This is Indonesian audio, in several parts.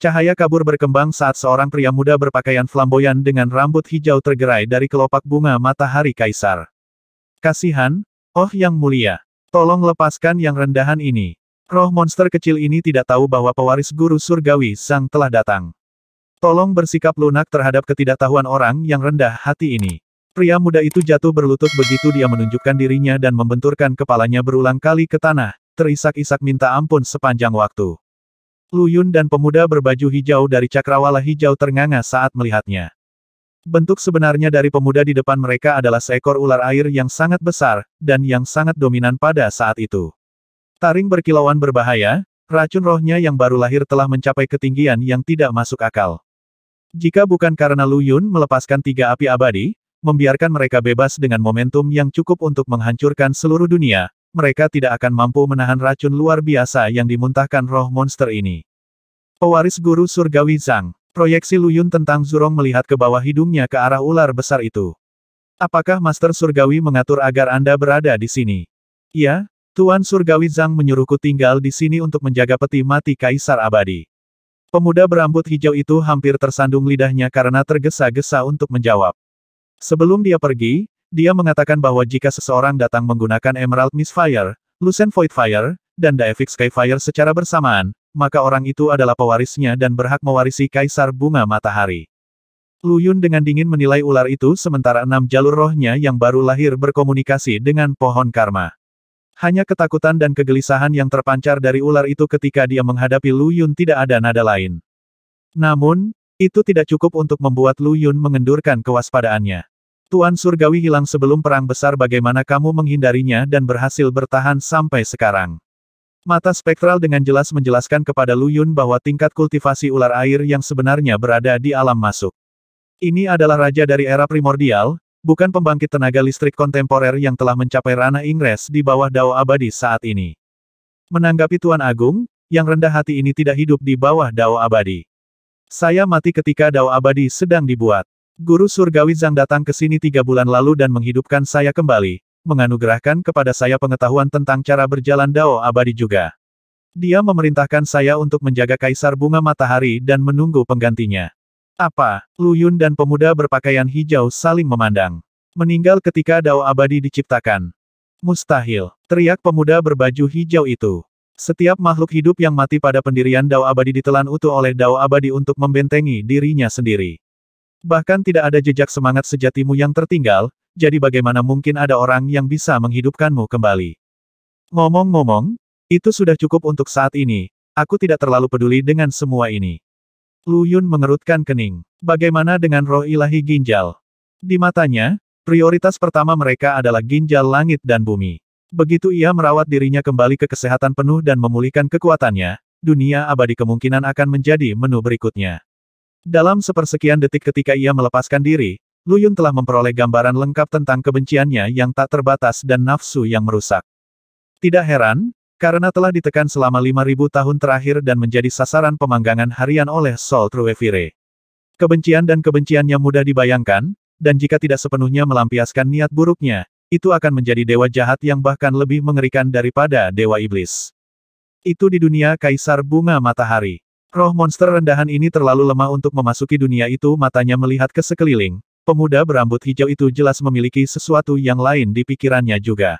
Cahaya kabur berkembang saat seorang pria muda berpakaian flamboyan dengan rambut hijau tergerai dari kelopak bunga matahari kaisar. Kasihan, oh yang mulia. Tolong lepaskan yang rendahan ini. Roh monster kecil ini tidak tahu bahwa pewaris guru surgawi Zhang telah datang. Tolong bersikap lunak terhadap ketidaktahuan orang yang rendah hati ini. Pria muda itu jatuh berlutut begitu dia menunjukkan dirinya dan membenturkan kepalanya berulang kali ke tanah, terisak-isak minta ampun sepanjang waktu. Lu Yun dan pemuda berbaju hijau dari cakrawala hijau ternganga saat melihatnya. Bentuk sebenarnya dari pemuda di depan mereka adalah seekor ular air yang sangat besar, dan yang sangat dominan pada saat itu. Taring berkilauan berbahaya, racun rohnya yang baru lahir telah mencapai ketinggian yang tidak masuk akal. Jika bukan karena Lu Yun melepaskan 3 api abadi, membiarkan mereka bebas dengan momentum yang cukup untuk menghancurkan seluruh dunia, mereka tidak akan mampu menahan racun luar biasa yang dimuntahkan roh monster ini. Pewaris guru surgawi Zhang. Proyeksi Lu Yun tentang Zurong melihat ke bawah hidungnya ke arah ular besar itu. Apakah Master Surgawi mengatur agar Anda berada di sini? Ya, Tuan Surgawi Zhang menyuruhku tinggal di sini untuk menjaga peti mati Kaisar Abadi. Pemuda berambut hijau itu hampir tersandung lidahnya karena tergesa-gesa untuk menjawab. Sebelum dia pergi, dia mengatakan bahwa jika seseorang datang menggunakan Emerald Mistfire, Lucent Void Fire, dan Daevik Skyfire secara bersamaan, maka orang itu adalah pewarisnya dan berhak mewarisi Kaisar Bunga Matahari. Lu Yun dengan dingin menilai ular itu sementara 6 jalur rohnya yang baru lahir berkomunikasi dengan pohon karma. Hanya ketakutan dan kegelisahan yang terpancar dari ular itu ketika dia menghadapi Lu Yun tidak ada nada lain. Namun, itu tidak cukup untuk membuat Lu Yun mengendurkan kewaspadaannya. Tuan Surgawi hilang sebelum perang besar, bagaimana kamu menghindarinya dan berhasil bertahan sampai sekarang? Mata spektral dengan jelas menjelaskan kepada Lu Yun bahwa tingkat kultivasi ular air yang sebenarnya berada di alam masuk. Ini adalah raja dari era primordial, bukan pembangkit tenaga listrik kontemporer yang telah mencapai ranah Ingres di bawah Dao Abadi saat ini. Menanggapi Tuan Agung, yang rendah hati ini tidak hidup di bawah Dao Abadi. Saya mati ketika Dao Abadi sedang dibuat. Guru Surgawi Zhang datang ke sini 3 bulan lalu dan menghidupkan saya kembali, menganugerahkan kepada saya pengetahuan tentang cara berjalan Dao Abadi juga. Dia memerintahkan saya untuk menjaga Kaisar Bunga Matahari dan menunggu penggantinya. Apa? Lu Yun dan pemuda berpakaian hijau saling memandang. Meninggal ketika Dao Abadi diciptakan. Mustahil, teriak pemuda berbaju hijau itu. Setiap makhluk hidup yang mati pada pendirian Dao Abadi ditelan utuh oleh Dao Abadi untuk membentengi dirinya sendiri. Bahkan tidak ada jejak semangat sejatimu yang tertinggal, jadi bagaimana mungkin ada orang yang bisa menghidupkanmu kembali? Ngomong-ngomong, itu sudah cukup untuk saat ini, aku tidak terlalu peduli dengan semua ini. Lu Yun mengerutkan kening. Bagaimana dengan roh ilahi ginjal? Di matanya, prioritas pertama mereka adalah ginjal langit dan bumi. Begitu ia merawat dirinya kembali ke kesehatan penuh dan memulihkan kekuatannya, dunia abadi kemungkinan akan menjadi menu berikutnya. Dalam sepersekian detik ketika ia melepaskan diri, Lu Yun telah memperoleh gambaran lengkap tentang kebenciannya yang tak terbatas dan nafsu yang merusak. Tidak heran, karena telah ditekan selama 5.000 tahun terakhir dan menjadi sasaran pemanggangan harian oleh Sol Truevire. Kebencian dan kebenciannya mudah dibayangkan, dan jika tidak sepenuhnya melampiaskan niat buruknya, itu akan menjadi dewa jahat yang bahkan lebih mengerikan daripada dewa iblis. Itu di dunia Kaisar Bunga Matahari. Roh monster rendahan ini terlalu lemah untuk memasuki dunia itu. Matanya melihat ke sekeliling. Pemuda berambut hijau itu jelas memiliki sesuatu yang lain di pikirannya juga.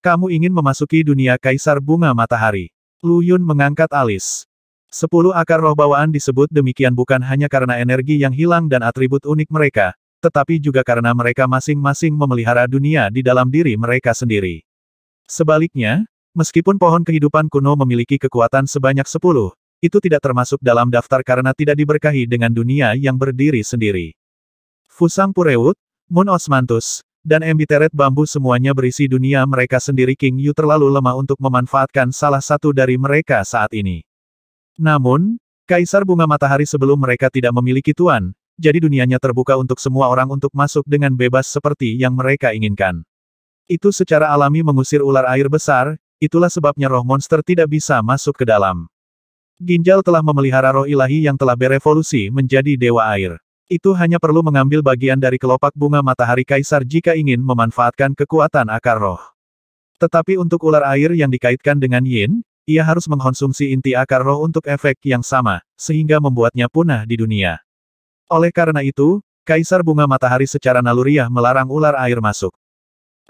Kamu ingin memasuki dunia Kaisar Bunga Matahari. Lu Yun mengangkat alis. 10 akar roh bawaan disebut demikian bukan hanya karena energi yang hilang dan atribut unik mereka, tetapi juga karena mereka masing-masing memelihara dunia di dalam diri mereka sendiri. Sebaliknya, meskipun pohon kehidupan kuno memiliki kekuatan sebanyak 10, itu tidak termasuk dalam daftar karena tidak diberkahi dengan dunia yang berdiri sendiri. Fusang Purewut, Moon Osmanthus, dan Embiteret Bambu semuanya berisi dunia mereka sendiri. King Yu terlalu lemah untuk memanfaatkan salah satu dari mereka saat ini. Namun, Kaisar Bunga Matahari sebelum mereka tidak memiliki tuan, jadi dunianya terbuka untuk semua orang untuk masuk dengan bebas seperti yang mereka inginkan. Itu secara alami mengusir ular air besar, itulah sebabnya roh monster tidak bisa masuk ke dalam. Ginjal telah memelihara roh ilahi yang telah berevolusi menjadi dewa air. Itu hanya perlu mengambil bagian dari kelopak bunga matahari kaisar jika ingin memanfaatkan kekuatan akar roh. Tetapi untuk ular air yang dikaitkan dengan yin, ia harus mengkonsumsi inti akar roh untuk efek yang sama, sehingga membuatnya punah di dunia. Oleh karena itu, Kaisar Bunga Matahari secara naluriah melarang ular air masuk.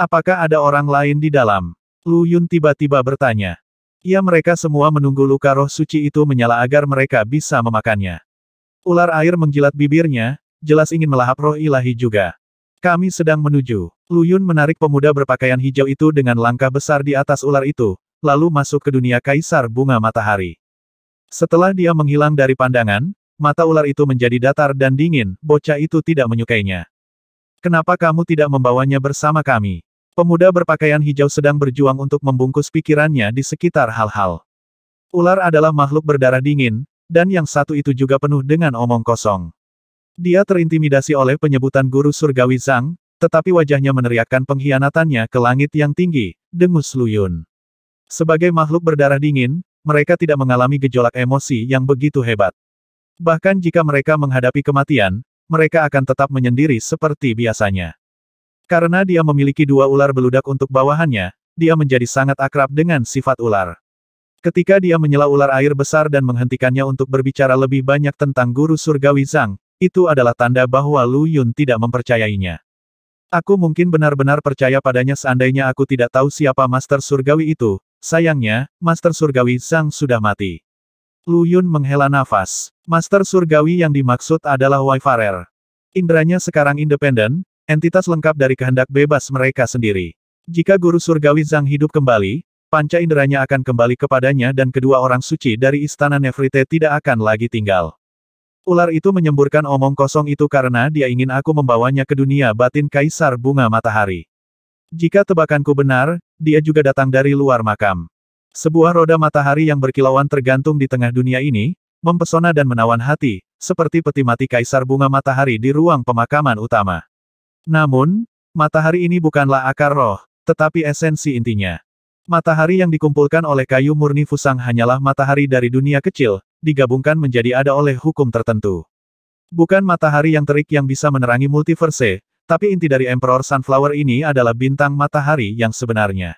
Apakah ada orang lain di dalam? Lu Yun tiba-tiba bertanya. Ya, mereka semua menunggu luka roh suci itu menyala agar mereka bisa memakannya. Ular air menjilat bibirnya, jelas ingin melahap roh ilahi juga. Kami sedang menuju. Lu Yun menarik pemuda berpakaian hijau itu dengan langkah besar di atas ular itu, lalu masuk ke dunia Kaisar Bunga Matahari. Setelah dia menghilang dari pandangan, mata ular itu menjadi datar dan dingin, bocah itu tidak menyukainya. Kenapa kamu tidak membawanya bersama kami? Pemuda berpakaian hijau sedang berjuang untuk membungkus pikirannya di sekitar hal-hal. Ular adalah makhluk berdarah dingin, dan yang satu itu juga penuh dengan omong kosong. Dia terintimidasi oleh penyebutan guru surgawi Zhang, tetapi wajahnya meneriakkan pengkhianatannya ke langit yang tinggi, dengus Lu Yun. Sebagai makhluk berdarah dingin, mereka tidak mengalami gejolak emosi yang begitu hebat. Bahkan jika mereka menghadapi kematian, mereka akan tetap menyendiri seperti biasanya. Karena dia memiliki dua ular beludak untuk bawahannya, dia menjadi sangat akrab dengan sifat ular. Ketika dia menyela ular air besar dan menghentikannya untuk berbicara lebih banyak tentang guru surgawi Zhang, itu adalah tanda bahwa Lu Yun tidak mempercayainya. Aku mungkin benar-benar percaya padanya seandainya aku tidak tahu siapa Master Surgawi itu. Sayangnya, Master Surgawi Zhang sudah mati. Lu Yun menghela nafas. Master Surgawi yang dimaksud adalah Wayfarer. Indranya sekarang independen, entitas lengkap dari kehendak bebas mereka sendiri. Jika guru surgawi Zhang hidup kembali, panca inderanya akan kembali kepadanya dan kedua orang suci dari Istana Nefrite tidak akan lagi tinggal. Ular itu menyemburkan omong kosong itu karena dia ingin aku membawanya ke dunia batin Kaisar Bunga Matahari. Jika tebakanku benar, dia juga datang dari luar makam. Sebuah roda matahari yang berkilauan tergantung di tengah dunia ini, mempesona dan menawan hati, seperti peti mati Kaisar Bunga Matahari di ruang pemakaman utama. Namun, matahari ini bukanlah akar roh, tetapi esensi intinya. Matahari yang dikumpulkan oleh kayu murni Fusang hanyalah matahari dari dunia kecil, digabungkan menjadi ada oleh hukum tertentu. Bukan matahari yang terik yang bisa menerangi multiverse, tapi inti dari Emperor Sunflower ini adalah bintang matahari yang sebenarnya.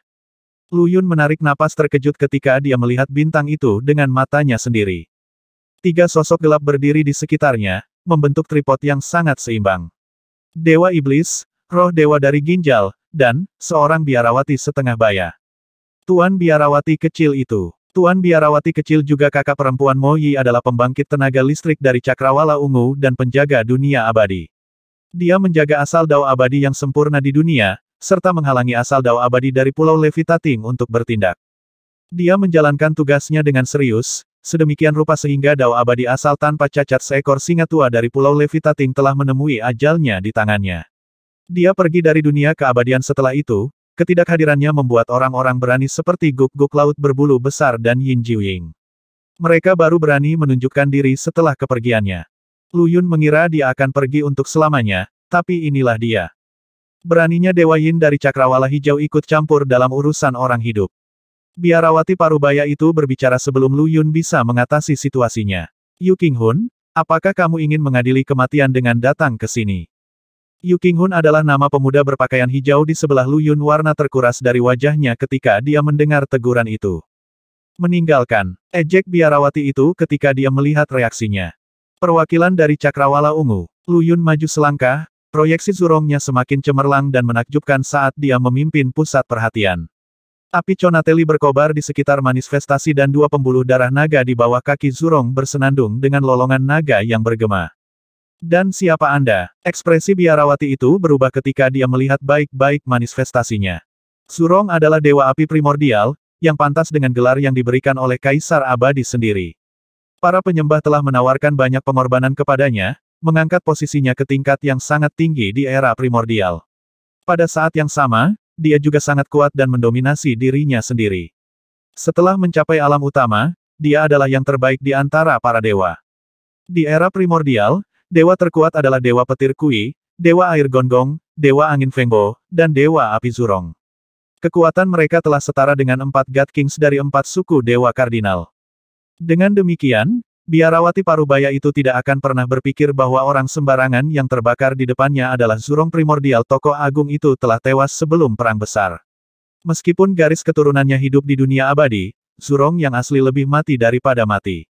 Lu Yun menarik napas terkejut ketika dia melihat bintang itu dengan matanya sendiri. Tiga sosok gelap berdiri di sekitarnya, membentuk tripod yang sangat seimbang. Dewa Iblis, roh dewa dari ginjal, dan seorang biarawati setengah baya. Tuan biarawati kecil itu. Tuan biarawati kecil juga kakak perempuan Mo Yi adalah pembangkit tenaga listrik dari Cakrawala Ungu dan penjaga dunia abadi. Dia menjaga asal dao abadi yang sempurna di dunia, serta menghalangi asal dao abadi dari Pulau Levitating untuk bertindak. Dia menjalankan tugasnya dengan serius, sedemikian rupa sehingga dao abadi asal tanpa cacat seekor singa tua dari Pulau Levitating telah menemui ajalnya di tangannya. Dia pergi dari dunia keabadian setelah itu. Ketidakhadirannya membuat orang-orang berani seperti guk-guk laut berbulu besar dan Yin Jiuying. Mereka baru berani menunjukkan diri setelah kepergiannya. Lu Yun mengira dia akan pergi untuk selamanya, tapi inilah dia. Beraninya Dewa Yin dari Cakrawala Hijau ikut campur dalam urusan orang hidup. Biarawati Parubaya itu berbicara sebelum Lu Yun bisa mengatasi situasinya. Yu Qinghun, apakah kamu ingin mengadili kematian dengan datang ke sini? Yu Qinghun adalah nama pemuda berpakaian hijau di sebelah Lu Yun. Warna terkuras dari wajahnya ketika dia mendengar teguran itu. Meninggalkan, ejek biarawati itu ketika dia melihat reaksinya. Perwakilan dari Cakrawala Ungu. Lu Yun maju selangkah, proyeksi zurongnya semakin cemerlang dan menakjubkan saat dia memimpin pusat perhatian. Api Conateli berkobar di sekitar manifestasi dan dua pembuluh darah naga di bawah kaki Zurong bersenandung dengan lolongan naga yang bergema. Dan siapa Anda? Ekspresi biarawati itu berubah ketika dia melihat baik-baik manifestasinya. Zurong adalah dewa api primordial, yang pantas dengan gelar yang diberikan oleh Kaisar Abadi sendiri. Para penyembah telah menawarkan banyak pengorbanan kepadanya, mengangkat posisinya ke tingkat yang sangat tinggi di era primordial. Pada saat yang sama, dia juga sangat kuat dan mendominasi dirinya sendiri. Setelah mencapai alam utama, dia adalah yang terbaik di antara para dewa. Di era primordial, dewa terkuat adalah Dewa Petir Kui, Dewa Air Gonggong, Dewa Angin Fengbo, dan Dewa Api Zurong. Kekuatan mereka telah setara dengan 4 God Kings dari 4 suku Dewa Kardinal. Dengan demikian, biarawati Parubaya itu tidak akan pernah berpikir bahwa orang sembarangan yang terbakar di depannya adalah Zurong primordial. Tokoh agung itu telah tewas sebelum perang besar. Meskipun garis keturunannya hidup di dunia abadi, Zurong yang asli lebih mati daripada mati.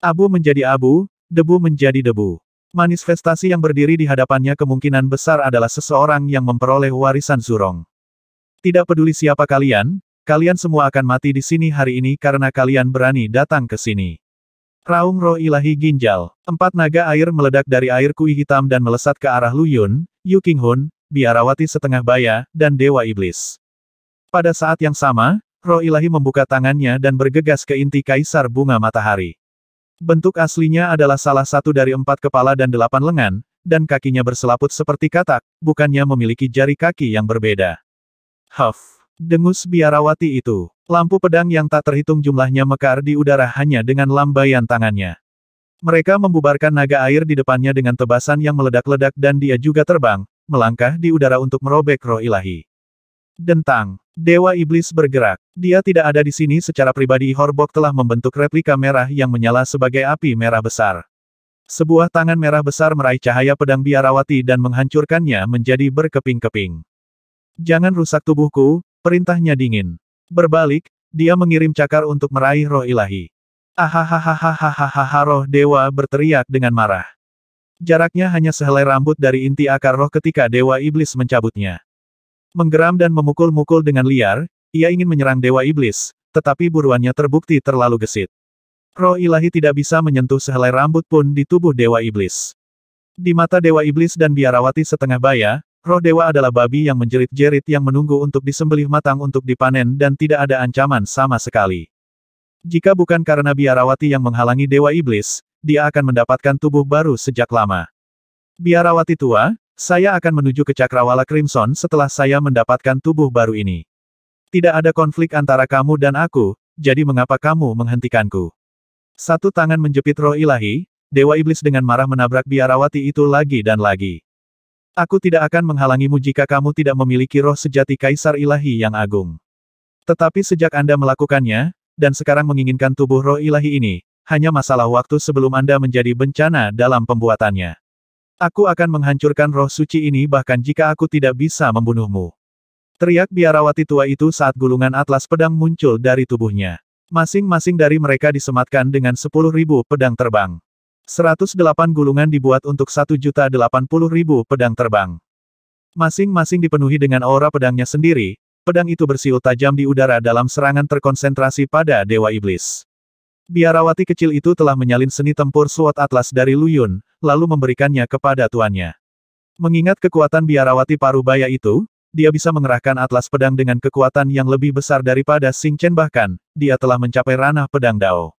Abu menjadi abu, debu menjadi debu. Manifestasi yang berdiri di hadapannya kemungkinan besar adalah seseorang yang memperoleh warisan Zurong. Tidak peduli siapa kalian, kalian semua akan mati di sini hari ini karena kalian berani datang ke sini. Raung roh ilahi ginjal. 4 naga air meledak dari air kuih hitam dan melesat ke arah Lu Yun, Yu Qinghun, biarawati setengah baya, dan Dewa Iblis. Pada saat yang sama, roh ilahi membuka tangannya dan bergegas ke inti Kaisar Bunga Matahari. Bentuk aslinya adalah salah satu dari 4 kepala dan 8 lengan, dan kakinya berselaput seperti katak, bukannya memiliki jari kaki yang berbeda. Huff! Dengus biarawati itu. Lampu pedang yang tak terhitung jumlahnya mekar di udara hanya dengan lambaian tangannya. Mereka membubarkan naga air di depannya dengan tebasan yang meledak-ledak dan dia juga terbang, melangkah di udara untuk merobek roh ilahi. Dentang. Dewa Iblis bergerak. Dia tidak ada di sini secara pribadi. Horbok telah membentuk replika merah yang menyala sebagai api merah besar. Sebuah tangan merah besar meraih cahaya pedang biarawati dan menghancurkannya menjadi berkeping-keping. Jangan rusak tubuhku, perintahnya dingin. Berbalik, dia mengirim cakar untuk meraih roh ilahi. Ahahahahahahaha, roh dewa berteriak dengan marah. Jaraknya hanya sehelai rambut dari inti akar roh ketika Dewa Iblis mencabutnya. Menggeram dan memukul-mukul dengan liar, ia ingin menyerang Dewa Iblis, tetapi buruannya terbukti terlalu gesit. Roh ilahi tidak bisa menyentuh sehelai rambut pun di tubuh Dewa Iblis. Di mata Dewa Iblis dan biarawati setengah baya, roh dewa adalah babi yang menjerit-jerit yang menunggu untuk disembelih matang untuk dipanen dan tidak ada ancaman sama sekali. Jika bukan karena biarawati yang menghalangi Dewa Iblis, dia akan mendapatkan tubuh baru sejak lama. Biarawati tua, saya akan menuju ke Cakrawala Crimson setelah saya mendapatkan tubuh baru ini. Tidak ada konflik antara kamu dan aku, jadi mengapa kamu menghentikanku? Satu tangan menjepit roh ilahi, Dewa Iblis dengan marah menabrak biarawati itu lagi dan lagi. Aku tidak akan menghalangimu jika kamu tidak memiliki roh sejati Kaisar Ilahi yang agung. Tetapi sejak Anda melakukannya, dan sekarang menginginkan tubuh roh ilahi ini, hanya masalah waktu sebelum Anda menjadi bencana dalam pembuatannya. Aku akan menghancurkan roh suci ini bahkan jika aku tidak bisa membunuhmu. Teriak biarawati tua itu saat gulungan atlas pedang muncul dari tubuhnya. Masing-masing dari mereka disematkan dengan 10.000 pedang terbang. 108 gulungan dibuat untuk 1.080.000 pedang terbang. Masing-masing dipenuhi dengan aura pedangnya sendiri, pedang itu bersiul tajam di udara dalam serangan terkonsentrasi pada Dewa Iblis. Biarawati kecil itu telah menyalin seni tempur Sword Atlas dari Lu Yun, lalu memberikannya kepada tuannya. Mengingat kekuatan biarawati Parubaya itu, dia bisa mengerahkan atlas pedang dengan kekuatan yang lebih besar daripada Xing Chen bahkan, dia telah mencapai ranah pedang Dao.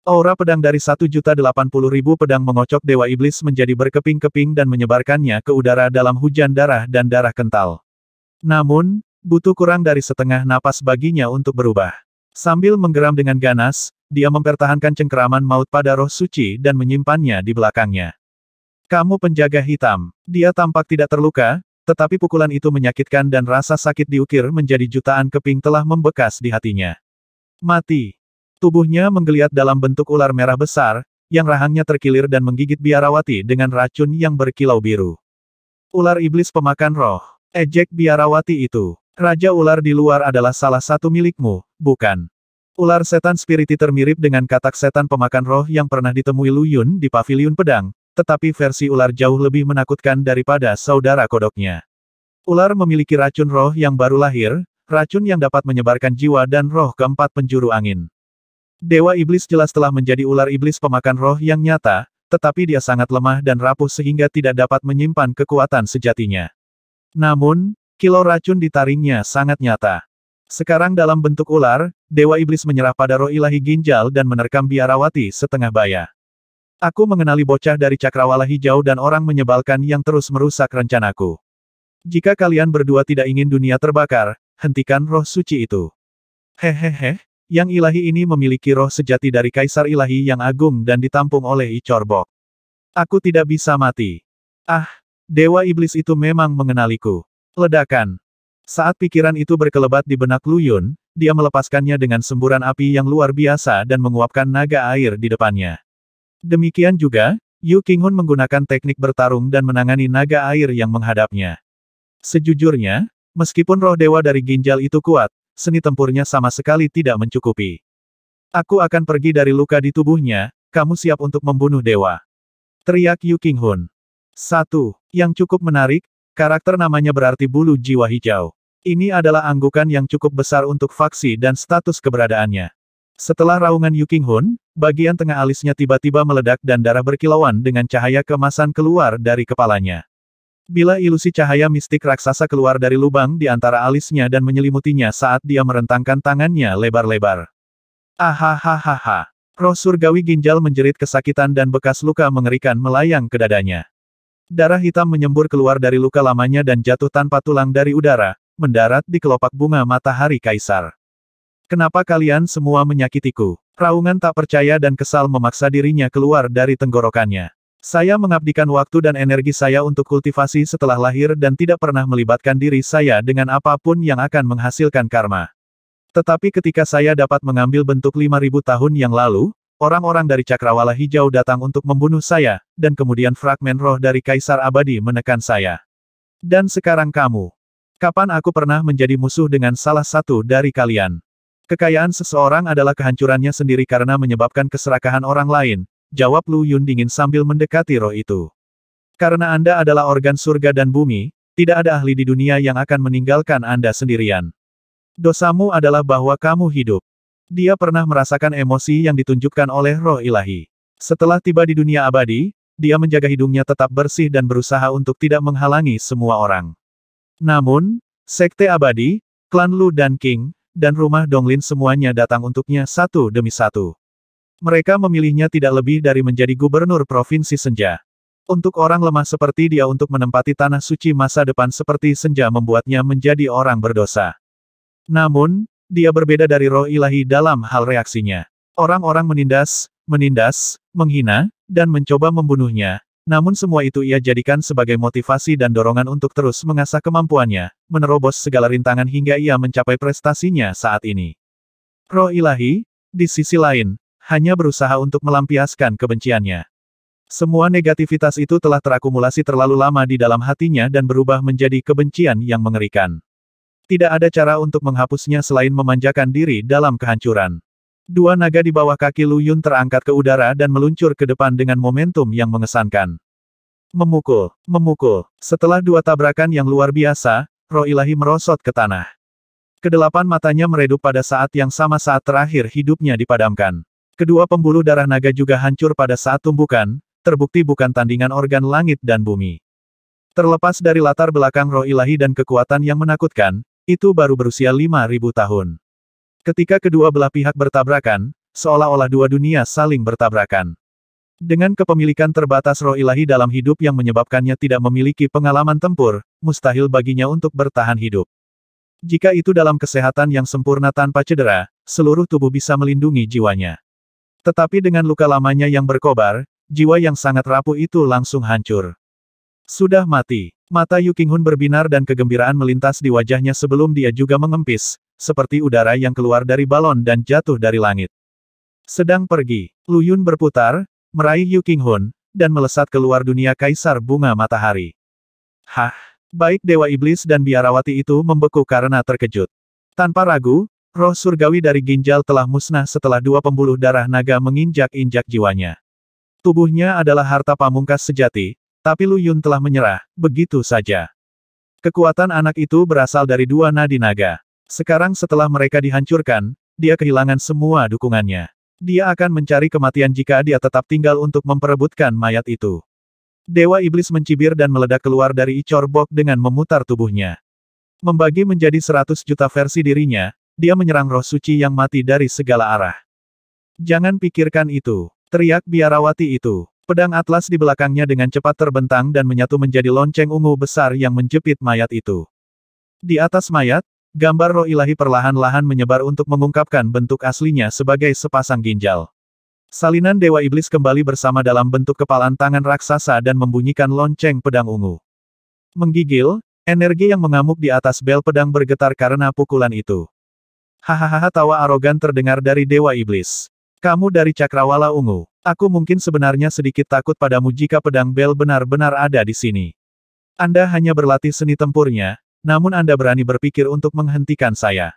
Aura pedang dari 1.080.000 pedang mengocok Dewa Iblis menjadi berkeping-keping dan menyebarkannya ke udara dalam hujan darah dan darah kental. Namun, butuh kurang dari setengah napas baginya untuk berubah. Sambil menggeram dengan ganas, dia mempertahankan cengkeraman maut pada roh suci dan menyimpannya di belakangnya. Kamu penjaga hitam. Dia tampak tidak terluka, tetapi pukulan itu menyakitkan dan rasa sakit diukir menjadi jutaan keping telah membekas di hatinya. Mati. Tubuhnya menggeliat dalam bentuk ular merah besar, yang rahangnya terkilir dan menggigit biarawati dengan racun yang berkilau biru. Ular iblis pemakan roh. Ejek biarawati itu. Raja ular di luar adalah salah satu milikmu, bukan? Ular setan spiriter mirip dengan katak setan pemakan roh yang pernah ditemui Lu Yun di paviliun pedang, tetapi versi ular jauh lebih menakutkan daripada saudara kodoknya. Ular memiliki racun roh yang baru lahir, racun yang dapat menyebarkan jiwa dan roh ke 4 penjuru angin. Dewa Iblis jelas telah menjadi ular iblis pemakan roh yang nyata, tetapi dia sangat lemah dan rapuh sehingga tidak dapat menyimpan kekuatan sejatinya. Namun, kilau racun ditaringnya sangat nyata. Sekarang dalam bentuk ular, Dewa Iblis menyerah pada roh ilahi ginjal dan menerkam biarawati setengah baya. Aku mengenali bocah dari Cakrawala Hijau dan orang menyebalkan yang terus merusak rencanaku. Jika kalian berdua tidak ingin dunia terbakar, hentikan roh suci itu. Hehehe. Yang ilahi ini memiliki roh sejati dari Kaisar Ilahi yang agung dan ditampung oleh Ichorbok. Aku tidak bisa mati. Ah, Dewa Iblis itu memang mengenaliku. Ledakan. Saat pikiran itu berkelebat di benak Lu Yun, dia melepaskannya dengan semburan api yang luar biasa dan menguapkan naga air di depannya. Demikian juga, Yu Qinghun menggunakan teknik bertarung dan menangani naga air yang menghadapnya. Sejujurnya, meskipun roh dewa dari ginjal itu kuat, seni tempurnya sama sekali tidak mencukupi. Aku akan pergi dari luka di tubuhnya, kamu siap untuk membunuh dewa. Teriak Yu Qinghun. 1. Yang cukup menarik, karakter namanya berarti bulu jiwa hijau. Ini adalah anggukan yang cukup besar untuk faksi dan status keberadaannya. Setelah raungan Yu Qinghun, bagian tengah alisnya tiba-tiba meledak dan darah berkilauan dengan cahaya keemasan keluar dari kepalanya. Bila ilusi cahaya mistik raksasa keluar dari lubang di antara alisnya dan menyelimutinya saat dia merentangkan tangannya lebar-lebar. Ahahaha. Roh surgawi ginjal menjerit kesakitan dan bekas luka mengerikan melayang ke dadanya. Darah hitam menyembur keluar dari luka lamanya dan jatuh tanpa tulang dari udara, mendarat di kelopak bunga matahari kaisar. Kenapa kalian semua menyakitiku? Raungan tak percaya dan kesal memaksa dirinya keluar dari tenggorokannya. Saya mengabdikan waktu dan energi saya untuk kultivasi setelah lahir dan tidak pernah melibatkan diri saya dengan apapun yang akan menghasilkan karma. Tetapi ketika saya dapat mengambil bentuk 5.000 tahun yang lalu, orang-orang dari Cakrawala Hijau datang untuk membunuh saya, dan kemudian fragmen roh dari Kaisar Abadi menekan saya. Dan sekarang kamu. Kapan aku pernah menjadi musuh dengan salah satu dari kalian? Kekayaan seseorang adalah kehancurannya sendiri karena menyebabkan keserakahan orang lain, jawab Lu Yun dingin sambil mendekati roh itu. Karena Anda adalah organ surga dan bumi, tidak ada ahli di dunia yang akan meninggalkan Anda sendirian. Dosamu adalah bahwa kamu hidup. Dia pernah merasakan emosi yang ditunjukkan oleh roh ilahi. Setelah tiba di dunia abadi, dia menjaga hidungnya tetap bersih dan berusaha untuk tidak menghalangi semua orang. Namun, Sekte Abadi, Klan Lu dan King, dan rumah Donglin semuanya datang untuknya satu demi satu. Mereka memilihnya tidak lebih dari menjadi gubernur Provinsi Senja. Untuk orang lemah seperti dia untuk menempati tanah suci masa depan seperti Senja membuatnya menjadi orang berdosa. Namun, dia berbeda dari roh ilahi dalam hal reaksinya. Orang-orang menindas, menghina, dan mencoba membunuhnya. Namun semua itu ia jadikan sebagai motivasi dan dorongan untuk terus mengasah kemampuannya, menerobos segala rintangan hingga ia mencapai prestasinya saat ini. Roh ilahi, di sisi lain, hanya berusaha untuk melampiaskan kebenciannya. Semua negativitas itu telah terakumulasi terlalu lama di dalam hatinya dan berubah menjadi kebencian yang mengerikan. Tidak ada cara untuk menghapusnya selain memanjakan diri dalam kehancuran. Dua naga di bawah kaki Lu Yun terangkat ke udara dan meluncur ke depan dengan momentum yang mengesankan. Memukul. Setelah dua tabrakan yang luar biasa, roh ilahi merosot ke tanah. Kedelapan matanya meredup pada saat yang sama saat terakhir hidupnya dipadamkan. Kedua pembuluh darah naga juga hancur pada saat tumbukan, terbukti bukan tandingan organ langit dan bumi. Terlepas dari latar belakang roh ilahi dan kekuatan yang menakutkan, itu baru berusia 5.000 tahun. Ketika kedua belah pihak bertabrakan, seolah-olah dua dunia saling bertabrakan. Dengan kepemilikan terbatas roh ilahi dalam hidup yang menyebabkannya tidak memiliki pengalaman tempur, mustahil baginya untuk bertahan hidup. Jika itu dalam kesehatan yang sempurna tanpa cedera, seluruh tubuh bisa melindungi jiwanya. Tetapi dengan luka lamanya yang berkobar, jiwa yang sangat rapuh itu langsung hancur. Sudah mati. Mata Yu Qinghun berbinar dan kegembiraan melintas di wajahnya sebelum dia juga mengempis, seperti udara yang keluar dari balon dan jatuh dari langit. Sedang pergi. Lu Yun berputar, meraih Yu Qinghun, dan melesat keluar dunia Kaisar Bunga Matahari. Hah! Baik Dewa Iblis dan Biarawati itu membeku karena terkejut. Tanpa ragu, roh surgawi dari ginjal telah musnah setelah dua pembuluh darah naga menginjak-injak jiwanya. Tubuhnya adalah harta pamungkas sejati, tapi Lu Yun telah menyerah, begitu saja. Kekuatan anak itu berasal dari dua nadi naga. Sekarang setelah mereka dihancurkan, dia kehilangan semua dukungannya. Dia akan mencari kematian jika dia tetap tinggal untuk memperebutkan mayat itu. Dewa Iblis mencibir dan meledak keluar dari icor bok dengan memutar tubuhnya. Membagi menjadi 100 juta versi dirinya, dia menyerang roh suci yang mati dari segala arah. Jangan pikirkan itu, teriak Biarawati itu. Pedang atlas di belakangnya dengan cepat terbentang dan menyatu menjadi lonceng ungu besar yang menjepit mayat itu. Di atas mayat, gambar roh ilahi perlahan-lahan menyebar untuk mengungkapkan bentuk aslinya sebagai sepasang ginjal. Salinan Dewa Iblis kembali bersama dalam bentuk kepalan tangan raksasa dan membunyikan lonceng pedang ungu. Menggigil, energi yang mengamuk di atas bel pedang bergetar karena pukulan itu. Hahaha, tawa arogan terdengar dari Dewa Iblis. Kamu dari Cakrawala Ungu. Aku mungkin sebenarnya sedikit takut padamu jika pedang bel benar-benar ada di sini. Anda hanya berlatih seni tempurnya, namun Anda berani berpikir untuk menghentikan saya.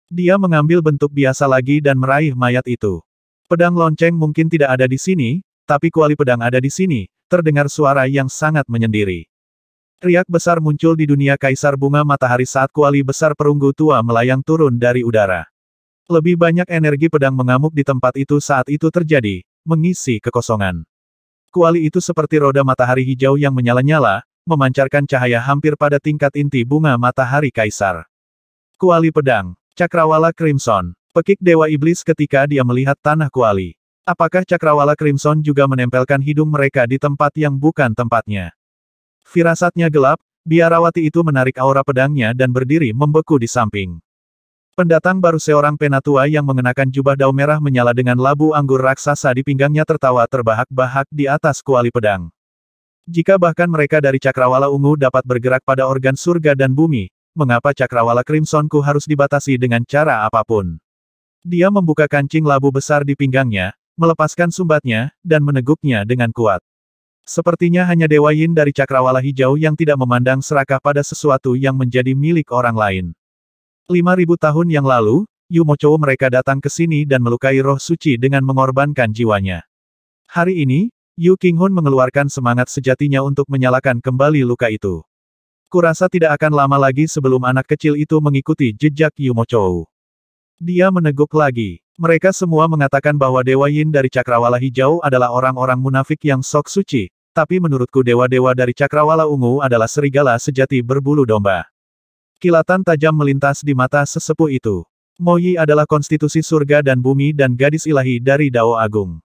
Dia mengambil bentuk biasa lagi dan meraih mayat itu. Pedang lonceng mungkin tidak ada di sini, tapi kuali pedang ada di sini, terdengar suara yang sangat menyendiri. Riak besar muncul di dunia Kaisar Bunga Matahari saat kuali besar perunggu tua melayang turun dari udara. Lebih banyak energi pedang mengamuk di tempat itu saat itu terjadi, mengisi kekosongan. Kuali itu seperti roda matahari hijau yang menyala-nyala, memancarkan cahaya hampir pada tingkat inti bunga matahari Kaisar. Kuali pedang, Cakrawala Crimson, pekik Dewa Iblis ketika dia melihat tanah kuali. Apakah Cakrawala Crimson juga menempelkan hidung mereka di tempat yang bukan tempatnya? Firasatnya gelap, biarawati itu menarik aura pedangnya dan berdiri membeku di samping. Pendatang baru seorang penatua yang mengenakan jubah daun merah menyala dengan labu anggur raksasa di pinggangnya tertawa terbahak-bahak di atas kuali pedang. Jika bahkan mereka dari Cakrawala Ungu dapat bergerak pada organ surga dan bumi, mengapa Cakrawala Crimsonku harus dibatasi dengan cara apapun? Dia membuka kancing labu besar di pinggangnya, melepaskan sumbatnya, dan meneguknya dengan kuat. Sepertinya hanya Dewa Yin dari Cakrawala Hijau yang tidak memandang serakah pada sesuatu yang menjadi milik orang lain. 5.000 tahun yang lalu, Yumochou mereka datang ke sini dan melukai roh suci dengan mengorbankan jiwanya. Hari ini, Yu Qinghun mengeluarkan semangat sejatinya untuk menyalakan kembali luka itu. Kurasa tidak akan lama lagi sebelum anak kecil itu mengikuti jejak Yumochou. Dia meneguk lagi. Mereka semua mengatakan bahwa Dewa Yin dari Cakrawala Hijau adalah orang-orang munafik yang sok suci, tapi menurutku dewa-dewa dari Cakrawala Ungu adalah serigala sejati berbulu domba. Kilatan tajam melintas di mata sesepuh itu. Mo Yi adalah konstitusi surga dan bumi dan gadis ilahi dari Dao Agung.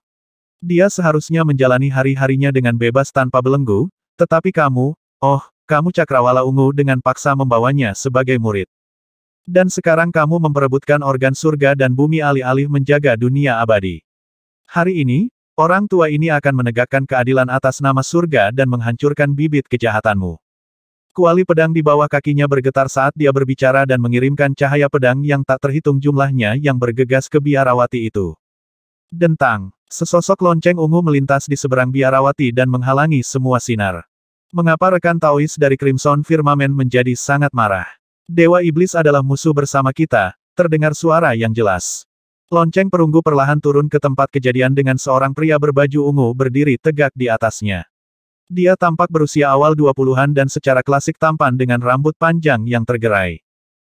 Dia seharusnya menjalani hari-harinya dengan bebas tanpa belenggu, tetapi kamu, kamu Cakrawala Ungu dengan paksa membawanya sebagai murid. Dan sekarang kamu memperebutkan organ surga dan bumi alih-alih menjaga dunia abadi. Hari ini, orang tua ini akan menegakkan keadilan atas nama surga dan menghancurkan bibit kejahatanmu. Kuali pedang di bawah kakinya bergetar saat dia berbicara dan mengirimkan cahaya pedang yang tak terhitung jumlahnya yang bergegas ke biarawati itu. Dentang, sesosok lonceng ungu melintas di seberang biarawati dan menghalangi semua sinar. Mengapa rekan Taois dari Crimson Firmament menjadi sangat marah? Dewa Iblis adalah musuh bersama kita, terdengar suara yang jelas. Lonceng perunggu perlahan turun ke tempat kejadian dengan seorang pria berbaju ungu berdiri tegak di atasnya. Dia tampak berusia awal 20-an dan secara klasik tampan dengan rambut panjang yang tergerai.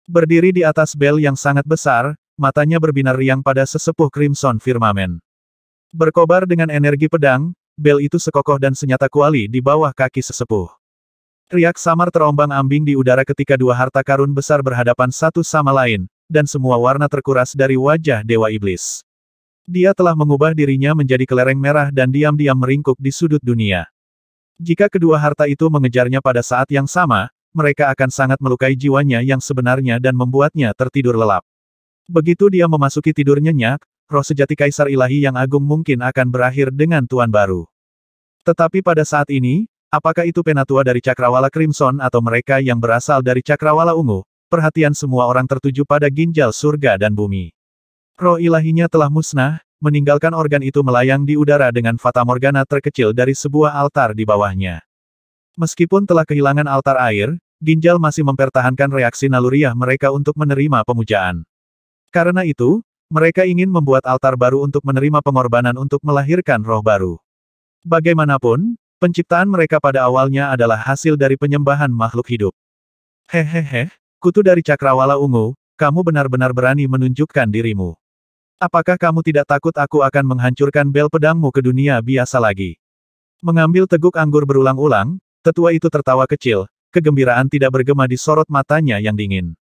Berdiri di atas bel yang sangat besar, matanya berbinar riang pada sesepuh Crimson Firmament. Berkobar dengan energi pedang, bel itu sekokoh dan senyata kuali di bawah kaki sesepuh. Riak samar terombang-ambing di udara ketika dua harta karun besar berhadapan satu sama lain, dan semua warna terkuras dari wajah Dewa Iblis. Dia telah mengubah dirinya menjadi kelereng merah dan diam-diam meringkuk di sudut dunia. Jika kedua harta itu mengejarnya pada saat yang sama, mereka akan sangat melukai jiwanya yang sebenarnya dan membuatnya tertidur lelap. Begitu dia memasuki tidur nyenyak, roh sejati Kaisar Ilahi yang agung mungkin akan berakhir dengan tuan baru. Tetapi pada saat ini, apakah itu penatua dari Cakrawala Crimson atau mereka yang berasal dari Cakrawala Ungu, perhatian semua orang tertuju pada ginjal surga dan bumi. Roh ilahinya telah musnah, meninggalkan organ itu melayang di udara dengan fatamorgana terkecil dari sebuah altar di bawahnya. Meskipun telah kehilangan altar air, ginjal masih mempertahankan reaksi naluriah mereka untuk menerima pemujaan. Karena itu, mereka ingin membuat altar baru untuk menerima pengorbanan untuk melahirkan roh baru. Bagaimanapun, penciptaan mereka pada awalnya adalah hasil dari penyembahan makhluk hidup. Hehehe, kutu dari Cakrawala Ungu, kamu benar-benar berani menunjukkan dirimu. Apakah kamu tidak takut aku akan menghancurkan bel pedangmu ke dunia biasa lagi? Mengambil teguk anggur berulang-ulang, tetua itu tertawa kecil, kegembiraan tidak bergema di sorot matanya yang dingin.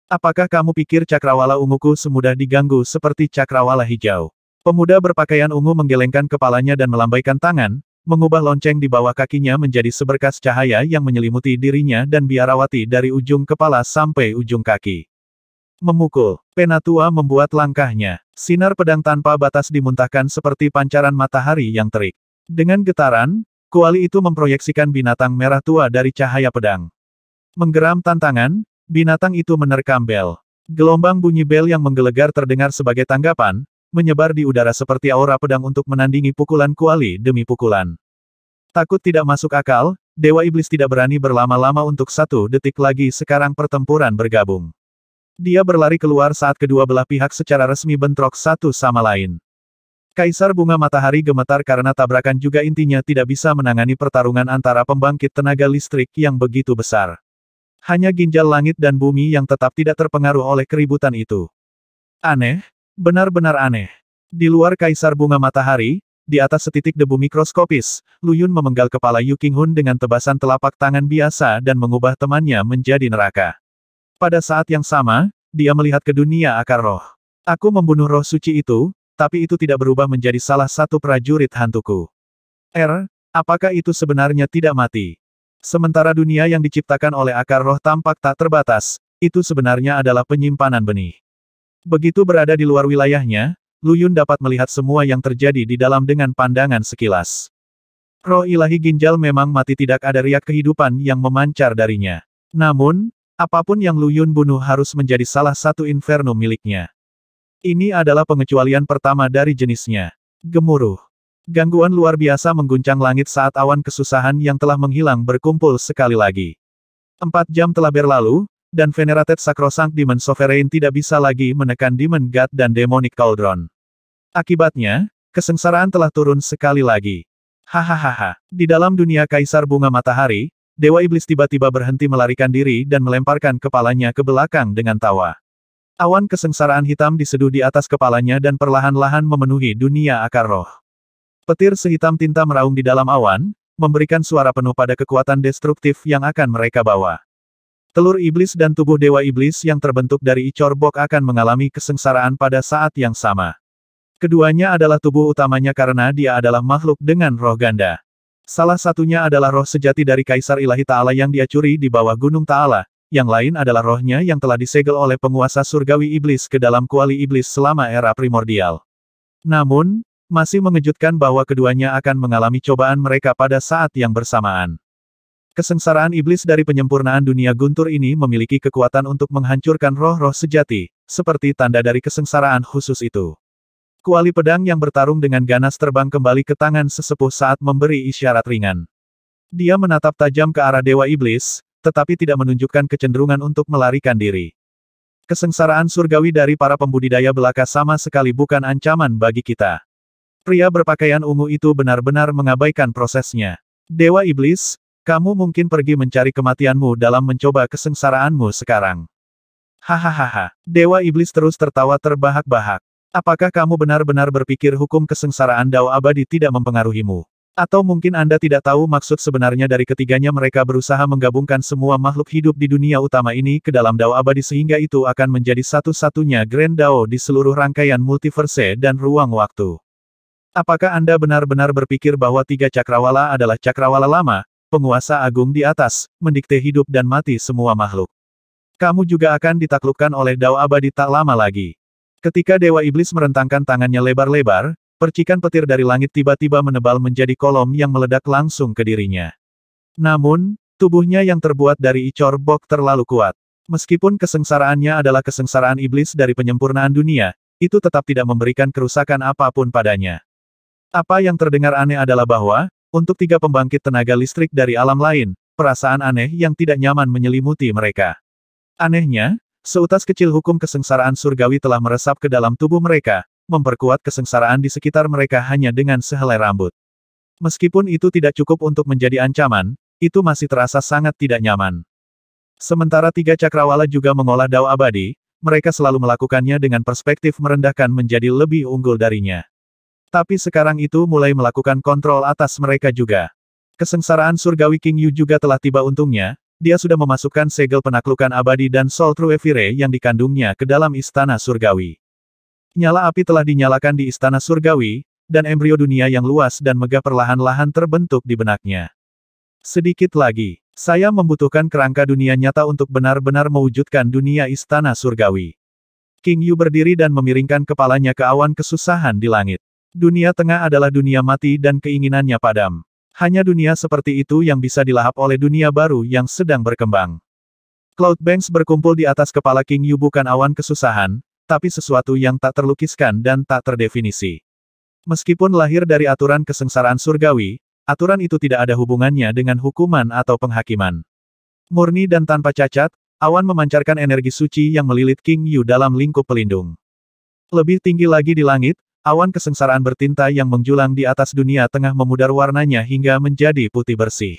Apakah kamu pikir Cakrawala Unguku semudah diganggu seperti Cakrawala Hijau? Pemuda berpakaian ungu menggelengkan kepalanya dan melambaikan tangan, mengubah lonceng di bawah kakinya menjadi seberkas cahaya yang menyelimuti dirinya dan biarawati dari ujung kepala sampai ujung kaki. Memukul, penatua membuat langkahnya. Sinar pedang tanpa batas dimuntahkan seperti pancaran matahari yang terik. Dengan getaran, kuali itu memproyeksikan binatang merah tua dari cahaya pedang. Menggeram tantangan, binatang itu menerkam bel. Gelombang bunyi bel yang menggelegar terdengar sebagai tanggapan, menyebar di udara seperti aura pedang untuk menandingi pukulan kuali demi pukulan. Takut tidak masuk akal, Dewa Iblis tidak berani berlama-lama untuk 1 detik lagi sekarang pertempuran bergabung. Dia berlari keluar saat kedua belah pihak secara resmi bentrok satu sama lain. Kaisar Bunga Matahari gemetar karena tabrakan juga intinya tidak bisa menangani pertarungan antara pembangkit tenaga listrik yang begitu besar. Hanya ginjal langit dan bumi yang tetap tidak terpengaruh oleh keributan itu. Aneh, benar-benar aneh. Di luar Kaisar Bunga Matahari, di atas setitik debu mikroskopis, Lu Yun memenggal kepala Yu Qinghun dengan tebasan telapak tangan biasa dan mengubah temannya menjadi neraka. Pada saat yang sama, dia melihat ke dunia akar roh. Aku membunuh roh suci itu, tapi itu tidak berubah menjadi salah satu prajurit hantuku. Apakah itu sebenarnya tidak mati? Sementara dunia yang diciptakan oleh akar roh tampak tak terbatas, itu sebenarnya adalah penyimpanan benih. Begitu berada di luar wilayahnya, Lu Yun dapat melihat semua yang terjadi di dalam dengan pandangan sekilas. Roh ilahi ginjal memang mati, tidak ada riak kehidupan yang memancar darinya. Namun, apapun yang Lu Yun bunuh harus menjadi salah satu inferno miliknya. Ini adalah pengecualian pertama dari jenisnya. Gemuruh. Gangguan luar biasa mengguncang langit saat awan kesusahan yang telah menghilang berkumpul sekali lagi. 4 jam telah berlalu, dan Venerated Sacrosanct Demon Sovereign tidak bisa lagi menekan Demon God dan Demonic Cauldron. Akibatnya, kesengsaraan telah turun sekali lagi. Hahaha. Di dalam dunia Kaisar Bunga Matahari, Dewa Iblis tiba-tiba berhenti melarikan diri dan melemparkan kepalanya ke belakang dengan tawa. Awan kesengsaraan hitam diseduh di atas kepalanya dan perlahan-lahan memenuhi dunia akar roh. Petir sehitam tinta meraung di dalam awan, memberikan suara penuh pada kekuatan destruktif yang akan mereka bawa. Telur iblis dan tubuh Dewa Iblis yang terbentuk dari Ichor Bok akan mengalami kesengsaraan pada saat yang sama. Keduanya adalah tubuh utamanya karena dia adalah makhluk dengan roh ganda. Salah satunya adalah roh sejati dari Kaisar Ilahi Ta'ala yang dia curi di bawah Gunung Ta'ala, yang lain adalah rohnya yang telah disegel oleh penguasa surgawi iblis ke dalam kuali iblis selama era primordial. Namun, masih mengejutkan bahwa keduanya akan mengalami cobaan mereka pada saat yang bersamaan. Kesengsaraan iblis dari penyempurnaan dunia guntur ini memiliki kekuatan untuk menghancurkan roh-roh sejati, seperti tanda dari kesengsaraan khusus itu. Kuali pedang yang bertarung dengan ganas terbang kembali ke tangan sesepuh saat memberi isyarat ringan. Dia menatap tajam ke arah Dewa Iblis, tetapi tidak menunjukkan kecenderungan untuk melarikan diri. Kesengsaraan surgawi dari para pembudidaya belaka sama sekali bukan ancaman bagi kita. Pria berpakaian ungu itu benar-benar mengabaikan prosesnya. Dewa Iblis, kamu mungkin pergi mencari kematianmu dalam mencoba kesengsaraanmu sekarang. Hahaha. Dewa Iblis terus tertawa terbahak-bahak. Apakah kamu benar-benar berpikir hukum kesengsaraan Dao abadi tidak mempengaruhimu? Atau mungkin Anda tidak tahu maksud sebenarnya dari ketiganya? Mereka berusaha menggabungkan semua makhluk hidup di dunia utama ini ke dalam Dao abadi sehingga itu akan menjadi satu-satunya Grand Dao di seluruh rangkaian multiverse dan ruang waktu. Apakah Anda benar-benar berpikir bahwa tiga cakrawala adalah cakrawala lama, penguasa agung di atas, mendikte hidup dan mati semua makhluk? Kamu juga akan ditaklukkan oleh Dao abadi tak lama lagi. Ketika Dewa Iblis merentangkan tangannya lebar-lebar, percikan petir dari langit tiba-tiba menebal menjadi kolom yang meledak langsung ke dirinya. Namun, tubuhnya yang terbuat dari Ichor Bok terlalu kuat. Meskipun kesengsaraannya adalah kesengsaraan iblis dari penyempurnaan dunia, itu tetap tidak memberikan kerusakan apapun padanya. Apa yang terdengar aneh adalah bahwa, untuk tiga pembangkit tenaga listrik dari alam lain, perasaan aneh yang tidak nyaman menyelimuti mereka. Anehnya, seutas kecil hukum kesengsaraan surgawi telah meresap ke dalam tubuh mereka, memperkuat kesengsaraan di sekitar mereka hanya dengan sehelai rambut. Meskipun itu tidak cukup untuk menjadi ancaman, itu masih terasa sangat tidak nyaman. Sementara tiga cakrawala juga mengolah Dao abadi, mereka selalu melakukannya dengan perspektif merendahkan menjadi lebih unggul darinya. Tapi sekarang itu mulai melakukan kontrol atas mereka juga. Kesengsaraan surgawi King Yu juga telah tiba untungnya. Dia sudah memasukkan segel penaklukan abadi dan Soul True Evire yang dikandungnya ke dalam istana surgawi. Nyala api telah dinyalakan di istana surgawi, dan embrio dunia yang luas dan megah perlahan-lahan terbentuk di benaknya. Sedikit lagi, saya membutuhkan kerangka dunia nyata untuk benar-benar mewujudkan dunia istana surgawi. King Yu berdiri dan memiringkan kepalanya ke awan kesusahan di langit. Dunia tengah adalah dunia mati dan keinginannya padam. Hanya dunia seperti itu yang bisa dilahap oleh dunia baru yang sedang berkembang. Cloud Banks berkumpul di atas kepala King Yu bukan awan kesusahan, tapi sesuatu yang tak terlukiskan dan tak terdefinisi. Meskipun lahir dari aturan kesengsaraan surgawi, aturan itu tidak ada hubungannya dengan hukuman atau penghakiman. Murni dan tanpa cacat, awan memancarkan energi suci yang melilit King Yu dalam lingkup pelindung. Lebih tinggi lagi di langit, awan kesengsaraan bertinta yang menjulang di atas dunia tengah memudar warnanya hingga menjadi putih bersih.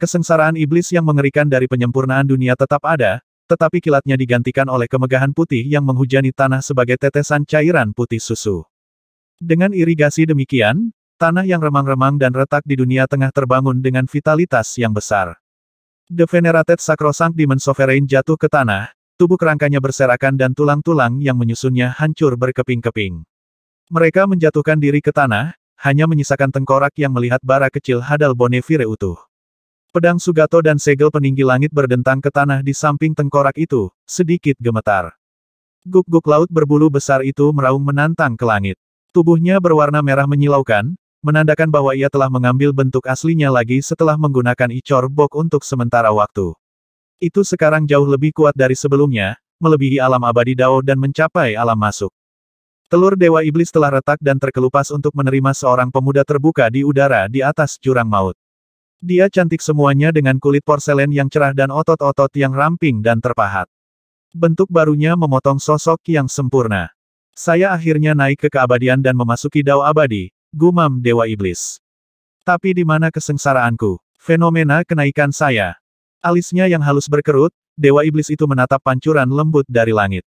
Kesengsaraan iblis yang mengerikan dari penyempurnaan dunia tetap ada, tetapi kilatnya digantikan oleh kemegahan putih yang menghujani tanah sebagai tetesan cairan putih susu. Dengan irigasi demikian, tanah yang remang-remang dan retak di dunia tengah terbangun dengan vitalitas yang besar. The Venerated Sacrosanct Demon Sovereign jatuh ke tanah, tubuh kerangkanya berserakan dan tulang-tulang yang menyusunnya hancur berkeping-keping. Mereka menjatuhkan diri ke tanah, hanya menyisakan tengkorak yang melihat bara kecil Hadal Bonevire utuh. Pedang Sugato dan segel peninggi langit berdentang ke tanah di samping tengkorak itu, sedikit gemetar. Guk-guk laut berbulu besar itu meraung menantang ke langit. Tubuhnya berwarna merah menyilaukan, menandakan bahwa ia telah mengambil bentuk aslinya lagi setelah menggunakan Ichor Bok untuk sementara waktu. Itu sekarang jauh lebih kuat dari sebelumnya, melebihi alam abadi Dao dan mencapai alam masuk. Telur Dewa Iblis telah retak dan terkelupas untuk menerima seorang pemuda terbuka di udara di atas jurang maut. Dia cantik semuanya dengan kulit porselen yang cerah dan otot-otot yang ramping dan terpahat. Bentuk barunya memotong sosok yang sempurna. Saya akhirnya naik ke keabadian dan memasuki Dao abadi, gumam Dewa Iblis. Tapi di mana kesengsaraanku? Fenomena kenaikan saya. Alisnya yang halus berkerut, Dewa Iblis itu menatap pancuran lembut dari langit.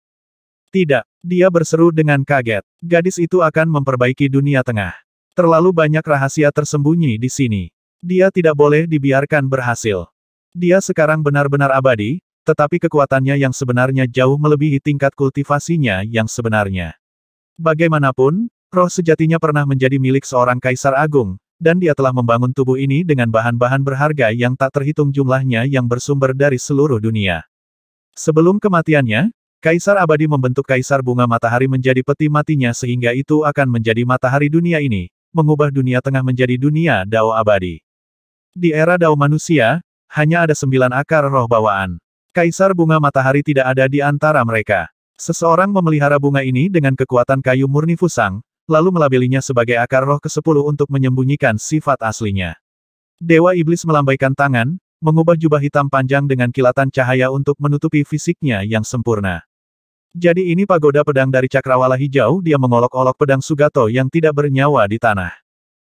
Tidak, dia berseru dengan kaget. Gadis itu akan memperbaiki dunia tengah. Terlalu banyak rahasia tersembunyi di sini. Dia tidak boleh dibiarkan berhasil. Dia sekarang benar-benar abadi, tetapi kekuatannya yang sebenarnya jauh melebihi tingkat kultivasinya yang sebenarnya. Bagaimanapun, roh sejatinya pernah menjadi milik seorang kaisar agung, dan dia telah membangun tubuh ini dengan bahan-bahan berharga yang tak terhitung jumlahnya yang bersumber dari seluruh dunia. Sebelum kematiannya, Kaisar Abadi membentuk Kaisar Bunga Matahari menjadi peti matinya sehingga itu akan menjadi matahari dunia ini, mengubah dunia tengah menjadi dunia Dao abadi. Di era Dao manusia, hanya ada 9 akar roh bawaan. Kaisar Bunga Matahari tidak ada di antara mereka. Seseorang memelihara bunga ini dengan kekuatan kayu murni Fusang, lalu melabelinya sebagai akar roh ke-10 untuk menyembunyikan sifat aslinya. Dewa Iblis melambaikan tangan, mengubah jubah hitam panjang dengan kilatan cahaya untuk menutupi fisiknya yang sempurna. Jadi ini pagoda pedang dari cakrawala hijau. Dia mengolok-olok pedang Sugato yang tidak bernyawa di tanah.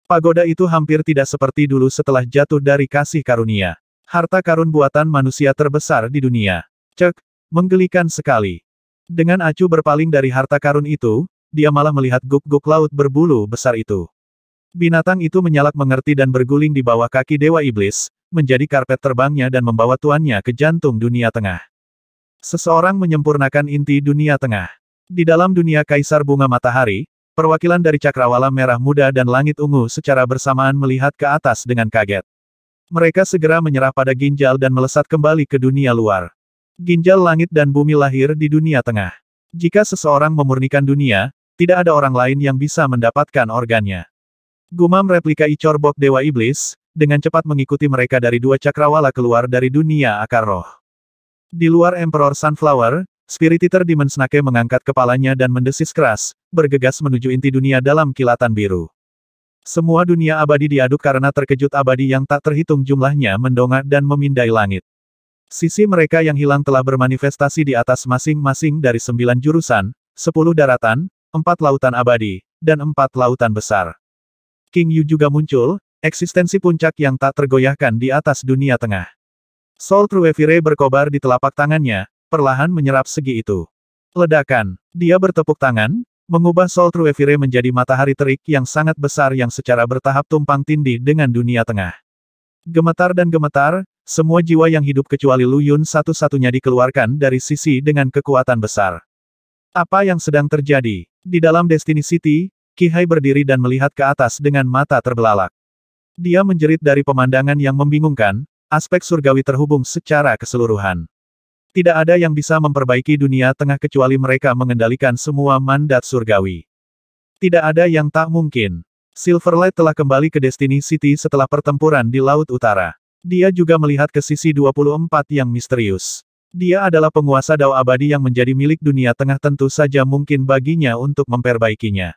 Pagoda itu hampir tidak seperti dulu setelah jatuh dari kasih karunia. Harta karun buatan manusia terbesar di dunia. Cek, menggelikan sekali. Dengan acuh berpaling dari harta karun itu, dia malah melihat guk-guk laut berbulu besar itu. Binatang itu menyalak mengerti dan berguling di bawah kaki Dewa Iblis, menjadi karpet terbangnya dan membawa tuannya ke jantung dunia tengah. Seseorang menyempurnakan inti dunia tengah. Di dalam dunia Kaisar Bunga Matahari, perwakilan dari cakrawala merah muda dan langit ungu secara bersamaan melihat ke atas dengan kaget. Mereka segera menyerah pada ginjal dan melesat kembali ke dunia luar. Ginjal langit dan bumi lahir di dunia tengah. Jika seseorang memurnikan dunia, tidak ada orang lain yang bisa mendapatkan organnya. Gumam replika Ichor Bok Dewa Iblis, dengan cepat mengikuti mereka dari 2 cakrawala keluar dari dunia akar roh. Di luar Emperor Sunflower, Spirit Eater Demon Snake mengangkat kepalanya dan mendesis keras, bergegas menuju inti dunia dalam kilatan biru. Semua dunia abadi diaduk karena terkejut abadi yang tak terhitung jumlahnya mendongak dan memindai langit. Sisi mereka yang hilang telah bermanifestasi di atas masing-masing dari 9 jurusan, 10 daratan, 4 lautan abadi, dan 4 lautan besar. King Yu juga muncul, eksistensi puncak yang tak tergoyahkan di atas dunia tengah. Soul Truevire berkobar di telapak tangannya, perlahan menyerap segi itu. Ledakan. Dia bertepuk tangan, mengubah Soul Truevire menjadi matahari terik yang sangat besar yang secara bertahap tumpang tindih dengan dunia tengah. Gemetar dan gemetar, semua jiwa yang hidup kecuali Lu Yun satu-satunya dikeluarkan dari sisi dengan kekuatan besar. Apa yang sedang terjadi? Di dalam Destiny City, Qi Hai berdiri dan melihat ke atas dengan mata terbelalak. Dia menjerit dari pemandangan yang membingungkan, aspek surgawi terhubung secara keseluruhan. Tidak ada yang bisa memperbaiki dunia tengah kecuali mereka mengendalikan semua mandat surgawi. Tidak ada yang tak mungkin. Silverlight telah kembali ke Destiny City setelah pertempuran di Laut Utara. Dia juga melihat ke sisi 24 yang misterius. Dia adalah penguasa Dao abadi yang menjadi milik dunia tengah, tentu saja mungkin baginya untuk memperbaikinya.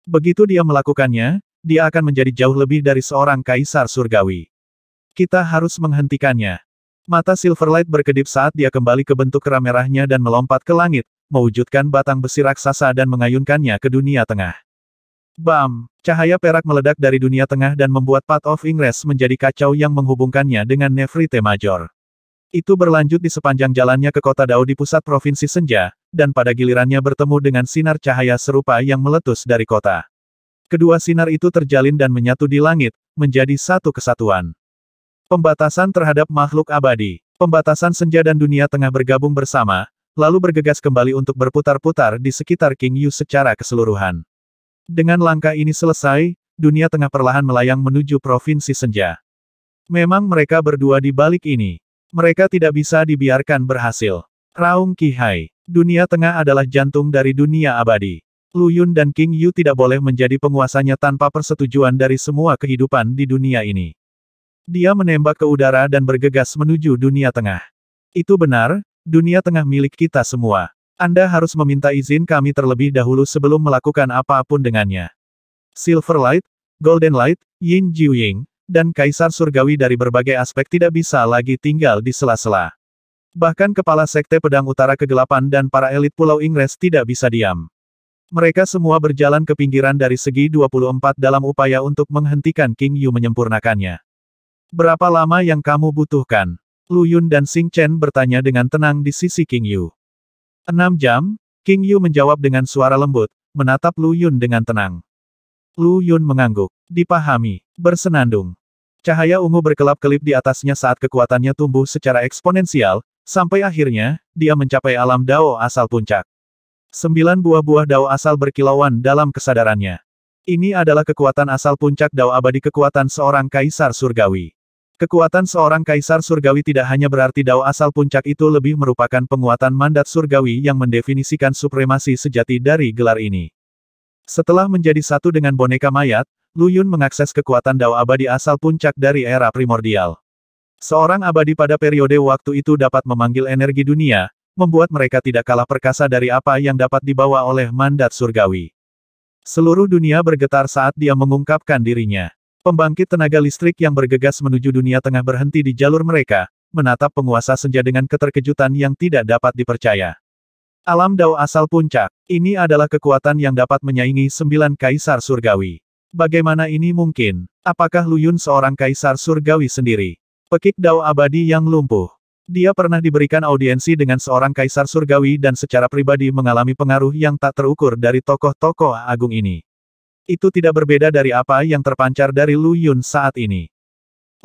Begitu dia melakukannya, dia akan menjadi jauh lebih dari seorang kaisar surgawi. Kita harus menghentikannya. Mata Silverlight berkedip saat dia kembali ke bentuk kera merahnya dan melompat ke langit, mewujudkan batang besi raksasa dan mengayunkannya ke dunia tengah. Bam! Cahaya perak meledak dari dunia tengah dan membuat Path of Ingress menjadi kacau yang menghubungkannya dengan Nephryte Major. Itu berlanjut di sepanjang jalannya ke kota Dao di pusat Provinsi Senja, dan pada gilirannya bertemu dengan sinar cahaya serupa yang meletus dari kota. Kedua sinar itu terjalin dan menyatu di langit, menjadi satu kesatuan. Pembatasan terhadap makhluk abadi. Pembatasan senja dan dunia tengah bergabung bersama, lalu bergegas kembali untuk berputar-putar di sekitar King Yu secara keseluruhan. Dengan langkah ini selesai, dunia tengah perlahan melayang menuju Provinsi Senja. Memang mereka berdua di balik ini. Mereka tidak bisa dibiarkan berhasil. Raung Qihai. Dunia tengah adalah jantung dari dunia abadi. Lu Yun dan King Yu tidak boleh menjadi penguasanya tanpa persetujuan dari semua kehidupan di dunia ini. Dia menembak ke udara dan bergegas menuju dunia tengah. Itu benar, dunia tengah milik kita semua. Anda harus meminta izin kami terlebih dahulu sebelum melakukan apapun dengannya. Silverlight, Golden Light, Yin Jiuying, dan Kaisar Surgawi dari berbagai aspek tidak bisa lagi tinggal di sela-sela. Bahkan Kepala Sekte Pedang Utara Kegelapan dan para elit Pulau Inggris tidak bisa diam. Mereka semua berjalan ke pinggiran dari segi 24 dalam upaya untuk menghentikan King Yu menyempurnakannya. Berapa lama yang kamu butuhkan? Lu Yun dan Xing Chen bertanya dengan tenang di sisi King Yu. 6 jam, King Yu menjawab dengan suara lembut, menatap Lu Yun dengan tenang. Lu Yun mengangguk. Dipahami. Bersenandung. Cahaya ungu berkelap-kelip di atasnya saat kekuatannya tumbuh secara eksponensial, sampai akhirnya, dia mencapai alam Dao asal puncak. 9 buah Dao asal berkilauan dalam kesadarannya. Ini adalah kekuatan asal puncak Dao abadi kekuatan seorang Kaisar Surgawi. Kekuatan seorang Kaisar Surgawi tidak hanya berarti Dao asal puncak itu lebih merupakan penguatan mandat surgawi yang mendefinisikan supremasi sejati dari gelar ini. Setelah menjadi satu dengan boneka mayat, Lu Yun mengakses kekuatan Dao abadi asal puncak dari era primordial. Seorang abadi pada periode waktu itu dapat memanggil energi dunia, membuat mereka tidak kalah perkasa dari apa yang dapat dibawa oleh mandat surgawi. Seluruh dunia bergetar saat dia mengungkapkan dirinya. Pembangkit tenaga listrik yang bergegas menuju dunia tengah berhenti di jalur mereka, menatap penguasa senja dengan keterkejutan yang tidak dapat dipercaya. Alam Dao asal puncak, ini adalah kekuatan yang dapat menyaingi 9 kaisar surgawi. Bagaimana ini mungkin? Apakah Lu Yun seorang kaisar surgawi sendiri? Pekik Dao abadi yang lumpuh. Dia pernah diberikan audiensi dengan seorang kaisar surgawi dan secara pribadi mengalami pengaruh yang tak terukur dari tokoh-tokoh agung ini. Itu tidak berbeda dari apa yang terpancar dari Lu Yun saat ini.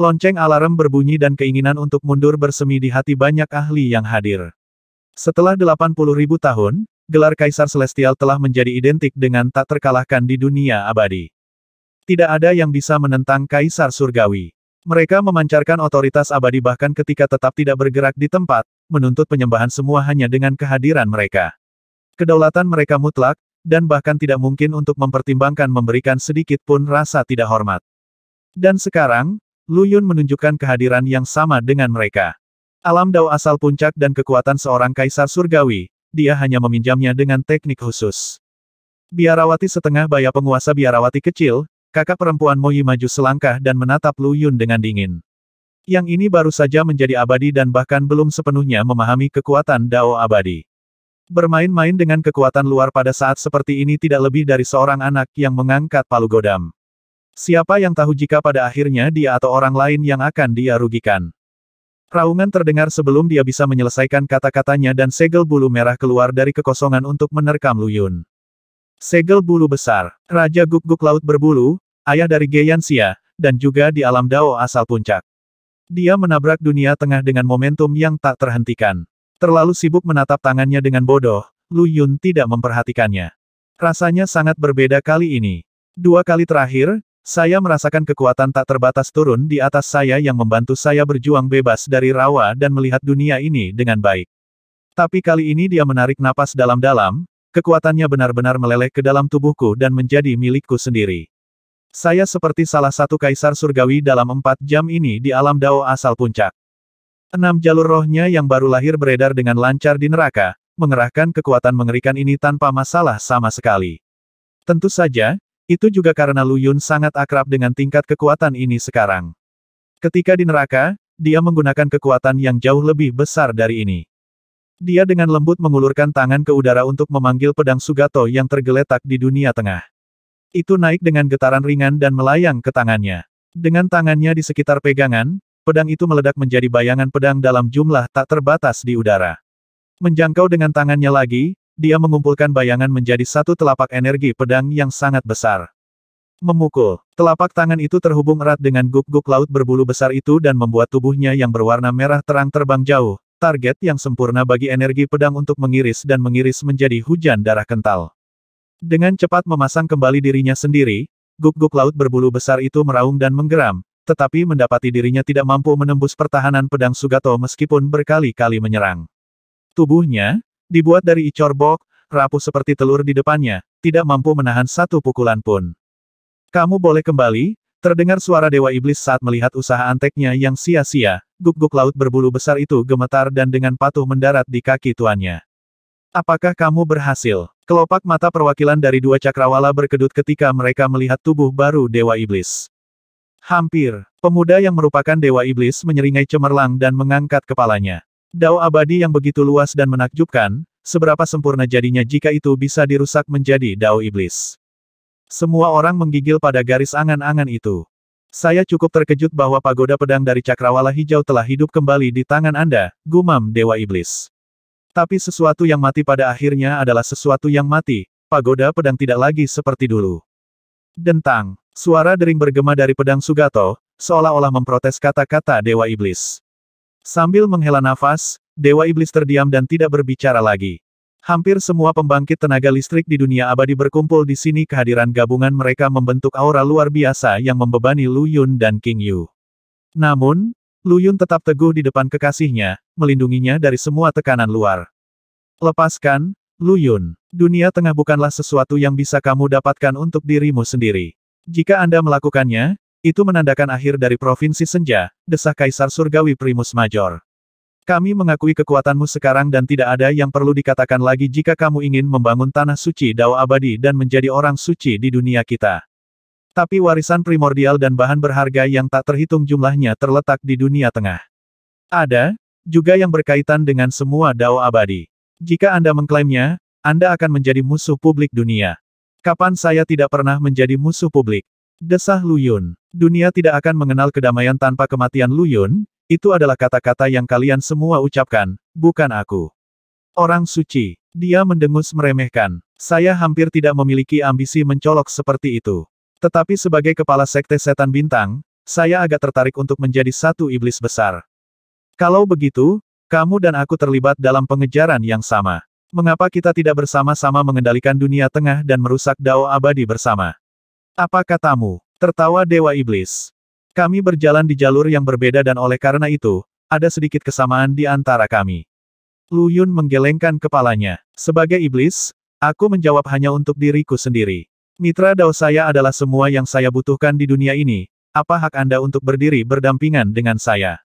Lonceng alarm berbunyi dan keinginan untuk mundur bersemi di hati banyak ahli yang hadir. Setelah 80.000 tahun, gelar Kaisar Celestial telah menjadi identik dengan tak terkalahkan di dunia abadi. Tidak ada yang bisa menentang Kaisar Surgawi. Mereka memancarkan otoritas abadi bahkan ketika tetap tidak bergerak di tempat, menuntut penyembahan semua hanya dengan kehadiran mereka. Kedaulatan mereka mutlak, dan bahkan tidak mungkin untuk mempertimbangkan memberikan sedikit pun rasa tidak hormat. Dan sekarang, Lu Yun menunjukkan kehadiran yang sama dengan mereka. Alam Dao asal puncak dan kekuatan seorang Kaisar Surgawi, dia hanya meminjamnya dengan teknik khusus. Biarawati setengah baya penguasa biarawati kecil, kakak perempuan Moyi maju selangkah dan menatap Lu Yun dengan dingin. Yang ini baru saja menjadi abadi dan bahkan belum sepenuhnya memahami kekuatan Dao abadi. Bermain-main dengan kekuatan luar pada saat seperti ini tidak lebih dari seorang anak yang mengangkat palu godam. Siapa yang tahu jika pada akhirnya dia atau orang lain yang akan dia rugikan. Raungan terdengar sebelum dia bisa menyelesaikan kata-katanya dan segel bulu merah keluar dari kekosongan untuk menerkam Lu Yun. Segel bulu besar, Raja Guk-Guk Laut Berbulu, ayah dari Geyanxia, dan juga di alam Dao asal puncak. Dia menabrak dunia tengah dengan momentum yang tak terhentikan. Terlalu sibuk menatap tangannya dengan bodoh, Lu Yun tidak memperhatikannya. Rasanya sangat berbeda kali ini. 2 kali terakhir, saya merasakan kekuatan tak terbatas turun di atas saya yang membantu saya berjuang bebas dari rawa dan melihat dunia ini dengan baik. Tapi kali ini dia menarik napas dalam-dalam, kekuatannya benar-benar meleleh ke dalam tubuhku dan menjadi milikku sendiri. Saya seperti salah satu kaisar surgawi dalam 4 jam ini di alam Dao asal puncak. 6 jalur rohnya yang baru lahir beredar dengan lancar di neraka, mengerahkan kekuatan mengerikan ini tanpa masalah sama sekali. Tentu saja, itu juga karena Lu Yun sangat akrab dengan tingkat kekuatan ini sekarang. Ketika di neraka, dia menggunakan kekuatan yang jauh lebih besar dari ini. Dia dengan lembut mengulurkan tangan ke udara untuk memanggil pedang Sugato yang tergeletak di dunia tengah. Itu naik dengan getaran ringan dan melayang ke tangannya. Dengan tangannya di sekitar pegangan, pedang itu meledak menjadi bayangan pedang dalam jumlah tak terbatas di udara. Menjangkau dengan tangannya lagi, dia mengumpulkan bayangan menjadi satu telapak energi pedang yang sangat besar. Memukul, telapak tangan itu terhubung erat dengan guk-guk laut berbulu besar itu dan membuat tubuhnya yang berwarna merah terang terbang jauh. Target yang sempurna bagi energi pedang untuk mengiris dan mengiris menjadi hujan darah kental. Dengan cepat memasang kembali dirinya sendiri, guk-guk laut berbulu besar itu meraung dan menggeram, tetapi mendapati dirinya tidak mampu menembus pertahanan pedang Sugato meskipun berkali-kali menyerang. Tubuhnya, dibuat dari icor bok, rapuh seperti telur di depannya, tidak mampu menahan satu pukulan pun. Kamu boleh kembali, terdengar suara Dewa Iblis saat melihat usaha anteknya yang sia-sia. Guk-guk laut berbulu besar itu gemetar dan dengan patuh mendarat di kaki tuannya. Apakah kamu berhasil? Kelopak mata perwakilan dari dua cakrawala berkedut ketika mereka melihat tubuh baru Dewa Iblis. Hampir, pemuda yang merupakan Dewa Iblis menyeringai cemerlang dan mengangkat kepalanya. Dao abadi yang begitu luas dan menakjubkan, seberapa sempurna jadinya jika itu bisa dirusak menjadi Dao Iblis. Semua orang menggigil pada garis angan-angan itu. Saya cukup terkejut bahwa pagoda pedang dari cakrawala hijau telah hidup kembali di tangan Anda, gumam Dewa Iblis. Tapi sesuatu yang mati pada akhirnya adalah sesuatu yang mati, pagoda pedang tidak lagi seperti dulu. Dentang, suara dering bergema dari pedang Sugato, seolah-olah memprotes kata-kata Dewa Iblis. Sambil menghela nafas, Dewa Iblis terdiam dan tidak berbicara lagi. Hampir semua pembangkit tenaga listrik di dunia abadi berkumpul di sini. Kehadiran gabungan mereka membentuk aura luar biasa yang membebani Lu Yun dan King Yu. Namun, Lu Yun tetap teguh di depan kekasihnya, melindunginya dari semua tekanan luar. Lepaskan, Lu Yun. Dunia tengah bukanlah sesuatu yang bisa kamu dapatkan untuk dirimu sendiri. Jika Anda melakukannya, itu menandakan akhir dari Provinsi Senja, desah Kaisar Surgawi Primus Major. Kami mengakui kekuatanmu sekarang dan tidak ada yang perlu dikatakan lagi jika kamu ingin membangun tanah suci Dao abadi dan menjadi orang suci di dunia kita. Tapi warisan primordial dan bahan berharga yang tak terhitung jumlahnya terletak di dunia tengah. Ada, juga yang berkaitan dengan semua Dao abadi. Jika Anda mengklaimnya, Anda akan menjadi musuh publik dunia. Kapan saya tidak pernah menjadi musuh publik? Desah Lu Yun. Dunia tidak akan mengenal kedamaian tanpa kematian Lu Yun. Itu adalah kata-kata yang kalian semua ucapkan, bukan aku. Orang suci. Dia mendengus meremehkan. Saya hampir tidak memiliki ambisi mencolok seperti itu. Tetapi sebagai kepala sekte setan bintang, saya agak tertarik untuk menjadi satu iblis besar. Kalau begitu, kamu dan aku terlibat dalam pengejaran yang sama. Mengapa kita tidak bersama-sama mengendalikan dunia tengah dan merusak Dao abadi bersama? Apa katamu? Tertawa Dewa Iblis. Kami berjalan di jalur yang berbeda dan oleh karena itu, ada sedikit kesamaan di antara kami. Lu Yun menggelengkan kepalanya. Sebagai iblis, aku menjawab hanya untuk diriku sendiri. Mitra Dao saya adalah semua yang saya butuhkan di dunia ini. Apa hak Anda untuk berdiri berdampingan dengan saya?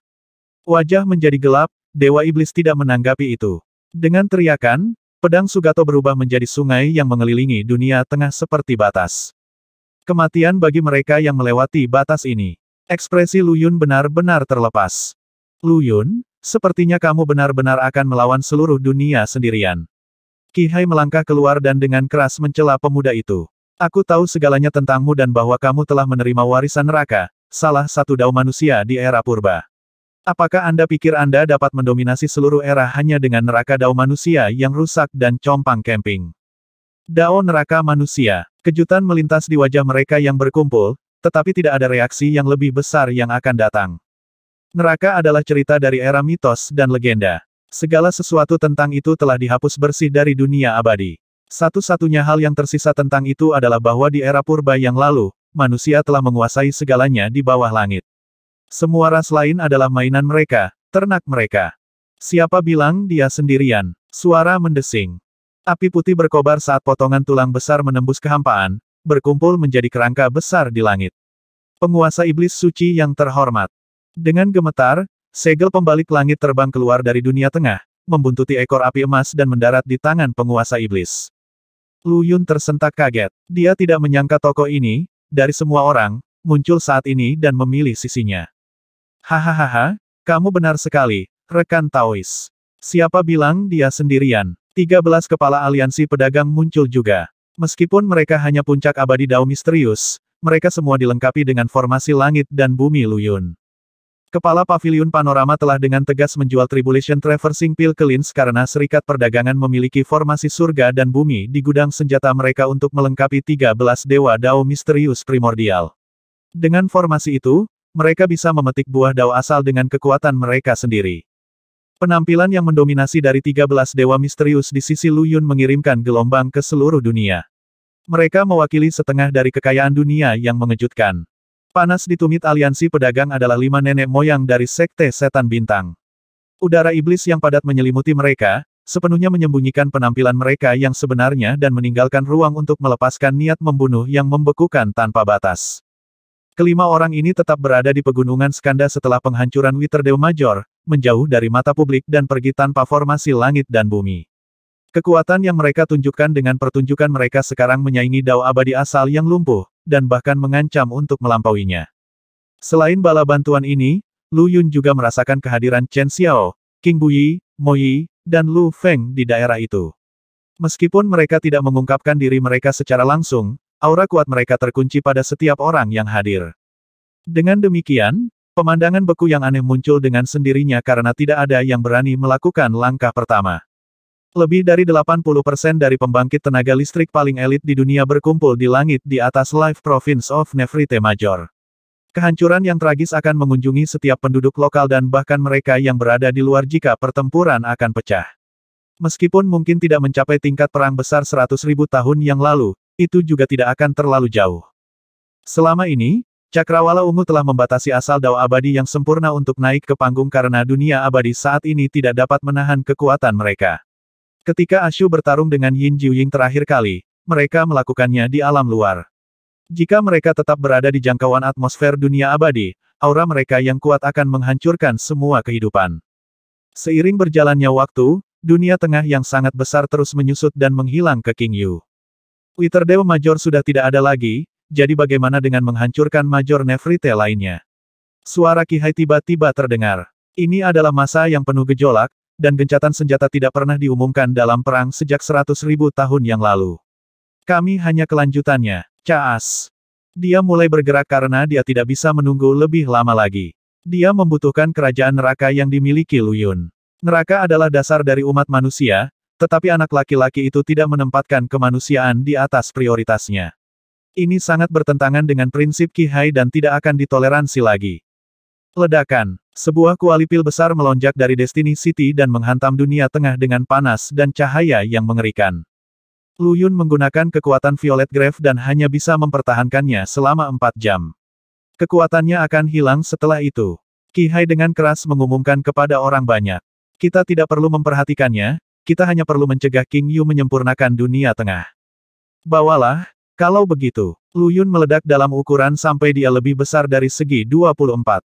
Wajah menjadi gelap, Dewa Iblis tidak menanggapi itu. Dengan teriakan, pedang Sugato berubah menjadi sungai yang mengelilingi dunia tengah seperti batas. Kematian bagi mereka yang melewati batas ini. Ekspresi Lu Yun benar-benar terlepas. Lu Yun, sepertinya kamu benar-benar akan melawan seluruh dunia sendirian. Qi Hai melangkah keluar dan dengan keras mencela pemuda itu. Aku tahu segalanya tentangmu dan bahwa kamu telah menerima warisan neraka, salah satu Dao manusia di era purba. Apakah Anda pikir Anda dapat mendominasi seluruh era hanya dengan neraka Dao manusia yang rusak dan compang camping? Dao neraka manusia. Kejutan melintas di wajah mereka yang berkumpul, tetapi tidak ada reaksi yang lebih besar yang akan datang. Neraka adalah cerita dari era mitos dan legenda. Segala sesuatu tentang itu telah dihapus bersih dari dunia abadi. Satu-satunya hal yang tersisa tentang itu adalah bahwa di era purba yang lalu, manusia telah menguasai segalanya di bawah langit. Semua ras lain adalah mainan mereka, ternak mereka. Siapa bilang dia sendirian? Suara mendesing. Api putih berkobar saat potongan tulang besar menembus kehampaan, berkumpul menjadi kerangka besar di langit. Penguasa iblis suci yang terhormat. Dengan gemetar, segel pembalik langit terbang keluar dari dunia tengah, membuntuti ekor api emas dan mendarat di tangan penguasa iblis. Lu Yun tersentak kaget. Dia tidak menyangka tokoh ini, dari semua orang, muncul saat ini dan memilih sisinya. Hahaha, Kamu benar sekali, rekan Taois. Siapa bilang dia sendirian? 13 kepala aliansi pedagang muncul juga. Meskipun mereka hanya puncak abadi Dao misterius, mereka semua dilengkapi dengan formasi langit dan bumi Luyun. Kepala Paviliun Panorama telah dengan tegas menjual Tribulation Traversing Pil ke Lins karena Serikat Perdagangan memiliki formasi surga dan bumi di gudang senjata mereka untuk melengkapi 13 dewa Dao misterius primordial. Dengan formasi itu, mereka bisa memetik buah Dao asal dengan kekuatan mereka sendiri. Penampilan yang mendominasi dari 13 dewa misterius di sisi Luyun mengirimkan gelombang ke seluruh dunia. Mereka mewakili setengah dari kekayaan dunia yang mengejutkan. Panas di tumit aliansi pedagang adalah 5 nenek moyang dari Sekte Setan Bintang. Udara iblis yang padat menyelimuti mereka, sepenuhnya menyembunyikan penampilan mereka yang sebenarnya dan meninggalkan ruang untuk melepaskan niat membunuh yang membekukan tanpa batas. Kelima orang ini tetap berada di pegunungan Skanda setelah penghancuran Witherdale Major, menjauh dari mata publik dan pergi tanpa formasi langit dan bumi. Kekuatan yang mereka tunjukkan dengan pertunjukan mereka sekarang menyaingi Dao abadi asal yang lumpuh, dan bahkan mengancam untuk melampauinya. Selain bala bantuan ini, Lu Yun juga merasakan kehadiran Chen Xiao, King Buyi, Mo Yi, dan Lu Feng di daerah itu. Meskipun mereka tidak mengungkapkan diri mereka secara langsung, aura kuat mereka terkunci pada setiap orang yang hadir. Dengan demikian, pemandangan beku yang aneh muncul dengan sendirinya karena tidak ada yang berani melakukan langkah pertama. Lebih dari 80% dari pembangkit tenaga listrik paling elit di dunia berkumpul di langit di atas Life Province of Nephryte Major. Kehancuran yang tragis akan mengunjungi setiap penduduk lokal dan bahkan mereka yang berada di luar jika pertempuran akan pecah. Meskipun mungkin tidak mencapai tingkat perang besar 100.000 tahun yang lalu, itu juga tidak akan terlalu jauh. Selama ini, Cakrawala Ungu telah membatasi asal Dao abadi yang sempurna untuk naik ke panggung karena dunia abadi saat ini tidak dapat menahan kekuatan mereka. Ketika Ashu bertarung dengan Yin Jiuying terakhir kali, mereka melakukannya di alam luar. Jika mereka tetap berada di jangkauan atmosfer dunia abadi, aura mereka yang kuat akan menghancurkan semua kehidupan. Seiring berjalannya waktu, dunia tengah yang sangat besar terus menyusut dan menghilang ke King Yu. Witherdale Major sudah tidak ada lagi, jadi bagaimana dengan menghancurkan Major Nephryte lainnya? Suara Qi Hai tiba-tiba terdengar. Ini adalah masa yang penuh gejolak, dan gencatan senjata tidak pernah diumumkan dalam perang sejak 100.000 tahun yang lalu. Kami hanya kelanjutannya. Caas. Dia mulai bergerak karena dia tidak bisa menunggu lebih lama lagi. Dia membutuhkan kerajaan neraka yang dimiliki Lu Yun. Neraka adalah dasar dari umat manusia, tetapi anak laki-laki itu tidak menempatkan kemanusiaan di atas prioritasnya. Ini sangat bertentangan dengan prinsip Qi Hai dan tidak akan ditoleransi lagi. Ledakan. Sebuah kualipil besar melonjak dari Destiny City dan menghantam dunia tengah dengan panas dan cahaya yang mengerikan. Lu Yun menggunakan kekuatan Violet Grave dan hanya bisa mempertahankannya selama 4 jam. Kekuatannya akan hilang setelah itu. Qi Hai dengan keras mengumumkan kepada orang banyak. Kita tidak perlu memperhatikannya, kita hanya perlu mencegah King Yu menyempurnakan dunia tengah. Bawalah, kalau begitu. Lu Yun meledak dalam ukuran sampai dia lebih besar dari segi 24.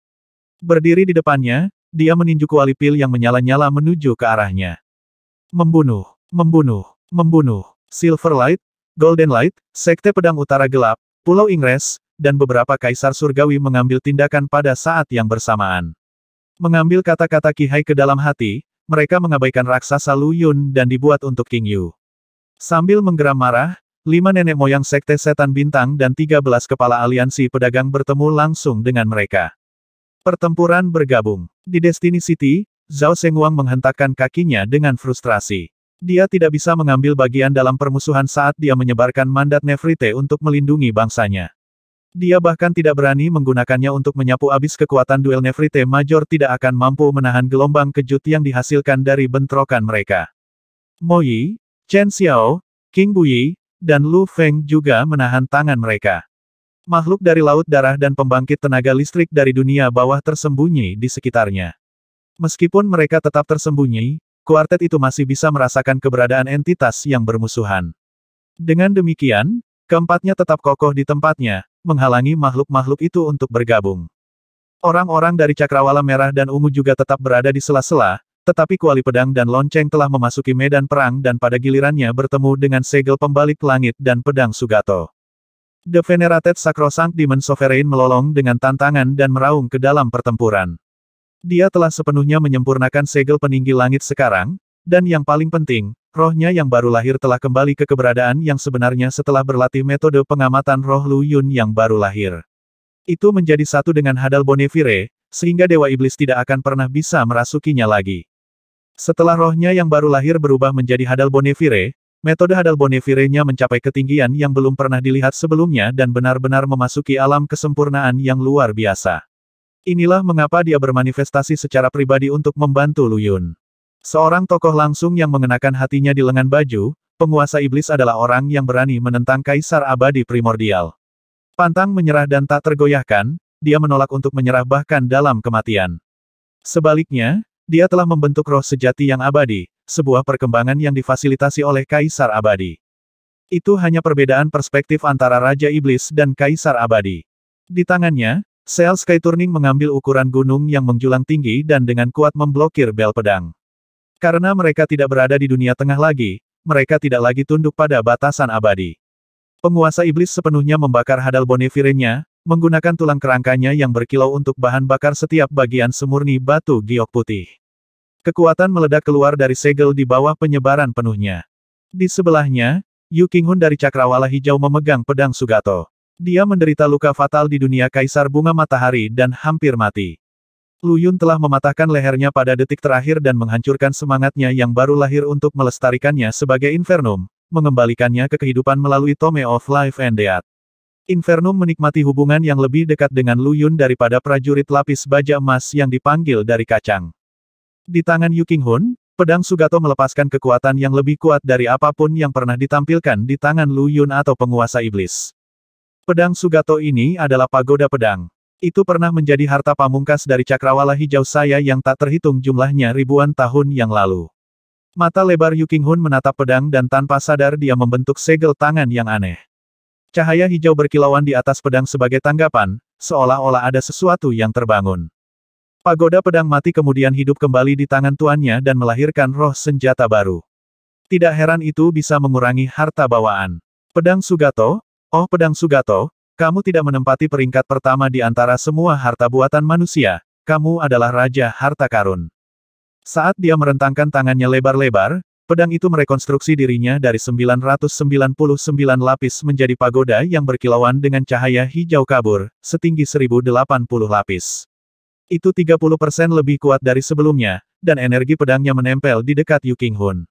Berdiri di depannya, dia meninju kualipil yang menyala-nyala menuju ke arahnya. Membunuh, membunuh, membunuh. Silverlight, Golden Light, Sekte Pedang Utara Gelap, Pulau Ingres, dan beberapa kaisar surgawi mengambil tindakan pada saat yang bersamaan. Mengambil kata-kata Qi Hai ke dalam hati, mereka mengabaikan raksasa Lu Yun dan dibuat untuk King Yu. Sambil menggeram marah, 5 nenek moyang Sekte Setan Bintang dan 13 kepala aliansi pedagang bertemu langsung dengan mereka. Pertempuran bergabung. Di Destiny City, Zhao Sengwang menghentakkan kakinya dengan frustrasi. Dia tidak bisa mengambil bagian dalam permusuhan saat dia menyebarkan mandat Nephryte untuk melindungi bangsanya. Dia bahkan tidak berani menggunakannya untuk menyapu habis kekuatan duel Nephryte Major tidak akan mampu menahan gelombang kejut yang dihasilkan dari bentrokan mereka. Mo Yi, Chen Xiao, King Buyi, dan Lu Feng juga menahan tangan mereka. Makhluk dari laut darah dan pembangkit tenaga listrik dari dunia bawah tersembunyi di sekitarnya. Meskipun mereka tetap tersembunyi, kuartet itu masih bisa merasakan keberadaan entitas yang bermusuhan. Dengan demikian, keempatnya tetap kokoh di tempatnya, menghalangi makhluk-makhluk itu untuk bergabung. Orang-orang dari Cakrawala Merah dan Ungu juga tetap berada di sela-sela, tetapi kuali pedang dan lonceng telah memasuki medan perang dan pada gilirannya bertemu dengan segel pembalik langit dan pedang Sugato. The Venerated Sacrosanct Demon Sovereign melolong dengan tantangan dan meraung ke dalam pertempuran. Dia telah sepenuhnya menyempurnakan segel peninggi langit sekarang, dan yang paling penting, rohnya yang baru lahir telah kembali ke keberadaan yang sebenarnya setelah berlatih metode pengamatan roh Lu Yun yang baru lahir. Itu menjadi satu dengan Hadal Bonefire, sehingga Dewa Iblis tidak akan pernah bisa merasukinya lagi. Setelah rohnya yang baru lahir berubah menjadi Hadal Bonefire, metode Hadal Bonefire-nya mencapai ketinggian yang belum pernah dilihat sebelumnya dan benar-benar memasuki alam kesempurnaan yang luar biasa. Inilah mengapa dia bermanifestasi secara pribadi untuk membantu Lu Yun. Seorang tokoh langsung yang mengenakan hatinya di lengan baju, penguasa iblis adalah orang yang berani menentang Kaisar Abadi Primordial. Pantang menyerah dan tak tergoyahkan, dia menolak untuk menyerah bahkan dalam kematian. Sebaliknya, dia telah membentuk roh sejati yang abadi, sebuah perkembangan yang difasilitasi oleh Kaisar Abadi. Itu hanya perbedaan perspektif antara Raja Iblis dan Kaisar Abadi. Di tangannya, sel Sky Turning mengambil ukuran gunung yang menjulang tinggi dan dengan kuat memblokir bel pedang. Karena mereka tidak berada di dunia tengah lagi, mereka tidak lagi tunduk pada batasan abadi. Penguasa iblis sepenuhnya membakar Hadal Bonefire-nya, menggunakan tulang kerangkanya yang berkilau untuk bahan bakar setiap bagian semurni batu giok putih. Kekuatan meledak keluar dari segel di bawah penyebaran penuhnya. Di sebelahnya, Yu Qinghun dari Cakrawala Hijau memegang pedang Sugato. Dia menderita luka fatal di dunia Kaisar Bunga Matahari dan hampir mati. Lu Yun telah mematahkan lehernya pada detik terakhir dan menghancurkan semangatnya yang baru lahir untuk melestarikannya sebagai Infernum, mengembalikannya ke kehidupan melalui Tome of Life and Death. Infernum menikmati hubungan yang lebih dekat dengan Lu Yun daripada prajurit lapis baja emas yang dipanggil dari kacang. Di tangan Yu Qinghun, pedang Sugato melepaskan kekuatan yang lebih kuat dari apapun yang pernah ditampilkan di tangan Lu Yun atau penguasa iblis. Pedang Sugato ini adalah pagoda pedang. Itu pernah menjadi harta pamungkas dari Cakrawala Hijau saya yang tak terhitung jumlahnya ribuan tahun yang lalu. Mata lebar Yu Qinghun menatap pedang dan tanpa sadar dia membentuk segel tangan yang aneh. Cahaya hijau berkilauan di atas pedang sebagai tanggapan, seolah-olah ada sesuatu yang terbangun. Pagoda pedang mati kemudian hidup kembali di tangan tuannya dan melahirkan roh senjata baru. Tidak heran itu bisa mengurangi harta bawaan. Pedang Sugato, oh pedang Sugato, kamu tidak menempati peringkat pertama di antara semua harta buatan manusia, kamu adalah Raja Harta Karun. Saat dia merentangkan tangannya lebar-lebar, pedang itu merekonstruksi dirinya dari 999 lapis menjadi pagoda yang berkilauan dengan cahaya hijau kabur, setinggi 1080 lapis. Itu 30% lebih kuat dari sebelumnya, dan energi pedangnya menempel di dekat Yu Qinghun.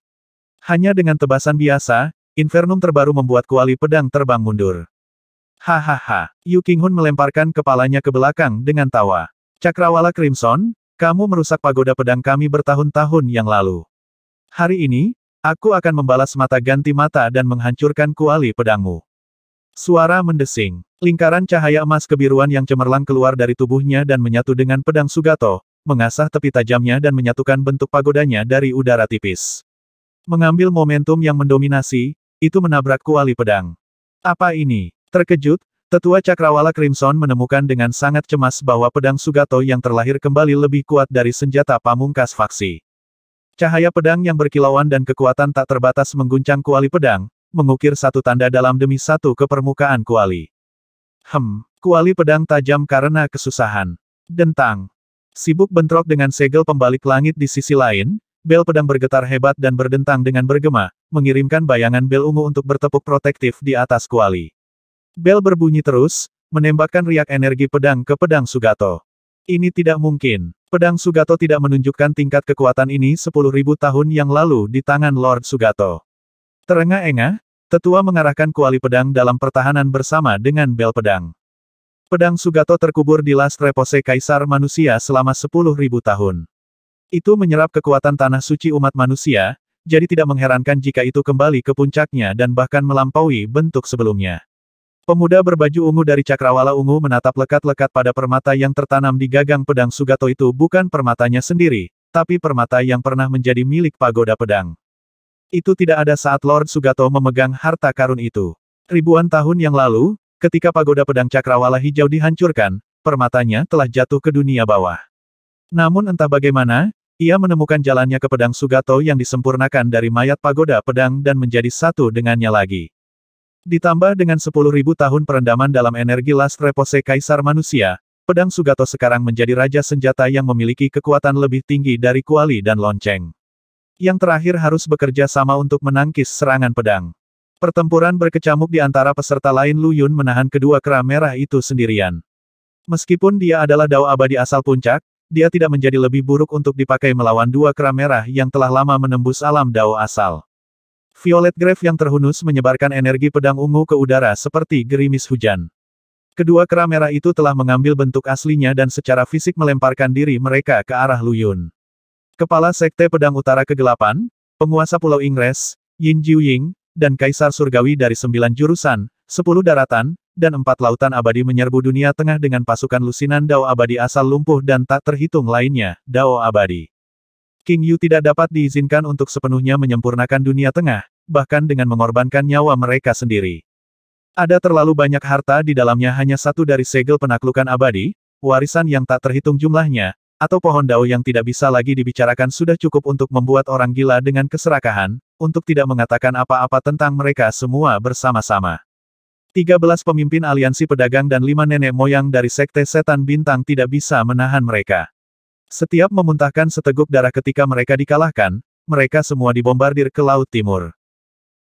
Hanya dengan tebasan biasa, Infernum terbaru membuat kuali pedang terbang mundur. Hahaha, Yu Qinghun melemparkan kepalanya ke belakang dengan tawa. Cakrawala Crimson, kamu merusak pagoda pedang kami bertahun-tahun yang lalu. Hari ini, aku akan membalas mata ganti mata dan menghancurkan kuali pedangmu. Suara mendesing. Lingkaran cahaya emas kebiruan yang cemerlang keluar dari tubuhnya dan menyatu dengan pedang Sugato, mengasah tepi tajamnya dan menyatukan bentuk pagodanya dari udara tipis. Mengambil momentum yang mendominasi, itu menabrak kuali pedang. Apa ini? Terkejut, Tetua Cakrawala Crimson menemukan dengan sangat cemas bahwa pedang Sugato yang terlahir kembali lebih kuat dari senjata pamungkas faksi. Cahaya pedang yang berkilauan dan kekuatan tak terbatas mengguncang kuali pedang, mengukir satu tanda dalam demi satu ke permukaan kuali. Kuali pedang tajam karena kesusahan. Dentang. Sibuk bentrok dengan segel pembalik langit di sisi lain, bel pedang bergetar hebat dan berdentang dengan bergema, mengirimkan bayangan bel ungu untuk bertepuk protektif di atas kuali. Bel berbunyi terus, menembakkan riak energi pedang ke pedang Sugato. Ini tidak mungkin. Pedang Sugato tidak menunjukkan tingkat kekuatan ini 10.000 tahun yang lalu di tangan Lord Sugato. Terengah-engah, Tetua mengarahkan kuali pedang dalam pertahanan bersama dengan bel pedang. Pedang Sugato terkubur di Last Repose Kaisar Manusia selama 10.000 tahun. Itu menyerap kekuatan tanah suci umat manusia, jadi tidak mengherankan jika itu kembali ke puncaknya dan bahkan melampaui bentuk sebelumnya. Pemuda berbaju ungu dari Cakrawala Ungu menatap lekat-lekat pada permata yang tertanam di gagang pedang Sugato itu bukan permatanya sendiri, tapi permata yang pernah menjadi milik pagoda pedang. Itu tidak ada saat Lord Sugato memegang harta karun itu. Ribuan tahun yang lalu, ketika pagoda pedang Cakrawala Hijau dihancurkan, permatanya telah jatuh ke dunia bawah. Namun entah bagaimana, ia menemukan jalannya ke pedang Sugato yang disempurnakan dari mayat pagoda pedang dan menjadi satu dengannya lagi. Ditambah dengan 10.000 tahun perendaman dalam energi Last Repose Kaisar Manusia, pedang Sugato sekarang menjadi raja senjata yang memiliki kekuatan lebih tinggi dari kuali dan lonceng. Yang terakhir harus bekerja sama untuk menangkis serangan pedang. Pertempuran berkecamuk di antara peserta lain. Lu Yun menahan kedua kera merah itu sendirian. Meskipun dia adalah Dao abadi asal puncak, dia tidak menjadi lebih buruk untuk dipakai melawan dua kera merah yang telah lama menembus alam Dao asal. Violet Grave yang terhunus menyebarkan energi pedang ungu ke udara seperti gerimis hujan. Kedua kera merah itu telah mengambil bentuk aslinya dan secara fisik melemparkan diri mereka ke arah Lu Yun. Kepala Sekte Pedang Utara Kegelapan, penguasa Pulau Ingres, Yin Jiuying, dan Kaisar Surgawi dari 9 jurusan, 10 daratan, dan 4 lautan abadi menyerbu dunia tengah dengan pasukan lusinan Dao abadi asal lumpuh dan tak terhitung lainnya, Dao abadi. King Yu tidak dapat diizinkan untuk sepenuhnya menyempurnakan dunia tengah, bahkan dengan mengorbankan nyawa mereka sendiri. Ada terlalu banyak harta di dalamnya, hanya satu dari segel penaklukan abadi, warisan yang tak terhitung jumlahnya, atau pohon Dao yang tidak bisa lagi dibicarakan sudah cukup untuk membuat orang gila dengan keserakahan, untuk tidak mengatakan apa-apa tentang mereka semua bersama-sama. 13 pemimpin aliansi pedagang dan 5 nenek moyang dari Sekte Setan Bintang tidak bisa menahan mereka. Setiap memuntahkan seteguk darah ketika mereka dikalahkan, mereka semua dibombardir ke Laut Timur.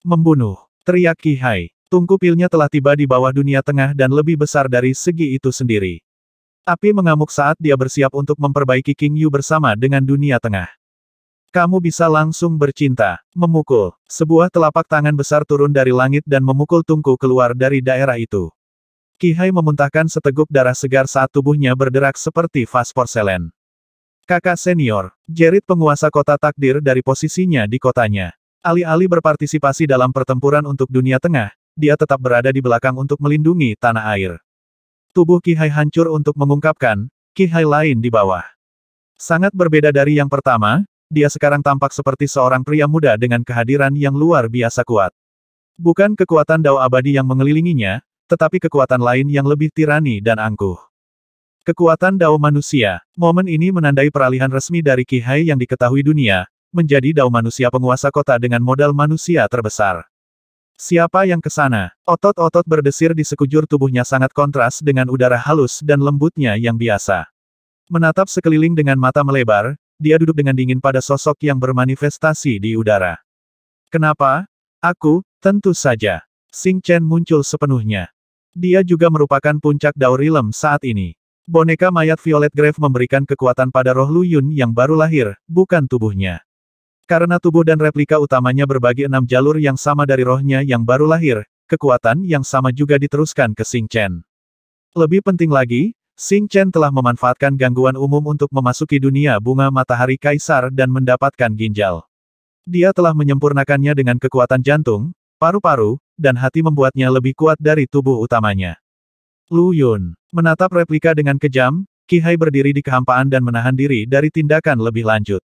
Membunuh, teriak Qi Hai. Tungku pilnya telah tiba di bawah dunia tengah dan lebih besar dari segi itu sendiri. Api mengamuk saat dia bersiap untuk memperbaiki King Yu bersama dengan dunia tengah. Kamu bisa langsung bercinta, memukul. Sebuah telapak tangan besar turun dari langit dan memukul Tungku keluar dari daerah itu. Qi Hai memuntahkan seteguk darah segar saat tubuhnya berderak seperti vas porselen. Kakak senior, jerit penguasa kota takdir dari posisinya di kotanya. Alih-alih berpartisipasi dalam pertempuran untuk dunia tengah, dia tetap berada di belakang untuk melindungi tanah air. Tubuh Qi Hai hancur untuk mengungkapkan, Qi Hai lain di bawah. Sangat berbeda dari yang pertama, dia sekarang tampak seperti seorang pria muda dengan kehadiran yang luar biasa kuat. Bukan kekuatan Dao abadi yang mengelilinginya, tetapi kekuatan lain yang lebih tirani dan angkuh. Kekuatan Dao manusia. Momen ini menandai peralihan resmi dari Qi Hai yang diketahui dunia, menjadi Dao manusia penguasa kota dengan modal manusia terbesar. Siapa yang ke sana? Otot-otot berdesir di sekujur tubuhnya sangat kontras dengan udara halus dan lembutnya yang biasa. Menatap sekeliling dengan mata melebar, dia duduk dengan dingin pada sosok yang bermanifestasi di udara. Kenapa? Aku, tentu saja. Xing Chen muncul sepenuhnya. Dia juga merupakan puncak Dao Realm saat ini. Boneka mayat Violet Grave memberikan kekuatan pada roh Lu Yun yang baru lahir, bukan tubuhnya. Karena tubuh dan replika utamanya berbagi 6 jalur yang sama dari rohnya yang baru lahir, kekuatan yang sama juga diteruskan ke Xing Chen. Lebih penting lagi, Xing Chen telah memanfaatkan gangguan umum untuk memasuki dunia bunga matahari kaisar dan mendapatkan ginjal. Dia telah menyempurnakannya dengan kekuatan jantung, paru-paru, dan hati membuatnya lebih kuat dari tubuh utamanya. Lu Yun menatap replika dengan kejam. Qi Hai berdiri di kehampaan dan menahan diri dari tindakan lebih lanjut.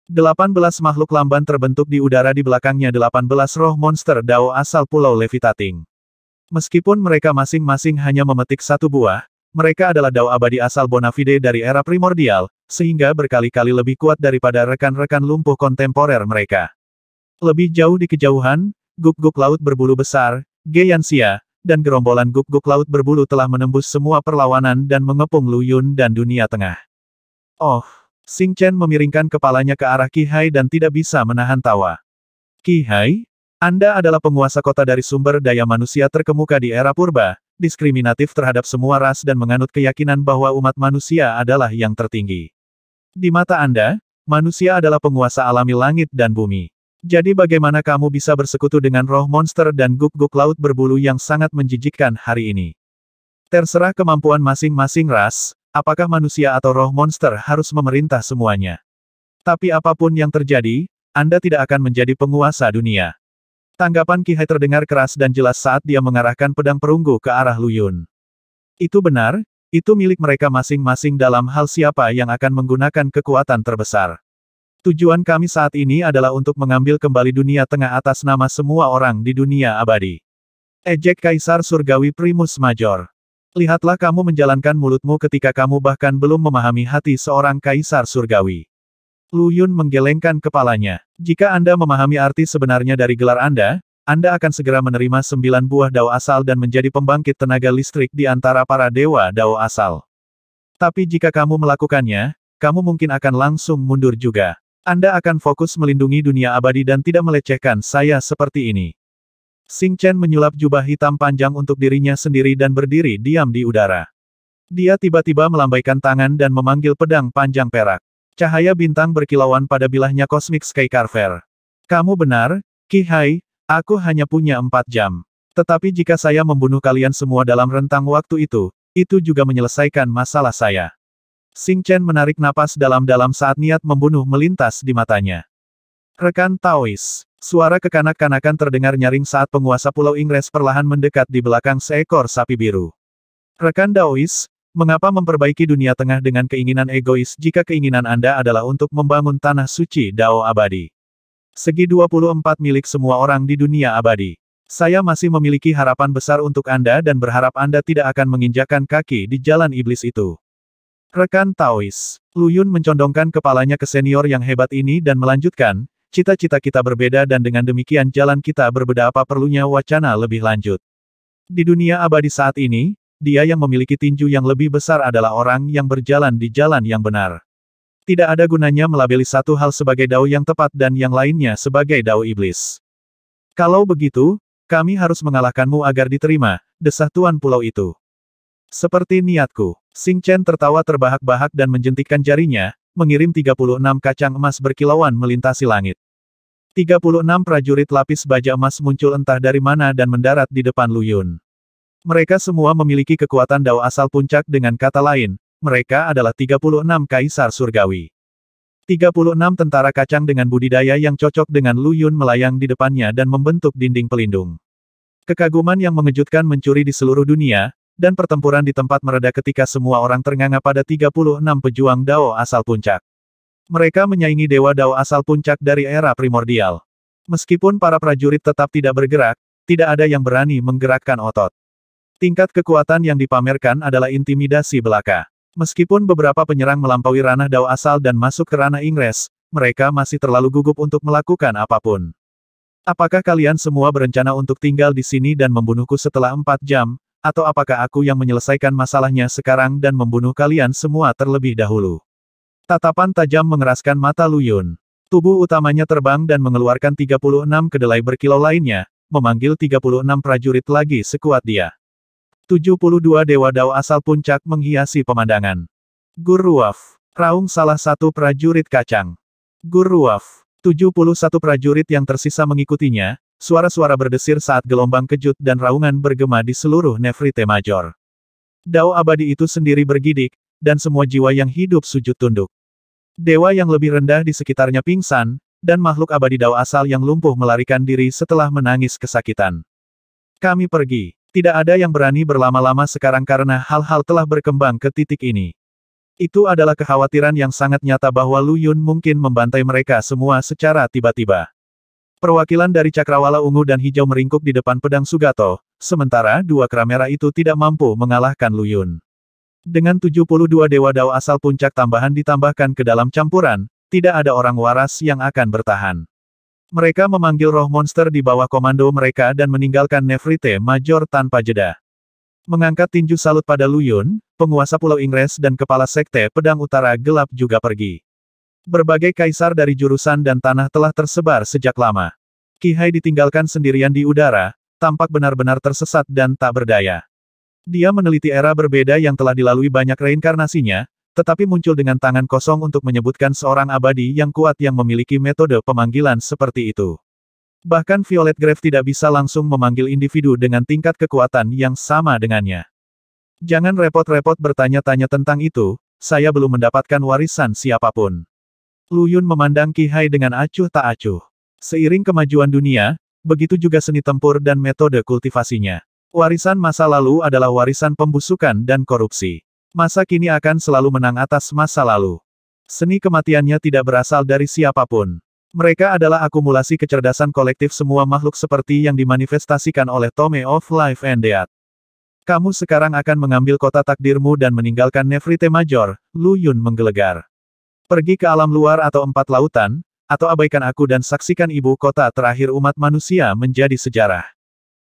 18 makhluk lamban terbentuk di udara di belakangnya, 18 roh monster Dao asal Pulau Levitating. Meskipun mereka masing-masing hanya memetik satu buah, mereka adalah Dao abadi asal Bonafide dari era primordial, sehingga berkali-kali lebih kuat daripada rekan-rekan lumpuh kontemporer mereka. Lebih jauh di kejauhan, guk-guk laut berbulu besar, Geyanxia, dan gerombolan guk-guk laut berbulu telah menembus semua perlawanan dan mengepung Lu Yun dan dunia tengah. Oh! Xing Chen memiringkan kepalanya ke arah Qi Hai dan tidak bisa menahan tawa. Qi Hai? Anda adalah penguasa kota dari sumber daya manusia terkemuka di era purba, diskriminatif terhadap semua ras dan menganut keyakinan bahwa umat manusia adalah yang tertinggi. Di mata Anda, manusia adalah penguasa alami langit dan bumi. Jadi bagaimana kamu bisa bersekutu dengan roh monster dan guk-guk laut berbulu yang sangat menjijikkan hari ini? Terserah kemampuan masing-masing ras, apakah manusia atau roh monster harus memerintah semuanya. Tapi apapun yang terjadi, Anda tidak akan menjadi penguasa dunia. Tanggapan Qi Hai terdengar keras dan jelas saat dia mengarahkan pedang perunggu ke arah Lu Yun. Itu benar, itu milik mereka masing-masing dalam hal siapa yang akan menggunakan kekuatan terbesar. Tujuan kami saat ini adalah untuk mengambil kembali dunia tengah atas nama semua orang di dunia abadi. Ejek Kaisar Surgawi Primus Major. Lihatlah kamu menjalankan mulutmu ketika kamu bahkan belum memahami hati seorang kaisar surgawi. Lu Yun menggelengkan kepalanya. Jika Anda memahami arti sebenarnya dari gelar Anda akan segera menerima 9 buah Dao asal dan menjadi pembangkit tenaga listrik di antara para dewa Dao asal. Tapi jika kamu melakukannya, kamu mungkin akan langsung mundur juga. Anda akan fokus melindungi dunia abadi dan tidak melecehkan saya seperti ini. Xing Chen menyulap jubah hitam panjang untuk dirinya sendiri dan berdiri diam di udara. Dia tiba-tiba melambaikan tangan dan memanggil pedang panjang perak. Cahaya bintang berkilauan pada bilahnya Cosmic Sky Carver. Kamu benar, Qi Hai, aku hanya punya 4 jam. Tetapi jika saya membunuh kalian semua dalam rentang waktu itu juga menyelesaikan masalah saya. Xing Chen menarik napas dalam-dalam saat niat membunuh melintas di matanya. Rekan Taois, suara kekanak-kanakan terdengar nyaring saat penguasa Pulau Inggris perlahan mendekat di belakang seekor sapi biru. Rekan Taois, mengapa memperbaiki dunia tengah dengan keinginan egois jika keinginan Anda adalah untuk membangun tanah suci Dao abadi? Segi 24 milik semua orang di dunia abadi. Saya masih memiliki harapan besar untuk Anda dan berharap Anda tidak akan menginjakkan kaki di jalan iblis itu. Rekan Taois, Lu Yun mencondongkan kepalanya ke senior yang hebat ini dan melanjutkan, cita-cita kita berbeda dan dengan demikian jalan kita berbeda, apa perlunya wacana lebih lanjut. Di dunia abadi saat ini, dia yang memiliki tinju yang lebih besar adalah orang yang berjalan di jalan yang benar. Tidak ada gunanya melabeli satu hal sebagai dao yang tepat dan yang lainnya sebagai dao iblis. Kalau begitu, kami harus mengalahkanmu agar diterima, desah tuan pulau itu. Seperti niatku. Xing Chen tertawa terbahak-bahak dan menjentikkan jarinya, mengirim 36 kacang emas berkilauan melintasi langit. 36 prajurit lapis baja emas muncul entah dari mana dan mendarat di depan Lu Yun. Mereka semua memiliki kekuatan dao asal puncak, dengan kata lain, mereka adalah 36 kaisar surgawi. 36 tentara kacang dengan budidaya yang cocok dengan Lu Yun melayang di depannya dan membentuk dinding pelindung. Kekaguman yang mengejutkan mencuri di seluruh dunia, dan pertempuran di tempat mereda ketika semua orang ternganga pada 36 pejuang Dao asal puncak. Mereka menyaingi dewa Dao asal puncak dari era primordial. Meskipun para prajurit tetap tidak bergerak, tidak ada yang berani menggerakkan otot. Tingkat kekuatan yang dipamerkan adalah intimidasi belaka. Meskipun beberapa penyerang melampaui ranah Dao asal dan masuk ke ranah Inggris, mereka masih terlalu gugup untuk melakukan apapun. Apakah kalian semua berencana untuk tinggal di sini dan membunuhku setelah 4 jam, atau apakah aku yang menyelesaikan masalahnya sekarang dan membunuh kalian semua terlebih dahulu? Tatapan tajam mengeraskan mata Lu Yun. Tubuh utamanya terbang dan mengeluarkan 36 kedelai berkilau lainnya, memanggil 36 prajurit lagi sekuat dia. 72 dewa Dao asal puncak menghiasi pemandangan. Guruaf, raung salah satu prajurit kacang. Guruaf, 71 prajurit yang tersisa mengikutinya, suara-suara berdesir saat gelombang kejut dan raungan bergema di seluruh Nefrite Major. Dao abadi itu sendiri bergidik, dan semua jiwa yang hidup sujud tunduk. Dewa yang lebih rendah di sekitarnya pingsan, dan makhluk abadi Dao asal yang lumpuh melarikan diri setelah menangis kesakitan. Kami pergi. Tidak ada yang berani berlama-lama sekarang karena hal-hal telah berkembang ke titik ini. Itu adalah kekhawatiran yang sangat nyata bahwa Lu Yun mungkin membantai mereka semua secara tiba-tiba. Perwakilan dari Cakrawala Ungu dan Hijau meringkuk di depan pedang Sugato, sementara dua kera merah itu tidak mampu mengalahkan Lu Yun. Dengan 72 dewa Dao asal puncak tambahan ditambahkan ke dalam campuran, tidak ada orang waras yang akan bertahan. Mereka memanggil roh monster di bawah komando mereka dan meninggalkan Nefrite Major tanpa jeda. Mengangkat tinju salut pada Lu Yun, penguasa Pulau Inggris dan kepala sekte pedang utara gelap juga pergi. Berbagai kaisar dari jurusan dan tanah telah tersebar sejak lama. Qi Hai ditinggalkan sendirian di udara, tampak benar-benar tersesat dan tak berdaya. Dia meneliti era berbeda yang telah dilalui banyak reinkarnasinya, tetapi muncul dengan tangan kosong untuk menyebutkan seorang abadi yang kuat yang memiliki metode pemanggilan seperti itu. Bahkan Violet Grave tidak bisa langsung memanggil individu dengan tingkat kekuatan yang sama dengannya. Jangan repot-repot bertanya-tanya tentang itu, saya belum mendapatkan warisan siapapun. Lu Yun memandang Qi Hai dengan acuh tak acuh. Seiring kemajuan dunia, begitu juga seni tempur dan metode kultivasinya. Warisan masa lalu adalah warisan pembusukan dan korupsi. Masa kini akan selalu menang atas masa lalu. Seni kematiannya tidak berasal dari siapapun. Mereka adalah akumulasi kecerdasan kolektif semua makhluk seperti yang dimanifestasikan oleh Tome of Life and Death. Kamu sekarang akan mengambil kota takdirmu dan meninggalkan Nefrite Major, Lu Yun menggelegar. Pergi ke alam luar atau empat lautan, atau abaikan aku dan saksikan ibu kota terakhir umat manusia menjadi sejarah.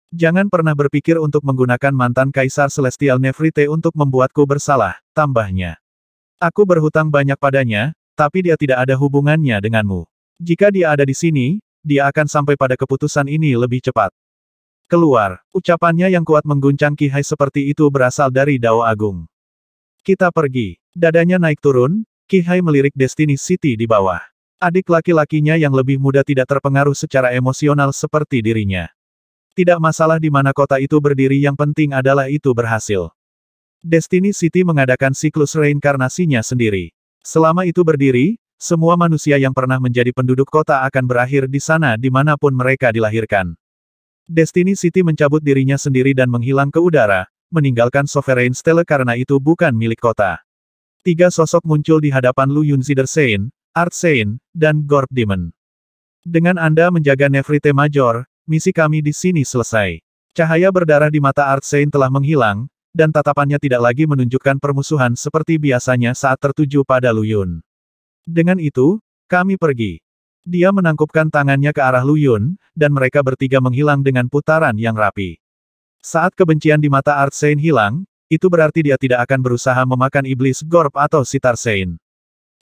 Jangan pernah berpikir untuk menggunakan mantan Kaisar Celestial Nefertiti untuk membuatku bersalah, tambahnya. Aku berhutang banyak padanya, tapi dia tidak ada hubungannya denganmu. Jika dia ada di sini, dia akan sampai pada keputusan ini lebih cepat. Keluar, ucapannya yang kuat mengguncang Qi Hai seperti itu berasal dari Dao Agung. Kita pergi. Dadanya naik turun, Qi Hai melirik Destiny City di bawah. Adik laki-lakinya yang lebih muda tidak terpengaruh secara emosional seperti dirinya. Tidak masalah di mana kota itu berdiri, yang penting adalah itu berhasil. Destiny City mengadakan siklus reinkarnasinya sendiri. Selama itu berdiri, semua manusia yang pernah menjadi penduduk kota akan berakhir di sana dimanapun mereka dilahirkan. Destiny City mencabut dirinya sendiri dan menghilang ke udara, meninggalkan Sovereign Stele karena itu bukan milik kota. 3 sosok muncul di hadapan Lu Yunzider Sein, Art Sein, dan Gorp Demon. Dengan Anda menjaga Nefertiti Major, misi kami di sini selesai. Cahaya berdarah di mata Art Sein telah menghilang, dan tatapannya tidak lagi menunjukkan permusuhan seperti biasanya saat tertuju pada Lu Yun. Dengan itu, kami pergi. Dia menangkupkan tangannya ke arah Lu Yun, dan mereka bertiga menghilang dengan putaran yang rapi. Saat kebencian di mata Art Sein hilang, itu berarti dia tidak akan berusaha memakan iblis Gorp atau Sitar Sein.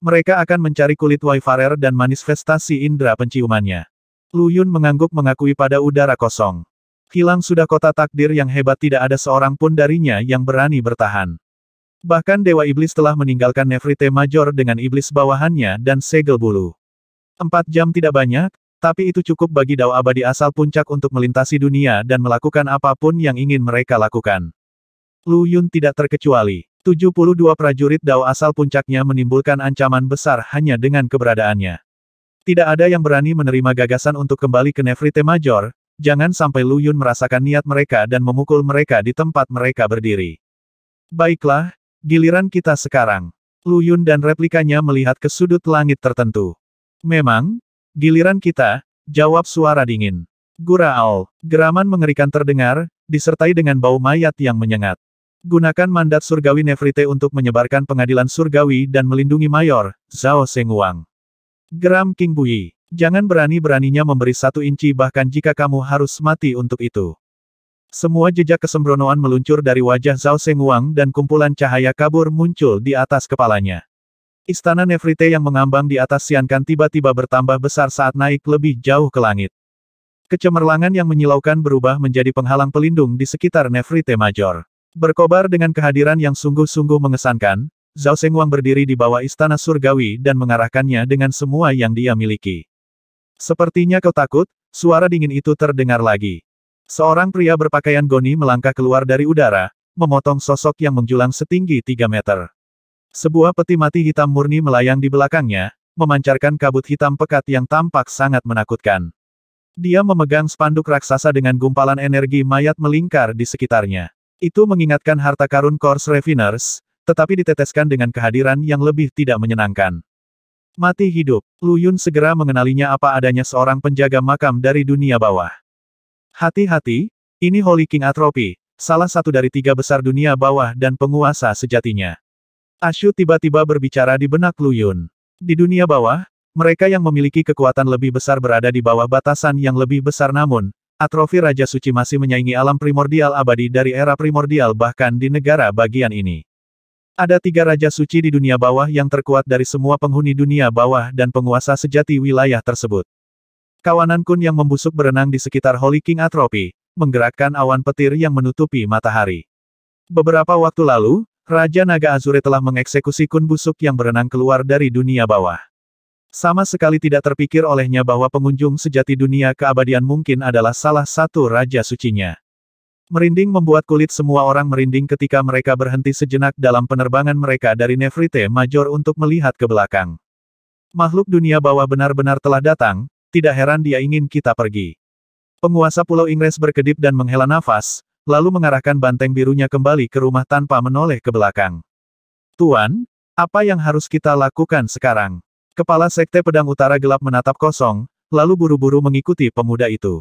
Mereka akan mencari kulit Wayfarer dan manifestasi indera penciumannya. Lu Yun mengangguk mengakui pada udara kosong. Hilang sudah kota takdir yang hebat, tidak ada seorang pun darinya yang berani bertahan. Bahkan Dewa Iblis telah meninggalkan Nefertiti Major dengan iblis bawahannya dan segel bulu. 4 jam tidak banyak, tapi itu cukup bagi Dao Abadi asal puncak untuk melintasi dunia dan melakukan apapun yang ingin mereka lakukan. Lu Yun tidak terkecuali. 72 prajurit Dao asal puncaknya menimbulkan ancaman besar hanya dengan keberadaannya. Tidak ada yang berani menerima gagasan untuk kembali ke Nefertiti Major, jangan sampai Lu Yun merasakan niat mereka dan memukul mereka di tempat mereka berdiri. Baiklah, giliran kita sekarang. Lu Yun dan replikanya melihat ke sudut langit tertentu. Memang, giliran kita, jawab suara dingin. Guraal, geraman mengerikan terdengar, disertai dengan bau mayat yang menyengat. Gunakan mandat surgawi Nefertiti untuk menyebarkan pengadilan surgawi dan melindungi Mayor, Zhao Sengwang. Geram King Bui. Jangan berani-beraninya memberi 1 inci bahkan jika kamu harus mati untuk itu. Semua jejak kesembronoan meluncur dari wajah Zhao Sengwang dan kumpulan cahaya kabur muncul di atas kepalanya. Istana Nefertiti yang mengambang di atas Xiankan tiba-tiba bertambah besar saat naik lebih jauh ke langit. Kecemerlangan yang menyilaukan berubah menjadi penghalang pelindung di sekitar Nefertiti Major. Berkobar dengan kehadiran yang sungguh-sungguh mengesankan, Zhao Sengwang berdiri di bawah istana surgawi dan mengarahkannya dengan semua yang dia miliki. Sepertinya kau takut, suara dingin itu terdengar lagi. Seorang pria berpakaian goni melangkah keluar dari udara, memotong sosok yang menjulang setinggi 3 meter. Sebuah peti mati hitam murni melayang di belakangnya, memancarkan kabut hitam pekat yang tampak sangat menakutkan. Dia memegang spanduk raksasa dengan gumpalan energi mayat melingkar di sekitarnya. Itu mengingatkan harta karun Kors Refiners, tetapi diteteskan dengan kehadiran yang lebih tidak menyenangkan. Mati hidup, Lu Yun segera mengenalinya apa adanya seorang penjaga makam dari dunia bawah. Hati-hati, ini Holy King Atropi, salah satu dari 3 besar dunia bawah dan penguasa sejatinya. Ashu tiba-tiba berbicara di benak Lu Yun. Di dunia bawah, mereka yang memiliki kekuatan lebih besar berada di bawah batasan yang lebih besar, namun, Atrofi Raja Suci masih menyaingi alam primordial abadi dari era primordial bahkan di negara bagian ini. Ada 3 Raja Suci di dunia bawah yang terkuat dari semua penghuni dunia bawah dan penguasa sejati wilayah tersebut. Kawanan kun yang membusuk berenang di sekitar Holy King Atropi, menggerakkan awan petir yang menutupi matahari. Beberapa waktu lalu, Raja Naga Azure telah mengeksekusi kun busuk yang berenang keluar dari dunia bawah. Sama sekali tidak terpikir olehnya bahwa pengunjung sejati dunia keabadian mungkin adalah salah satu Raja Sucinya. Merinding membuat kulit semua orang merinding ketika mereka berhenti sejenak dalam penerbangan mereka dari Nefertiti Major untuk melihat ke belakang. Makhluk dunia bawah benar-benar telah datang, tidak heran dia ingin kita pergi. Penguasa Pulau Ingres berkedip dan menghela nafas, lalu mengarahkan banteng birunya kembali ke rumah tanpa menoleh ke belakang. Tuan, apa yang harus kita lakukan sekarang? Kepala Sekte Pedang Utara Gelap menatap kosong, lalu buru-buru mengikuti pemuda itu.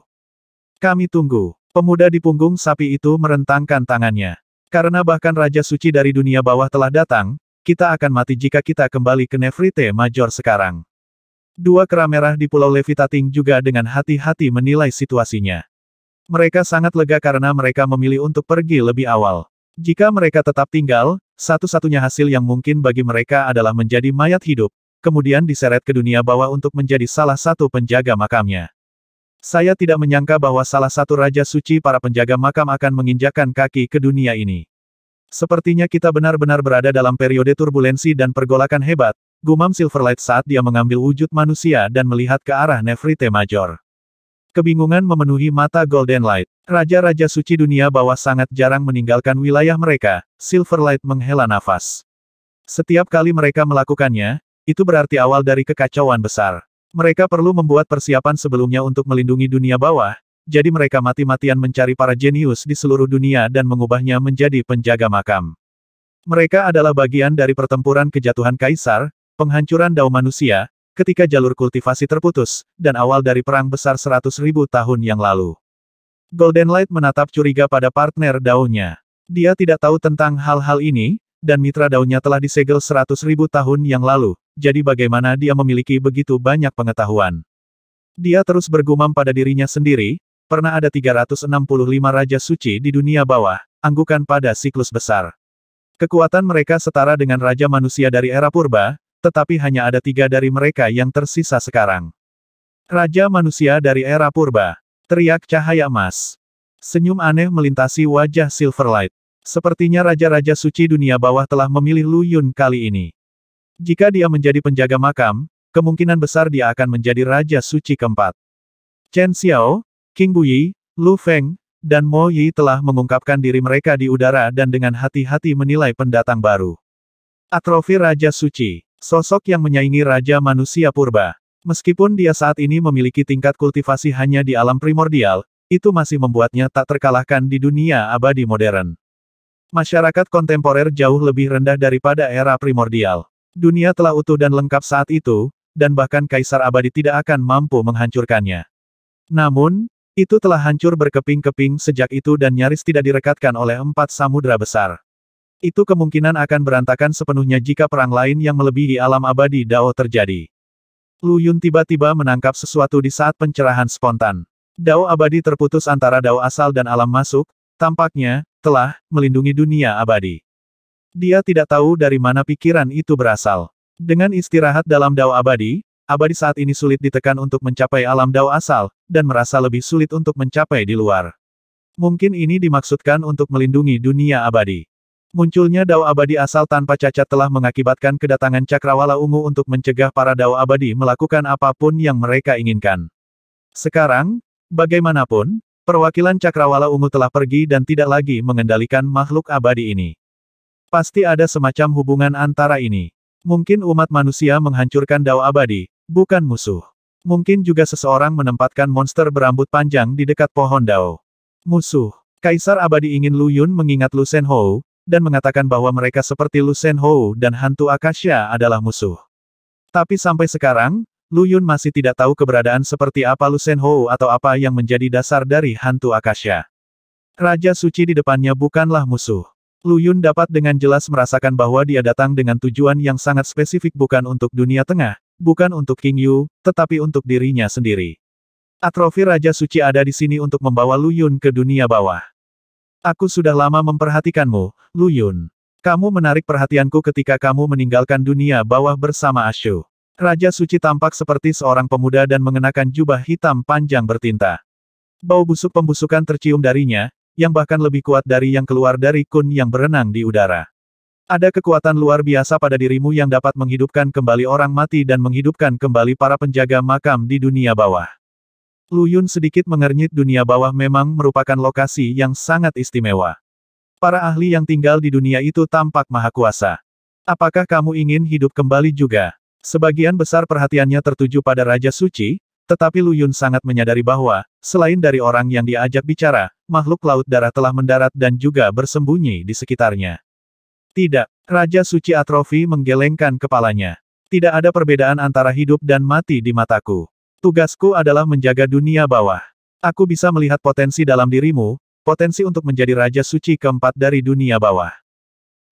Kami tunggu. Pemuda di punggung sapi itu merentangkan tangannya. Karena bahkan Raja Suci dari dunia bawah telah datang, kita akan mati jika kita kembali ke Nefertiti Major sekarang. 2 kera merah di Pulau Levitating juga dengan hati-hati menilai situasinya. Mereka sangat lega karena mereka memilih untuk pergi lebih awal. Jika mereka tetap tinggal, satu-satunya hasil yang mungkin bagi mereka adalah menjadi mayat hidup, kemudian diseret ke dunia bawah untuk menjadi salah satu penjaga makamnya. Saya tidak menyangka bahwa salah satu Raja Suci para penjaga makam akan menginjakkan kaki ke dunia ini. Sepertinya kita benar-benar berada dalam periode turbulensi dan pergolakan hebat, gumam Silverlight saat dia mengambil wujud manusia dan melihat ke arah Nefertiti Major. Kebingungan memenuhi mata Golden Light. Raja-raja suci dunia bawah sangat jarang meninggalkan wilayah mereka. Silverlight menghela nafas. Setiap kali mereka melakukannya, itu berarti awal dari kekacauan besar. Mereka perlu membuat persiapan sebelumnya untuk melindungi dunia bawah, jadi mereka mati-matian mencari para jenius di seluruh dunia dan mengubahnya menjadi penjaga makam. Mereka adalah bagian dari pertempuran kejatuhan Kaisar, penghancuran Dao manusia, ketika jalur kultivasi terputus, dan awal dari perang besar 100.000 tahun yang lalu. Golden Light menatap curiga pada partner Dao-nya. Dia tidak tahu tentang hal-hal ini, dan mitra Dao-nya telah disegel 100.000 tahun yang lalu, jadi bagaimana dia memiliki begitu banyak pengetahuan. Dia terus bergumam pada dirinya sendiri, pernah ada 365 Raja Suci di dunia bawah, anggukan pada siklus besar. Kekuatan mereka setara dengan Raja Manusia dari era purba, tetapi hanya ada 3 dari mereka yang tersisa sekarang. Raja Manusia dari era purba. Teriak cahaya emas. Senyum aneh melintasi wajah Silverlight. Sepertinya Raja-Raja Suci dunia bawah telah memilih Lu Yun kali ini. Jika dia menjadi penjaga makam, kemungkinan besar dia akan menjadi Raja Suci keempat. Chen Xiao, King Buyi, Lu Feng, dan Mo Yi telah mengungkapkan diri mereka di udara dan dengan hati-hati menilai pendatang baru. Atrofi Raja Suci, sosok yang menyaingi Raja Manusia Purba. Meskipun dia saat ini memiliki tingkat kultivasi hanya di alam primordial, itu masih membuatnya tak terkalahkan di dunia abadi modern. Masyarakat kontemporer jauh lebih rendah daripada era primordial. Dunia telah utuh dan lengkap saat itu, dan bahkan Kaisar Abadi tidak akan mampu menghancurkannya. Namun, itu telah hancur berkeping-keping sejak itu dan nyaris tidak direkatkan oleh 4 samudra besar. Itu kemungkinan akan berantakan sepenuhnya jika perang lain yang melebihi alam abadi Dao terjadi. Lu Yun tiba-tiba menangkap sesuatu di saat pencerahan spontan. Dao abadi terputus antara Dao asal dan alam masuk, tampaknya, telah melindungi dunia abadi. Dia tidak tahu dari mana pikiran itu berasal. Dengan istirahat dalam Dao abadi saat ini sulit ditekan untuk mencapai alam Dao asal, dan merasa lebih sulit untuk mencapai di luar. Mungkin ini dimaksudkan untuk melindungi dunia abadi. Munculnya Dao abadi asal tanpa cacat telah mengakibatkan kedatangan Cakrawala Ungu untuk mencegah para Dao abadi melakukan apapun yang mereka inginkan. Sekarang, bagaimanapun, perwakilan Cakrawala Ungu telah pergi dan tidak lagi mengendalikan makhluk abadi ini. Pasti ada semacam hubungan antara ini. Mungkin umat manusia menghancurkan Dao abadi, bukan musuh. Mungkin juga seseorang menempatkan monster berambut panjang di dekat pohon Dao. Musuh. Kaisar abadi ingin Lu Yun mengingat Lu Shenhou, dan mengatakan bahwa mereka seperti Lu Shenhou dan hantu Akasha adalah musuh. Tapi sampai sekarang, Lu Yun masih tidak tahu keberadaan seperti apa Lu Shenhou atau apa yang menjadi dasar dari hantu Akasha. Raja suci di depannya bukanlah musuh. Lu Yun dapat dengan jelas merasakan bahwa dia datang dengan tujuan yang sangat spesifik bukan untuk dunia tengah, bukan untuk King Yu, tetapi untuk dirinya sendiri. Atrofi Raja Suci ada di sini untuk membawa Lu Yun ke dunia bawah. Aku sudah lama memperhatikanmu, Lu Yun. Kamu menarik perhatianku ketika kamu meninggalkan dunia bawah bersama Ashu. Raja Suci tampak seperti seorang pemuda dan mengenakan jubah hitam panjang bertinta. Bau busuk pembusukan tercium darinya, yang bahkan lebih kuat dari yang keluar dari kun yang berenang di udara. Ada kekuatan luar biasa pada dirimu yang dapat menghidupkan kembali orang mati dan menghidupkan kembali para penjaga makam di dunia bawah. Lu Yun sedikit mengernyit. Dunia bawah memang merupakan lokasi yang sangat istimewa. Para ahli yang tinggal di dunia itu tampak maha kuasa. Apakah kamu ingin hidup kembali juga? Sebagian besar perhatiannya tertuju pada Raja Suci, tetapi Lu Yun sangat menyadari bahwa, selain dari orang yang diajak bicara, makhluk laut darah telah mendarat dan juga bersembunyi di sekitarnya. Tidak, Raja Suci Atrofi menggelengkan kepalanya. Tidak ada perbedaan antara hidup dan mati di mataku. Tugasku adalah menjaga dunia bawah. Aku bisa melihat potensi dalam dirimu, potensi untuk menjadi Raja Suci keempat dari dunia bawah.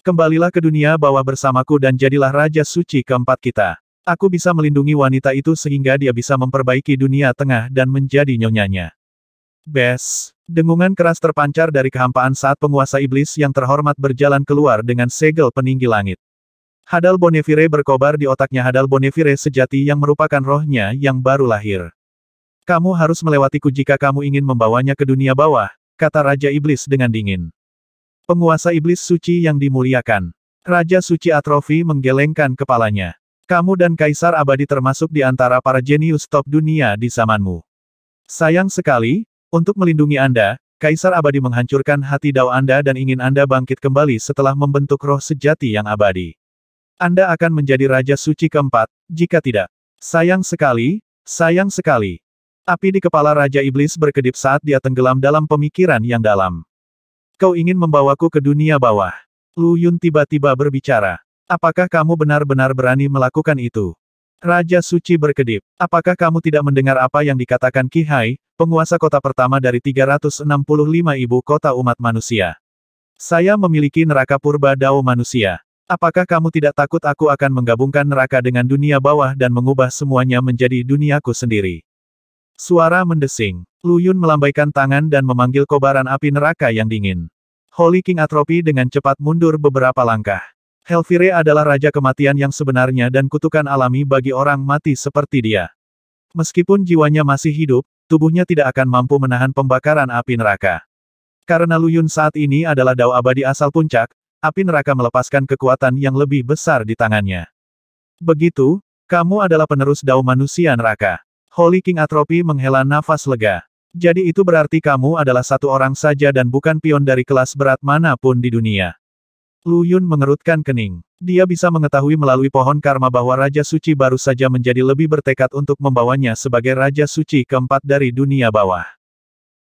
Kembalilah ke dunia bawah bersamaku dan jadilah Raja Suci keempat kita. Aku bisa melindungi wanita itu sehingga dia bisa memperbaiki dunia tengah dan menjadi nyonyanya. Bes! Dengungan keras terpancar dari kehampaan saat penguasa iblis yang terhormat berjalan keluar dengan segel peninggi langit. Hadal Bonnefiere berkobar di otaknya, Hadal Bonnefiere sejati yang merupakan rohnya yang baru lahir. Kamu harus melewatiku jika kamu ingin membawanya ke dunia bawah, kata Raja Iblis dengan dingin. Penguasa iblis suci yang dimuliakan. Raja suci Atrofi menggelengkan kepalanya. Kamu dan Kaisar Abadi termasuk di antara para jenius top dunia di zamanmu. Sayang sekali, untuk melindungi Anda, Kaisar Abadi menghancurkan hati Dao Anda dan ingin Anda bangkit kembali setelah membentuk roh sejati yang abadi. Anda akan menjadi Raja Suci keempat, jika tidak. Sayang sekali, sayang sekali. Api di kepala Raja Iblis berkedip saat dia tenggelam dalam pemikiran yang dalam. Kau ingin membawaku ke dunia bawah. Lu Yun tiba-tiba berbicara. Apakah kamu benar-benar berani melakukan itu? Raja Suci berkedip. Apakah kamu tidak mendengar apa yang dikatakan Qi Hai, penguasa kota pertama dari 365 ibu kota umat manusia? Saya memiliki neraka purba Dao manusia. Apakah kamu tidak takut aku akan menggabungkan neraka dengan dunia bawah dan mengubah semuanya menjadi duniaku sendiri? Suara mendesing. Lu Yun melambaikan tangan dan memanggil kobaran api neraka yang dingin. Holy King Atropi dengan cepat mundur beberapa langkah. Hellfire adalah raja kematian yang sebenarnya dan kutukan alami bagi orang mati seperti dia. Meskipun jiwanya masih hidup, tubuhnya tidak akan mampu menahan pembakaran api neraka. Karena Lu Yun saat ini adalah Dao abadi asal puncak, api neraka melepaskan kekuatan yang lebih besar di tangannya. Begitu, kamu adalah penerus Dao manusia neraka. Holy King Atropi menghela nafas lega. Jadi itu berarti kamu adalah satu orang saja dan bukan pion dari kelas berat manapun di dunia. Lu Yun mengerutkan kening. Dia bisa mengetahui melalui pohon karma bahwa Raja Suci baru saja menjadi lebih bertekad untuk membawanya sebagai Raja Suci keempat dari dunia bawah.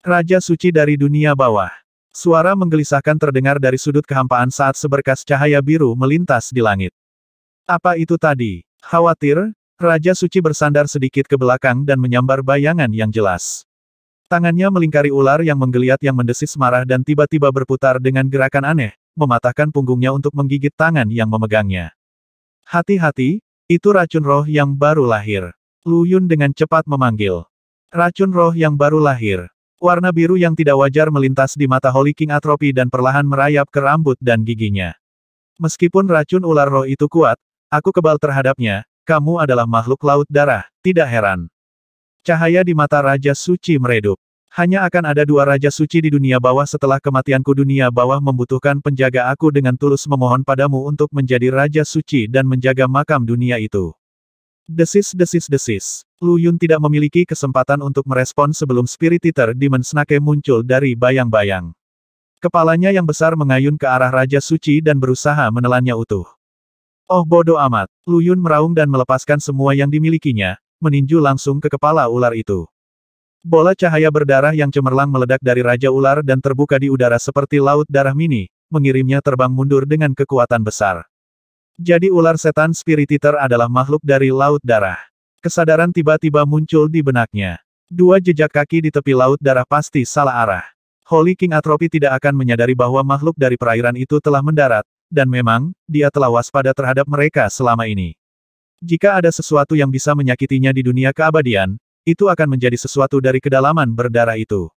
Raja Suci dari dunia bawah. Suara menggelisahkan terdengar dari sudut kehampaan saat seberkas cahaya biru melintas di langit. Apa itu tadi? Khawatir, Raja Suci bersandar sedikit ke belakang dan menyambar bayangan yang jelas. Tangannya melingkari ular yang menggeliat yang mendesis marah dan tiba-tiba berputar dengan gerakan aneh, mematahkan punggungnya untuk menggigit tangan yang memegangnya. Hati-hati, itu racun roh yang baru lahir. Lu Yun dengan cepat memanggil. Racun roh yang baru lahir. Warna biru yang tidak wajar melintas di mata Holy King Atropi dan perlahan merayap ke rambut dan giginya. Meskipun racun ular roh itu kuat, aku kebal terhadapnya, kamu adalah makhluk laut darah, tidak heran. Cahaya di mata Raja Suci meredup. Hanya akan ada dua Raja Suci di dunia bawah setelah kematianku. Dunia bawah membutuhkan penjaga. Aku dengan tulus memohon padamu untuk menjadi Raja Suci dan menjaga makam dunia itu. Desis-desis-desis. Lu Yun tidak memiliki kesempatan untuk merespon sebelum Spirit Eater Demon Snake muncul dari bayang-bayang. Kepalanya yang besar mengayun ke arah Raja Suci dan berusaha menelannya utuh. Oh bodoh amat. Lu Yun meraung dan melepaskan semua yang dimilikinya, meninju langsung ke kepala ular itu. Bola cahaya berdarah yang cemerlang meledak dari Raja Ular dan terbuka di udara seperti laut darah mini, mengirimnya terbang mundur dengan kekuatan besar. Jadi ular setan Spirit Eater adalah makhluk dari laut darah. Kesadaran tiba-tiba muncul di benaknya. Dua jejak kaki di tepi laut darah pasti salah arah. Holy King Atropi tidak akan menyadari bahwa makhluk dari perairan itu telah mendarat, dan memang, dia telah waspada terhadap mereka selama ini. Jika ada sesuatu yang bisa menyakitinya di dunia keabadian, itu akan menjadi sesuatu dari kedalaman berdarah itu.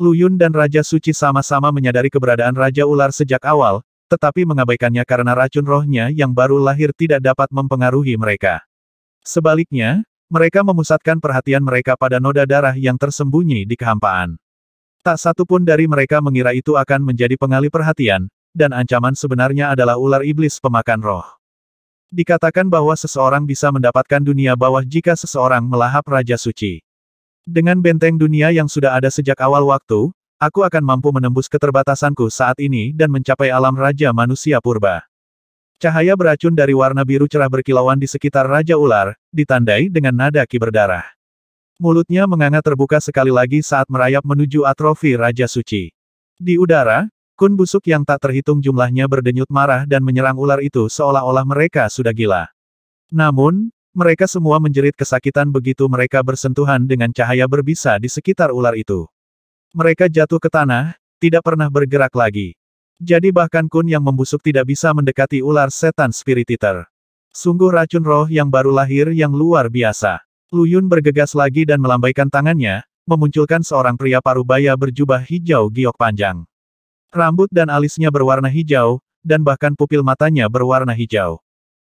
Lu Yun dan Raja Suci sama-sama menyadari keberadaan Raja Ular sejak awal, tetapi mengabaikannya karena racun rohnya yang baru lahir tidak dapat mempengaruhi mereka. Sebaliknya, mereka memusatkan perhatian mereka pada noda darah yang tersembunyi di kehampaan. Tak satu pun dari mereka mengira itu akan menjadi pengalih perhatian, dan ancaman sebenarnya adalah ular iblis pemakan roh. Dikatakan bahwa seseorang bisa mendapatkan dunia bawah jika seseorang melahap Raja Suci. Dengan benteng dunia yang sudah ada sejak awal waktu, aku akan mampu menembus keterbatasanku saat ini dan mencapai alam Raja Manusia Purba. Cahaya beracun dari warna biru cerah berkilauan di sekitar Raja Ular, ditandai dengan nada ki berdarah. Mulutnya menganga terbuka sekali lagi saat merayap menuju Atrofi Raja Suci. Di udara, kun busuk yang tak terhitung jumlahnya berdenyut marah dan menyerang ular itu seolah-olah mereka sudah gila. Namun, mereka semua menjerit kesakitan begitu mereka bersentuhan dengan cahaya berbisa di sekitar ular itu. Mereka jatuh ke tanah, tidak pernah bergerak lagi. Jadi bahkan kun yang membusuk tidak bisa mendekati ular setan Spirit Eater. Sungguh racun roh yang baru lahir yang luar biasa. Lu Yun bergegas lagi dan melambaikan tangannya, memunculkan seorang pria parubaya berjubah hijau giok panjang. Rambut dan alisnya berwarna hijau, dan bahkan pupil matanya berwarna hijau.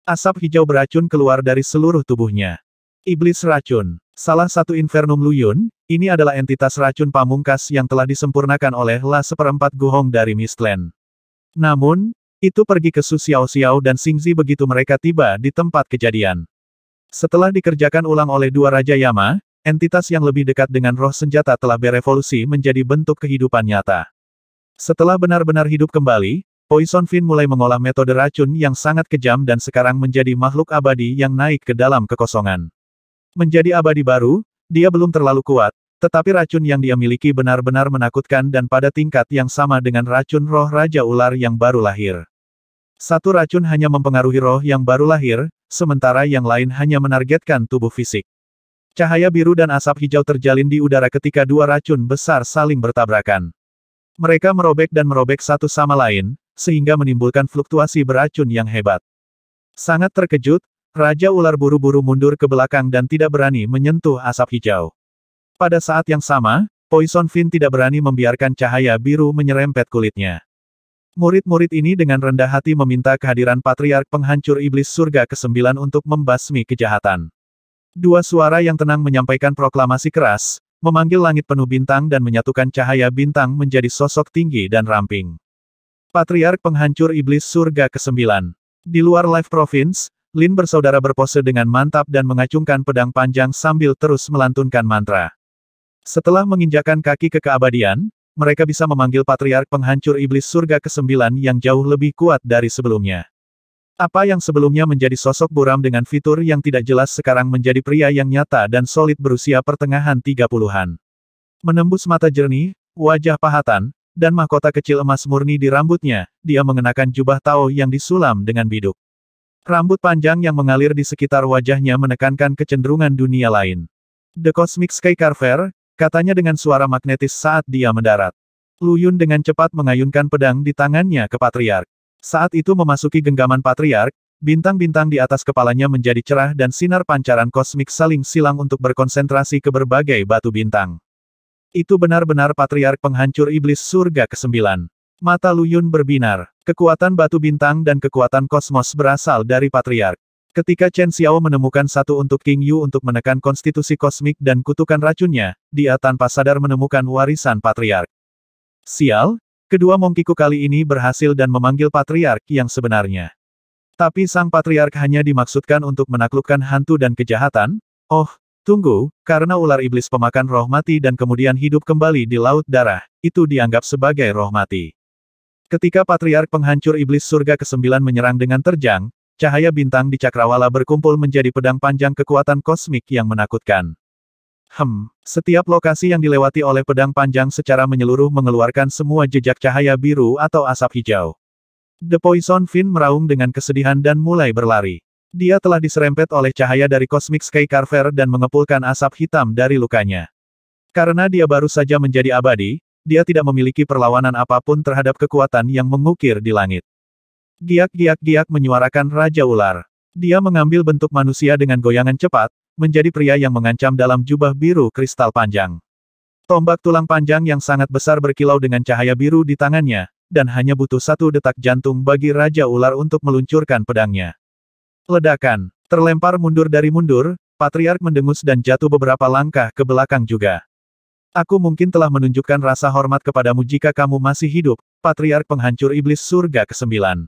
Asap hijau beracun keluar dari seluruh tubuhnya. Iblis racun. Salah satu Infernum Luyun, ini adalah entitas racun pamungkas yang telah disempurnakan oleh La Seperempat Guhong dari Mistland. Namun, itu pergi ke Su Xiaoxiao dan Xingzi begitu mereka tiba di tempat kejadian. Setelah dikerjakan ulang oleh dua Raja Yama, entitas yang lebih dekat dengan roh senjata telah berevolusi menjadi bentuk kehidupan nyata. Setelah benar-benar hidup kembali, Poison Fin mulai mengolah metode racun yang sangat kejam dan sekarang menjadi makhluk abadi yang naik ke dalam kekosongan. Menjadi abadi baru, dia belum terlalu kuat, tetapi racun yang dia miliki benar-benar menakutkan dan pada tingkat yang sama dengan racun roh Raja Ular yang baru lahir. Satu racun hanya mempengaruhi roh yang baru lahir, sementara yang lain hanya menargetkan tubuh fisik. Cahaya biru dan asap hijau terjalin di udara ketika dua racun besar saling bertabrakan. Mereka merobek dan merobek satu sama lain, sehingga menimbulkan fluktuasi beracun yang hebat. Sangat terkejut, Raja Ular buru-buru mundur ke belakang dan tidak berani menyentuh asap hijau. Pada saat yang sama, Poison Fin tidak berani membiarkan cahaya biru menyerempet kulitnya. Murid-murid ini dengan rendah hati meminta kehadiran Patriark Penghancur Iblis Surga ke-9 untuk membasmi kejahatan. Dua suara yang tenang menyampaikan proklamasi keras, memanggil langit penuh bintang dan menyatukan cahaya bintang menjadi sosok tinggi dan ramping. Patriark Penghancur Iblis Surga ke-9. Di luar Life Province, Lin bersaudara berpose dengan mantap dan mengacungkan pedang panjang sambil terus melantunkan mantra. Setelah menginjakan kaki ke keabadian, mereka bisa memanggil Patriark Penghancur Iblis Surga ke-9 yang jauh lebih kuat dari sebelumnya. Apa yang sebelumnya menjadi sosok buram dengan fitur yang tidak jelas sekarang menjadi pria yang nyata dan solid berusia pertengahan 30-an. Menembus mata jernih, wajah pahatan, dan mahkota kecil emas murni di rambutnya, dia mengenakan jubah Tao yang disulam dengan biduk. Rambut panjang yang mengalir di sekitar wajahnya menekankan kecenderungan dunia lain. The Cosmic Sky Carver, katanya dengan suara magnetis saat dia mendarat. Luyun dengan cepat mengayunkan pedang di tangannya ke Patriark. Saat itu memasuki genggaman Patriark, bintang-bintang di atas kepalanya menjadi cerah dan sinar pancaran kosmik saling silang untuk berkonsentrasi ke berbagai batu bintang. Itu benar-benar Patriark Penghancur Iblis Surga ke-9. Mata Luyun berbinar. Kekuatan batu bintang dan kekuatan kosmos berasal dari Patriark. Ketika Chen Xiao menemukan satu untuk King Yu untuk menekan konstitusi kosmik dan kutukan racunnya, dia tanpa sadar menemukan warisan Patriark. Sial, kedua mongkiku kali ini berhasil dan memanggil Patriark yang sebenarnya. Tapi sang Patriark hanya dimaksudkan untuk menaklukkan hantu dan kejahatan? Oh, tunggu, karena ular iblis pemakan roh mati dan kemudian hidup kembali di Laut Darah, itu dianggap sebagai roh mati. Ketika Patriark Penghancur Iblis Surga ke-9 menyerang dengan terjang, cahaya bintang di cakrawala berkumpul menjadi pedang panjang kekuatan kosmik yang menakutkan. Setiap lokasi yang dilewati oleh pedang panjang secara menyeluruh mengeluarkan semua jejak cahaya biru atau asap hijau. The Poison Fin meraung dengan kesedihan dan mulai berlari. Dia telah diserempet oleh cahaya dari Cosmic Sky Carver dan mengepulkan asap hitam dari lukanya. Karena dia baru saja menjadi abadi, dia tidak memiliki perlawanan apapun terhadap kekuatan yang mengukir di langit. Giak-giak-giak menyuarakan Raja Ular. Dia mengambil bentuk manusia dengan goyangan cepat, menjadi pria yang mengancam dalam jubah biru kristal panjang. Tombak tulang panjang yang sangat besar berkilau dengan cahaya biru di tangannya, dan hanya butuh satu detak jantung bagi Raja Ular untuk meluncurkan pedangnya. Ledakan. Terlempar mundur dari mundur, Patriark mendengus dan jatuh beberapa langkah ke belakang juga. Aku mungkin telah menunjukkan rasa hormat kepadamu jika kamu masih hidup, Patriark Penghancur Iblis Surga ke-9.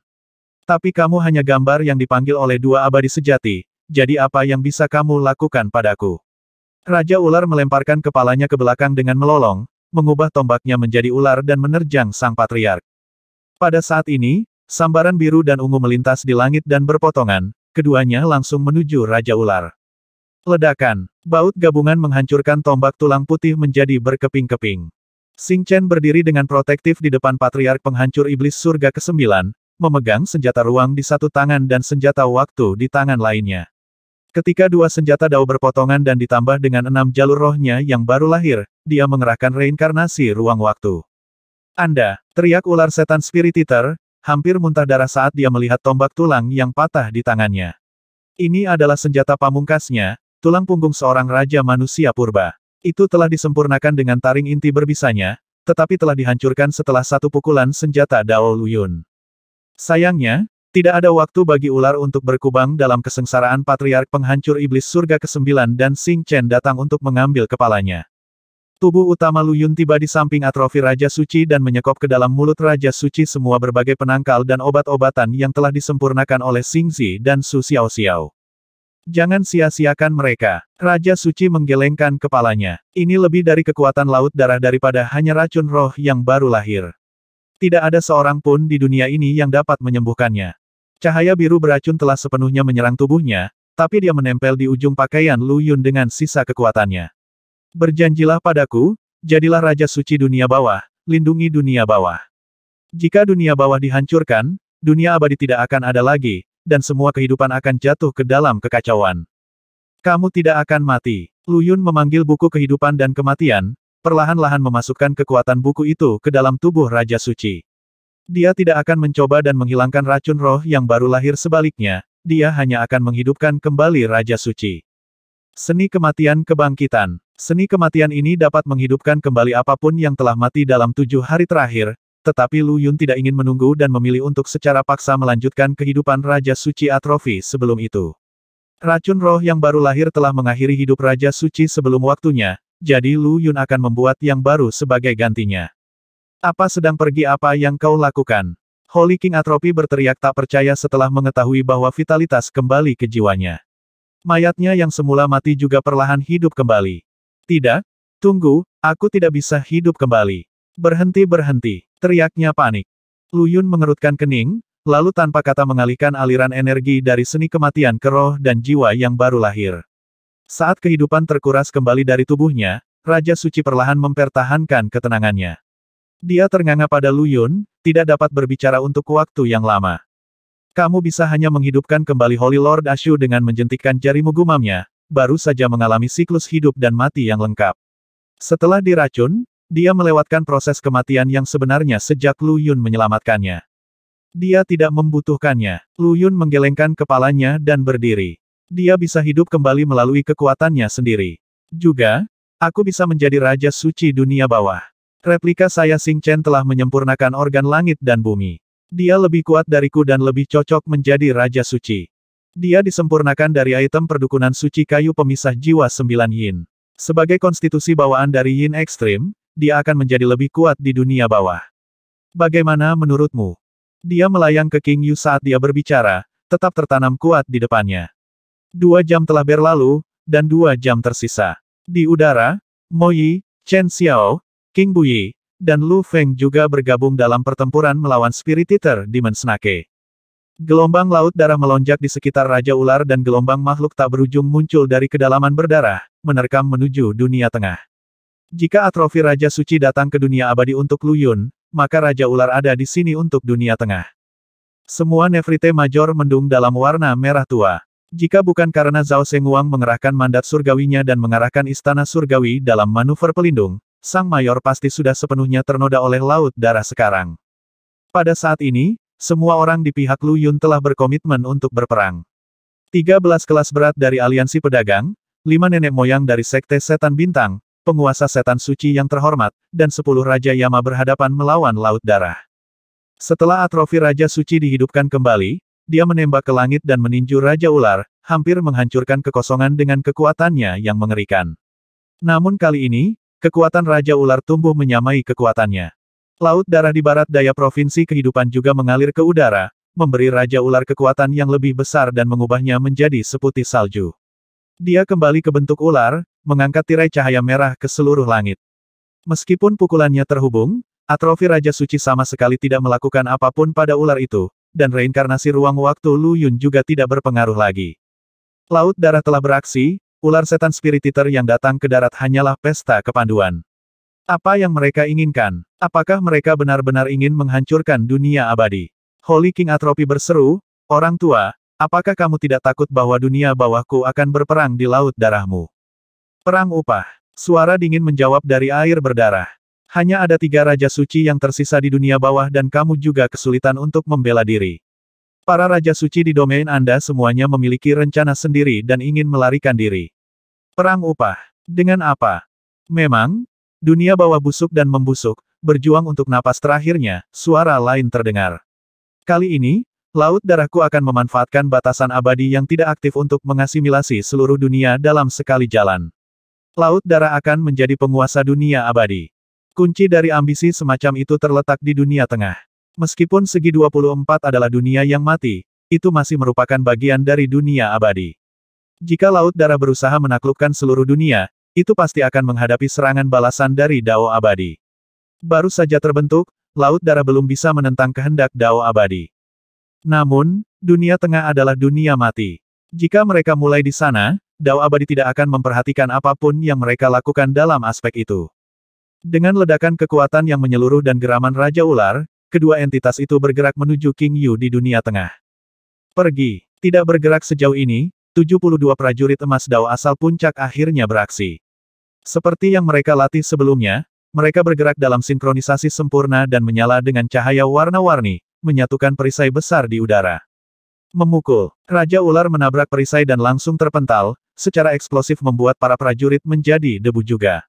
Tapi kamu hanya gambar yang dipanggil oleh dua abadi sejati, jadi apa yang bisa kamu lakukan padaku? Raja Ular melemparkan kepalanya ke belakang dengan melolong, mengubah tombaknya menjadi ular dan menerjang sang Patriark. Pada saat ini, sambaran biru dan ungu melintas di langit dan berpotongan, keduanya langsung menuju Raja Ular. Ledakan. Baut gabungan menghancurkan tombak tulang putih menjadi berkeping-keping. Xing Chen berdiri dengan protektif di depan Patriark Penghancur Iblis Surga ke-9, memegang senjata ruang di satu tangan dan senjata waktu di tangan lainnya. Ketika dua senjata dao berpotongan dan ditambah dengan 6 jalur rohnya yang baru lahir, dia mengerahkan reinkarnasi ruang waktu. Anda, teriak ular setan Spirit Eater, hampir muntah darah saat dia melihat tombak tulang yang patah di tangannya. Ini adalah senjata pamungkasnya, tulang punggung seorang raja manusia purba. Itu telah disempurnakan dengan taring inti berbisanya, tetapi telah dihancurkan setelah satu pukulan senjata Dao Luyun. Sayangnya, tidak ada waktu bagi ular untuk berkubang dalam kesengsaraan patriark penghancur iblis surga ke-9 dan Xing Chen datang untuk mengambil kepalanya. Tubuh utama Luyun tiba di samping atrofi Raja Suci dan menyekop ke dalam mulut Raja Suci semua berbagai penangkal dan obat-obatan yang telah disempurnakan oleh Xing Zi dan Su Xiaoxiao. Jangan sia-siakan mereka. Raja Suci menggelengkan kepalanya. Ini lebih dari kekuatan laut darah daripada hanya racun roh yang baru lahir. Tidak ada seorang pun di dunia ini yang dapat menyembuhkannya. Cahaya biru beracun telah sepenuhnya menyerang tubuhnya, tapi dia menempel di ujung pakaian Luyun dengan sisa kekuatannya. Berjanjilah padaku, jadilah Raja Suci dunia bawah, lindungi dunia bawah. Jika dunia bawah dihancurkan, dunia abadi tidak akan ada lagi, dan semua kehidupan akan jatuh ke dalam kekacauan. Kamu tidak akan mati. Luyun memanggil buku kehidupan dan kematian, perlahan-lahan memasukkan kekuatan buku itu ke dalam tubuh Raja Suci. Dia tidak akan mencoba dan menghilangkan racun roh yang baru lahir, sebaliknya, dia hanya akan menghidupkan kembali Raja Suci. Seni kematian kebangkitan. Seni kematian ini dapat menghidupkan kembali apapun yang telah mati dalam 7 hari terakhir, tetapi Luyun tidak ingin menunggu dan memilih untuk secara paksa melanjutkan kehidupan Raja Suci atrofi sebelum itu. Racun roh yang baru lahir telah mengakhiri hidup Raja Suci sebelum waktunya, jadi Luyun akan membuat yang baru sebagai gantinya. Apa sedang pergi apa yang kau lakukan? Holy King atrofi berteriak tak percaya setelah mengetahui bahwa vitalitas kembali ke jiwanya. Mayatnya yang semula mati juga perlahan hidup kembali. Tidak, tunggu, aku tidak bisa hidup kembali. Berhenti, teriaknya panik. Luyun mengerutkan kening, lalu tanpa kata mengalihkan aliran energi dari seni kematian ke roh dan jiwa yang baru lahir. Saat kehidupan terkuras kembali dari tubuhnya, Raja Suci perlahan mempertahankan ketenangannya. Dia ternganga pada Luyun, tidak dapat berbicara untuk waktu yang lama. Kamu bisa hanya menghidupkan kembali Holy Lord Ashu dengan menjentikkan jarimu, gumamnya, baru saja mengalami siklus hidup dan mati yang lengkap. Setelah diracun, dia melewatkan proses kematian yang sebenarnya sejak Luyun menyelamatkannya. Dia tidak membutuhkannya. Luyun menggelengkan kepalanya dan berdiri. Dia bisa hidup kembali melalui kekuatannya sendiri. Juga, aku bisa menjadi Raja Suci dunia bawah. Replika saya Xing Chen telah menyempurnakan organ langit dan bumi. Dia lebih kuat dariku dan lebih cocok menjadi Raja Suci. Dia disempurnakan dari item perdukunan suci kayu pemisah jiwa 9 yin. Sebagai konstitusi bawaan dari yin ekstrim, dia akan menjadi lebih kuat di dunia bawah. Bagaimana menurutmu? Dia melayang ke King Yu saat dia berbicara, tetap tertanam kuat di depannya. 2 jam telah berlalu, dan 2 jam tersisa. Di udara, Mo Yi, Chen Xiao, King Buyi, dan Lu Feng juga bergabung dalam pertempuran melawan Spirit Eater Demon Snake. Gelombang laut darah melonjak di sekitar Raja Ular dan gelombang makhluk tak berujung muncul dari kedalaman berdarah, menerkam menuju dunia tengah. Jika atrofi Raja Suci datang ke dunia abadi untuk Luyun, maka Raja Ular ada di sini untuk dunia tengah. Semua Nefrite Major mendung dalam warna merah tua. Jika bukan karena Zhao Sengwang mengerahkan mandat surgawinya dan mengarahkan istana surgawi dalam manuver pelindung, Sang Mayor pasti sudah sepenuhnya ternoda oleh laut darah sekarang. Pada saat ini, semua orang di pihak Luyun telah berkomitmen untuk berperang. 13 kelas berat dari aliansi pedagang, 5 nenek moyang dari sekte setan bintang, penguasa setan suci yang terhormat, dan 10 Raja Yama berhadapan melawan laut darah. Setelah atrofi Raja Suci dihidupkan kembali, dia menembak ke langit dan meninju Raja Ular, hampir menghancurkan kekosongan dengan kekuatannya yang mengerikan. Namun kali ini, kekuatan Raja Ular tumbuh menyamai kekuatannya. Laut darah di barat daya provinsi kehidupan juga mengalir ke udara, memberi Raja Ular kekuatan yang lebih besar dan mengubahnya menjadi seputih salju. Dia kembali ke bentuk ular, mengangkat tirai cahaya merah ke seluruh langit. Meskipun pukulannya terhubung, atrofi Raja Suci sama sekali tidak melakukan apapun pada ular itu, dan reinkarnasi ruang waktu Luyun juga tidak berpengaruh lagi. Laut darah telah beraksi, ular setan Spirit Eater yang datang ke darat hanyalah pesta kepanduan. Apa yang mereka inginkan? Apakah mereka benar-benar ingin menghancurkan dunia abadi? Holy King Atropi berseru, orang tua, apakah kamu tidak takut bahwa dunia bawahku akan berperang di laut darahmu? Perang upah. Suara dingin menjawab dari air berdarah. Hanya ada 3 Raja Suci yang tersisa di dunia bawah dan kamu juga kesulitan untuk membela diri. Para Raja Suci di domain Anda semuanya memiliki rencana sendiri dan ingin melarikan diri. Perang upah. Dengan apa? Memang, dunia bawah busuk dan membusuk, berjuang untuk napas terakhirnya, suara lain terdengar. Kali ini, Laut Darahku akan memanfaatkan batasan abadi yang tidak aktif untuk mengasimilasi seluruh dunia dalam sekali jalan. Laut Darah akan menjadi penguasa dunia abadi. Kunci dari ambisi semacam itu terletak di dunia tengah. Meskipun segi 24 adalah dunia yang mati, itu masih merupakan bagian dari dunia abadi. Jika Laut Darah berusaha menaklukkan seluruh dunia, itu pasti akan menghadapi serangan balasan dari Dao Abadi. Baru saja terbentuk, Laut Darah belum bisa menentang kehendak Dao Abadi. Namun, dunia tengah adalah dunia mati. Jika mereka mulai di sana, Dao Abadi tidak akan memperhatikan apapun yang mereka lakukan dalam aspek itu. Dengan ledakan kekuatan yang menyeluruh dan geraman Raja Ular, kedua entitas itu bergerak menuju King Yu di dunia tengah. Pergi. Tidak bergerak sejauh ini, 72 prajurit emas Dao asal puncak akhirnya beraksi. Seperti yang mereka latih sebelumnya, mereka bergerak dalam sinkronisasi sempurna dan menyala dengan cahaya warna-warni, menyatukan perisai besar di udara. Memukul. Raja Ular menabrak perisai dan langsung terpental, secara eksplosif membuat para prajurit menjadi debu juga.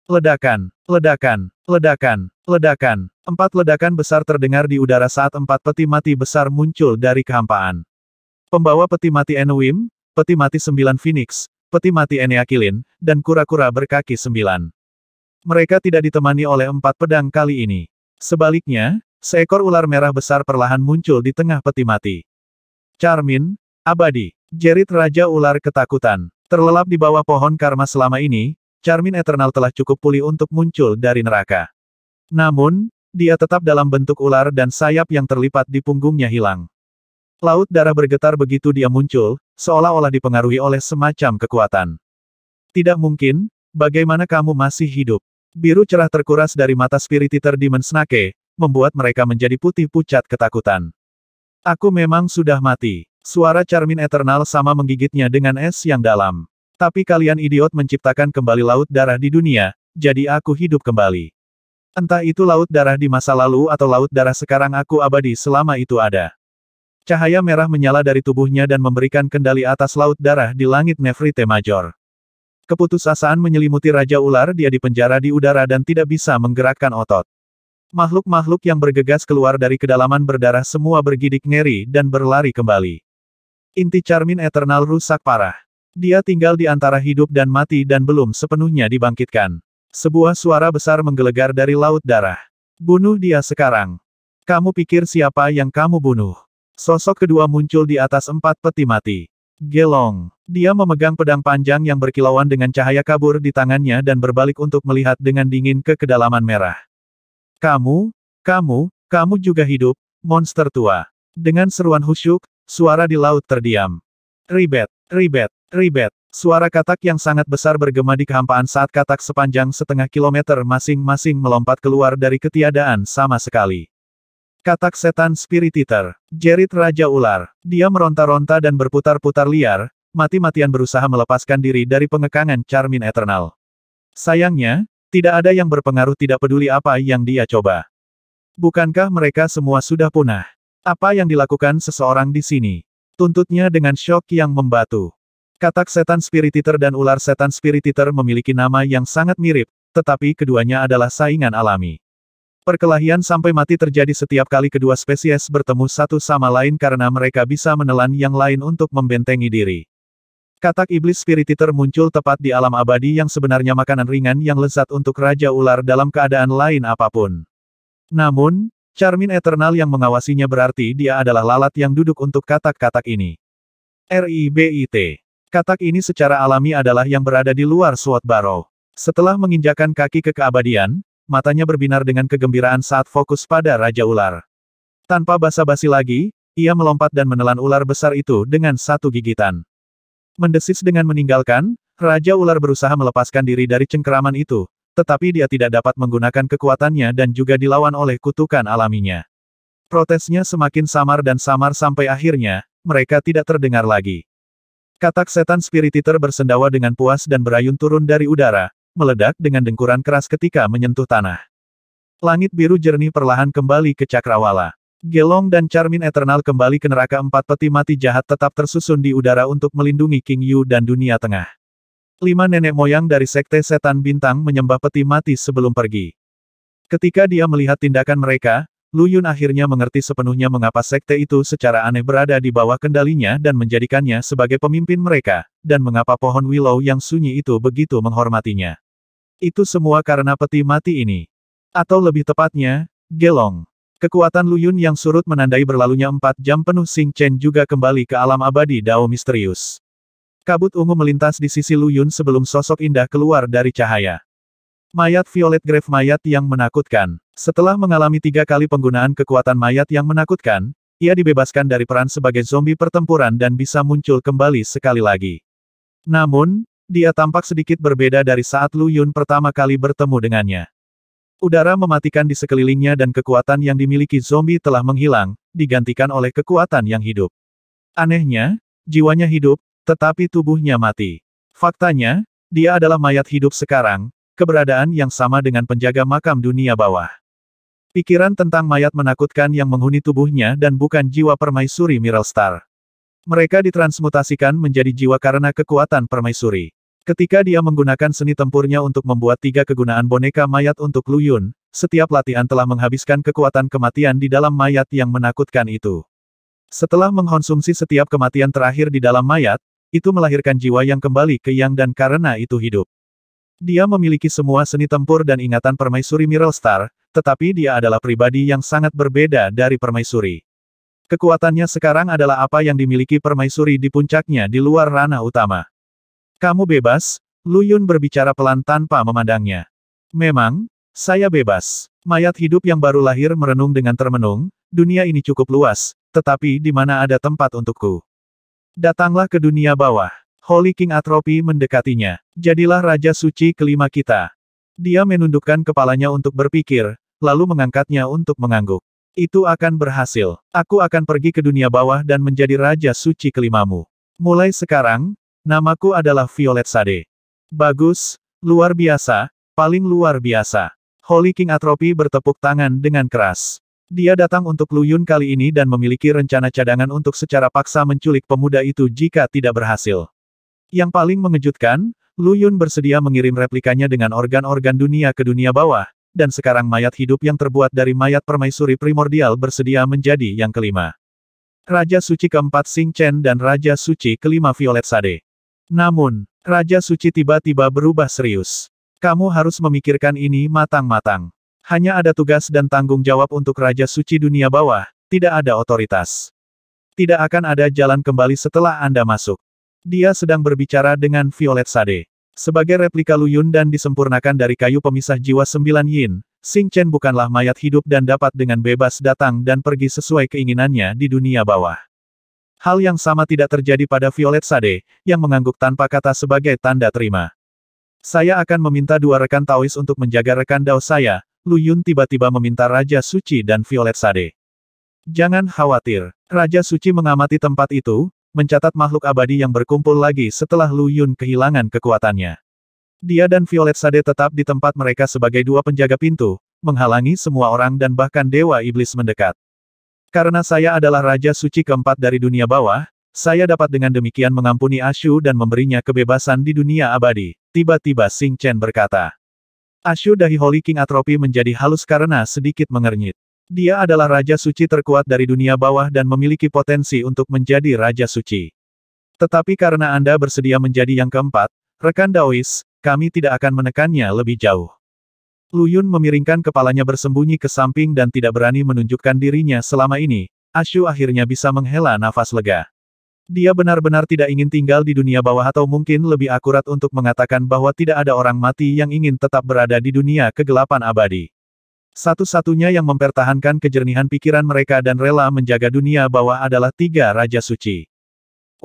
Ledakan, ledakan, ledakan, ledakan. 4 ledakan besar terdengar di udara saat 4 peti mati besar muncul dari kehampaan. Pembawa peti mati Enuim, peti mati 9 Phoenix, peti mati Eneakilin, dan kura-kura berkaki 9. Mereka tidak ditemani oleh 4 pedang kali ini. Sebaliknya, seekor ular merah besar perlahan muncul di tengah peti mati. Charmin, abadi. Jerit Raja Ular ketakutan. Terlelap di bawah pohon karma selama ini, Charmin Eternal telah cukup pulih untuk muncul dari neraka. Namun, dia tetap dalam bentuk ular dan sayap yang terlipat di punggungnya hilang. Laut Darah bergetar begitu dia muncul, seolah-olah dipengaruhi oleh semacam kekuatan. Tidak mungkin, bagaimana kamu masih hidup? Biru cerah terkuras dari mata Spirit Eater Demon Snake, membuat mereka menjadi putih pucat ketakutan. Aku memang sudah mati. Suara Charmin Eternal sama menggigitnya dengan es yang dalam. Tapi kalian idiot menciptakan kembali Laut Darah di dunia, jadi aku hidup kembali. Entah itu Laut Darah di masa lalu atau Laut Darah sekarang, aku abadi selama itu ada. Cahaya merah menyala dari tubuhnya dan memberikan kendali atas Laut Darah di langit Nefrite Major. Keputusasaan menyelimuti Raja Ular, dia dipenjara di udara dan tidak bisa menggerakkan otot. Makhluk-makhluk yang bergegas keluar dari kedalaman berdarah semua bergidik ngeri dan berlari kembali. Inti Charmin Eternal rusak parah. Dia tinggal di antara hidup dan mati dan belum sepenuhnya dibangkitkan. Sebuah suara besar menggelegar dari Laut Darah. Bunuh dia sekarang. Kamu pikir siapa yang kamu bunuh? Sosok kedua muncul di atas 4 peti mati. Gelong. Dia memegang pedang panjang yang berkilauan dengan cahaya kabur di tangannya dan berbalik untuk melihat dengan dingin ke kedalaman merah. Kamu juga hidup, monster tua. Dengan seruan khusyuk, suara di laut terdiam. Ribet, ribet, ribet. Suara katak yang sangat besar bergema di kehampaan saat katak sepanjang setengah kilometer masing-masing melompat keluar dari ketiadaan sama sekali. Katak setan Spirit Eater. Jerit Raja Ular. Dia meronta-ronta dan berputar-putar liar, mati-matian berusaha melepaskan diri dari pengekangan Charmin Eternal. Sayangnya, tidak ada yang berpengaruh, tidak peduli apa yang dia coba. Bukankah mereka semua sudah punah? Apa yang dilakukan seseorang di sini? Tuntutnya dengan syok yang membatu. Katak setan Spirit Eater dan ular setan Spirit Eater memiliki nama yang sangat mirip, tetapi keduanya adalah saingan alami. Perkelahian sampai mati terjadi setiap kali kedua spesies bertemu satu sama lain karena mereka bisa menelan yang lain untuk membentengi diri. Katak iblis Spirit Eater muncul tepat di alam abadi yang sebenarnya makanan ringan yang lezat untuk Raja Ular dalam keadaan lain apapun. Namun, Charmin Eternal yang mengawasinya berarti dia adalah lalat yang duduk untuk katak-katak ini. RIBIT. Katak ini secara alami adalah yang berada di luar Sword Barrow. Setelah menginjakan kaki ke keabadian, matanya berbinar dengan kegembiraan saat fokus pada Raja Ular. Tanpa basa-basi lagi, ia melompat dan menelan ular besar itu dengan satu gigitan. Mendesis dengan meninggalkan, Raja Ular berusaha melepaskan diri dari cengkeraman itu, tetapi dia tidak dapat menggunakan kekuatannya dan juga dilawan oleh kutukan alaminya. Protesnya semakin samar dan samar sampai akhirnya, mereka tidak terdengar lagi. Katak setan Spirit Eater bersendawa dengan puas dan berayun turun dari udara, meledak dengan dengkuran keras ketika menyentuh tanah. Langit biru jernih perlahan kembali ke cakrawala. Gelong dan Charmin Eternal kembali ke neraka. 4 peti mati jahat tetap tersusun di udara untuk melindungi King Yu dan dunia tengah. 5 nenek moyang dari Sekte Setan Bintang menyembah peti mati sebelum pergi. Ketika dia melihat tindakan mereka, Lu Yun akhirnya mengerti sepenuhnya mengapa sekte itu secara aneh berada di bawah kendalinya dan menjadikannya sebagai pemimpin mereka, dan mengapa pohon willow yang sunyi itu begitu menghormatinya. Itu semua karena peti mati ini. Atau lebih tepatnya, Gelong. Kekuatan Lu Yun yang surut menandai berlalunya 4 jam penuh. Xing Chen juga kembali ke alam abadi Dao misterius. Kabut ungu melintas di sisi Lu Yun sebelum sosok indah keluar dari cahaya. Mayat Violet Grave, mayat yang menakutkan. Setelah mengalami 3 kali penggunaan kekuatan mayat yang menakutkan, ia dibebaskan dari peran sebagai zombie pertempuran dan bisa muncul kembali sekali lagi. Namun, dia tampak sedikit berbeda dari saat Lu Yun pertama kali bertemu dengannya. Udara mematikan di sekelilingnya dan kekuatan yang dimiliki zombie telah menghilang, digantikan oleh kekuatan yang hidup. Anehnya, jiwanya hidup, tetapi tubuhnya mati. Faktanya, dia adalah mayat hidup sekarang, keberadaan yang sama dengan penjaga makam dunia bawah. Pikiran tentang mayat menakutkan yang menghuni tubuhnya dan bukan jiwa permaisuri Mirrelstar. Mereka ditransmutasikan menjadi jiwa karena kekuatan permaisuri. Ketika dia menggunakan seni tempurnya untuk membuat 3 kegunaan boneka mayat untuk Lu Yun, setiap latihan telah menghabiskan kekuatan kematian di dalam mayat yang menakutkan itu. Setelah mengkonsumsi setiap kematian terakhir di dalam mayat, itu melahirkan jiwa yang kembali ke Yang dan karena itu hidup. Dia memiliki semua seni tempur dan ingatan permaisuri Mirrelstar, tetapi dia adalah pribadi yang sangat berbeda dari permaisuri. Kekuatannya sekarang adalah apa yang dimiliki permaisuri di puncaknya di luar ranah utama. Kamu bebas, Lu Yun berbicara pelan tanpa memandangnya. Memang, saya bebas. Mayat hidup yang baru lahir merenung dengan termenung, dunia ini cukup luas, tetapi di mana ada tempat untukku? Datanglah ke dunia bawah. Holy King Atropi mendekatinya. Jadilah Raja Suci kelima kita. Dia menundukkan kepalanya untuk berpikir, lalu mengangkatnya untuk mengangguk. Itu akan berhasil. Aku akan pergi ke dunia bawah dan menjadi Raja Suci kelimamu. Mulai sekarang, namaku adalah Violet Sade. Bagus, luar biasa, paling luar biasa. Holy King Atropi bertepuk tangan dengan keras. Dia datang untuk Lu Yun kali ini dan memiliki rencana cadangan untuk secara paksa menculik pemuda itu jika tidak berhasil. Yang paling mengejutkan, Lu Yun bersedia mengirim replikanya dengan organ-organ dunia ke dunia bawah, dan sekarang mayat hidup yang terbuat dari mayat permaisuri primordial bersedia menjadi yang kelima. Raja Suci keempat Xing Chen dan Raja Suci kelima Violet Sade. Namun, Raja Suci tiba-tiba berubah serius. Kamu harus memikirkan ini matang-matang. Hanya ada tugas dan tanggung jawab untuk Raja Suci dunia bawah, tidak ada otoritas. Tidak akan ada jalan kembali setelah Anda masuk. Dia sedang berbicara dengan Violet Sade. Sebagai replika Lu Yun dan disempurnakan dari kayu pemisah jiwa 9 yin, Xing Chen bukanlah mayat hidup dan dapat dengan bebas datang dan pergi sesuai keinginannya di dunia bawah. Hal yang sama tidak terjadi pada Violet Sade, yang mengangguk tanpa kata sebagai tanda terima. Saya akan meminta 2 rekan Taois untuk menjaga rekan Dao saya. Lu Yun tiba-tiba meminta Raja Suci dan Violet Sade. Jangan khawatir. Raja Suci mengamati tempat itu, mencatat makhluk abadi yang berkumpul lagi setelah Lu Yun kehilangan kekuatannya. Dia dan Violet Sade tetap di tempat mereka sebagai 2 penjaga pintu, menghalangi semua orang dan bahkan Dewa Iblis mendekat. Karena saya adalah Raja Suci keempat dari dunia bawah, saya dapat dengan demikian mengampuni Ashu dan memberinya kebebasan di dunia abadi. Tiba-tiba Xing Chen berkata. Ashu dahi Holy King Atropi menjadi halus karena sedikit mengernyit. Dia adalah Raja Suci terkuat dari dunia bawah dan memiliki potensi untuk menjadi Raja Suci. Tetapi karena Anda bersedia menjadi yang keempat, rekan Daois, kami tidak akan menekannya lebih jauh. Lu Yun memiringkan kepalanya bersembunyi ke samping dan tidak berani menunjukkan dirinya selama ini. Ashu akhirnya bisa menghela nafas lega. Dia benar-benar tidak ingin tinggal di dunia bawah atau mungkin lebih akurat untuk mengatakan bahwa tidak ada orang mati yang ingin tetap berada di dunia kegelapan abadi. Satu-satunya yang mempertahankan kejernihan pikiran mereka dan rela menjaga dunia bawah adalah 3 Raja Suci.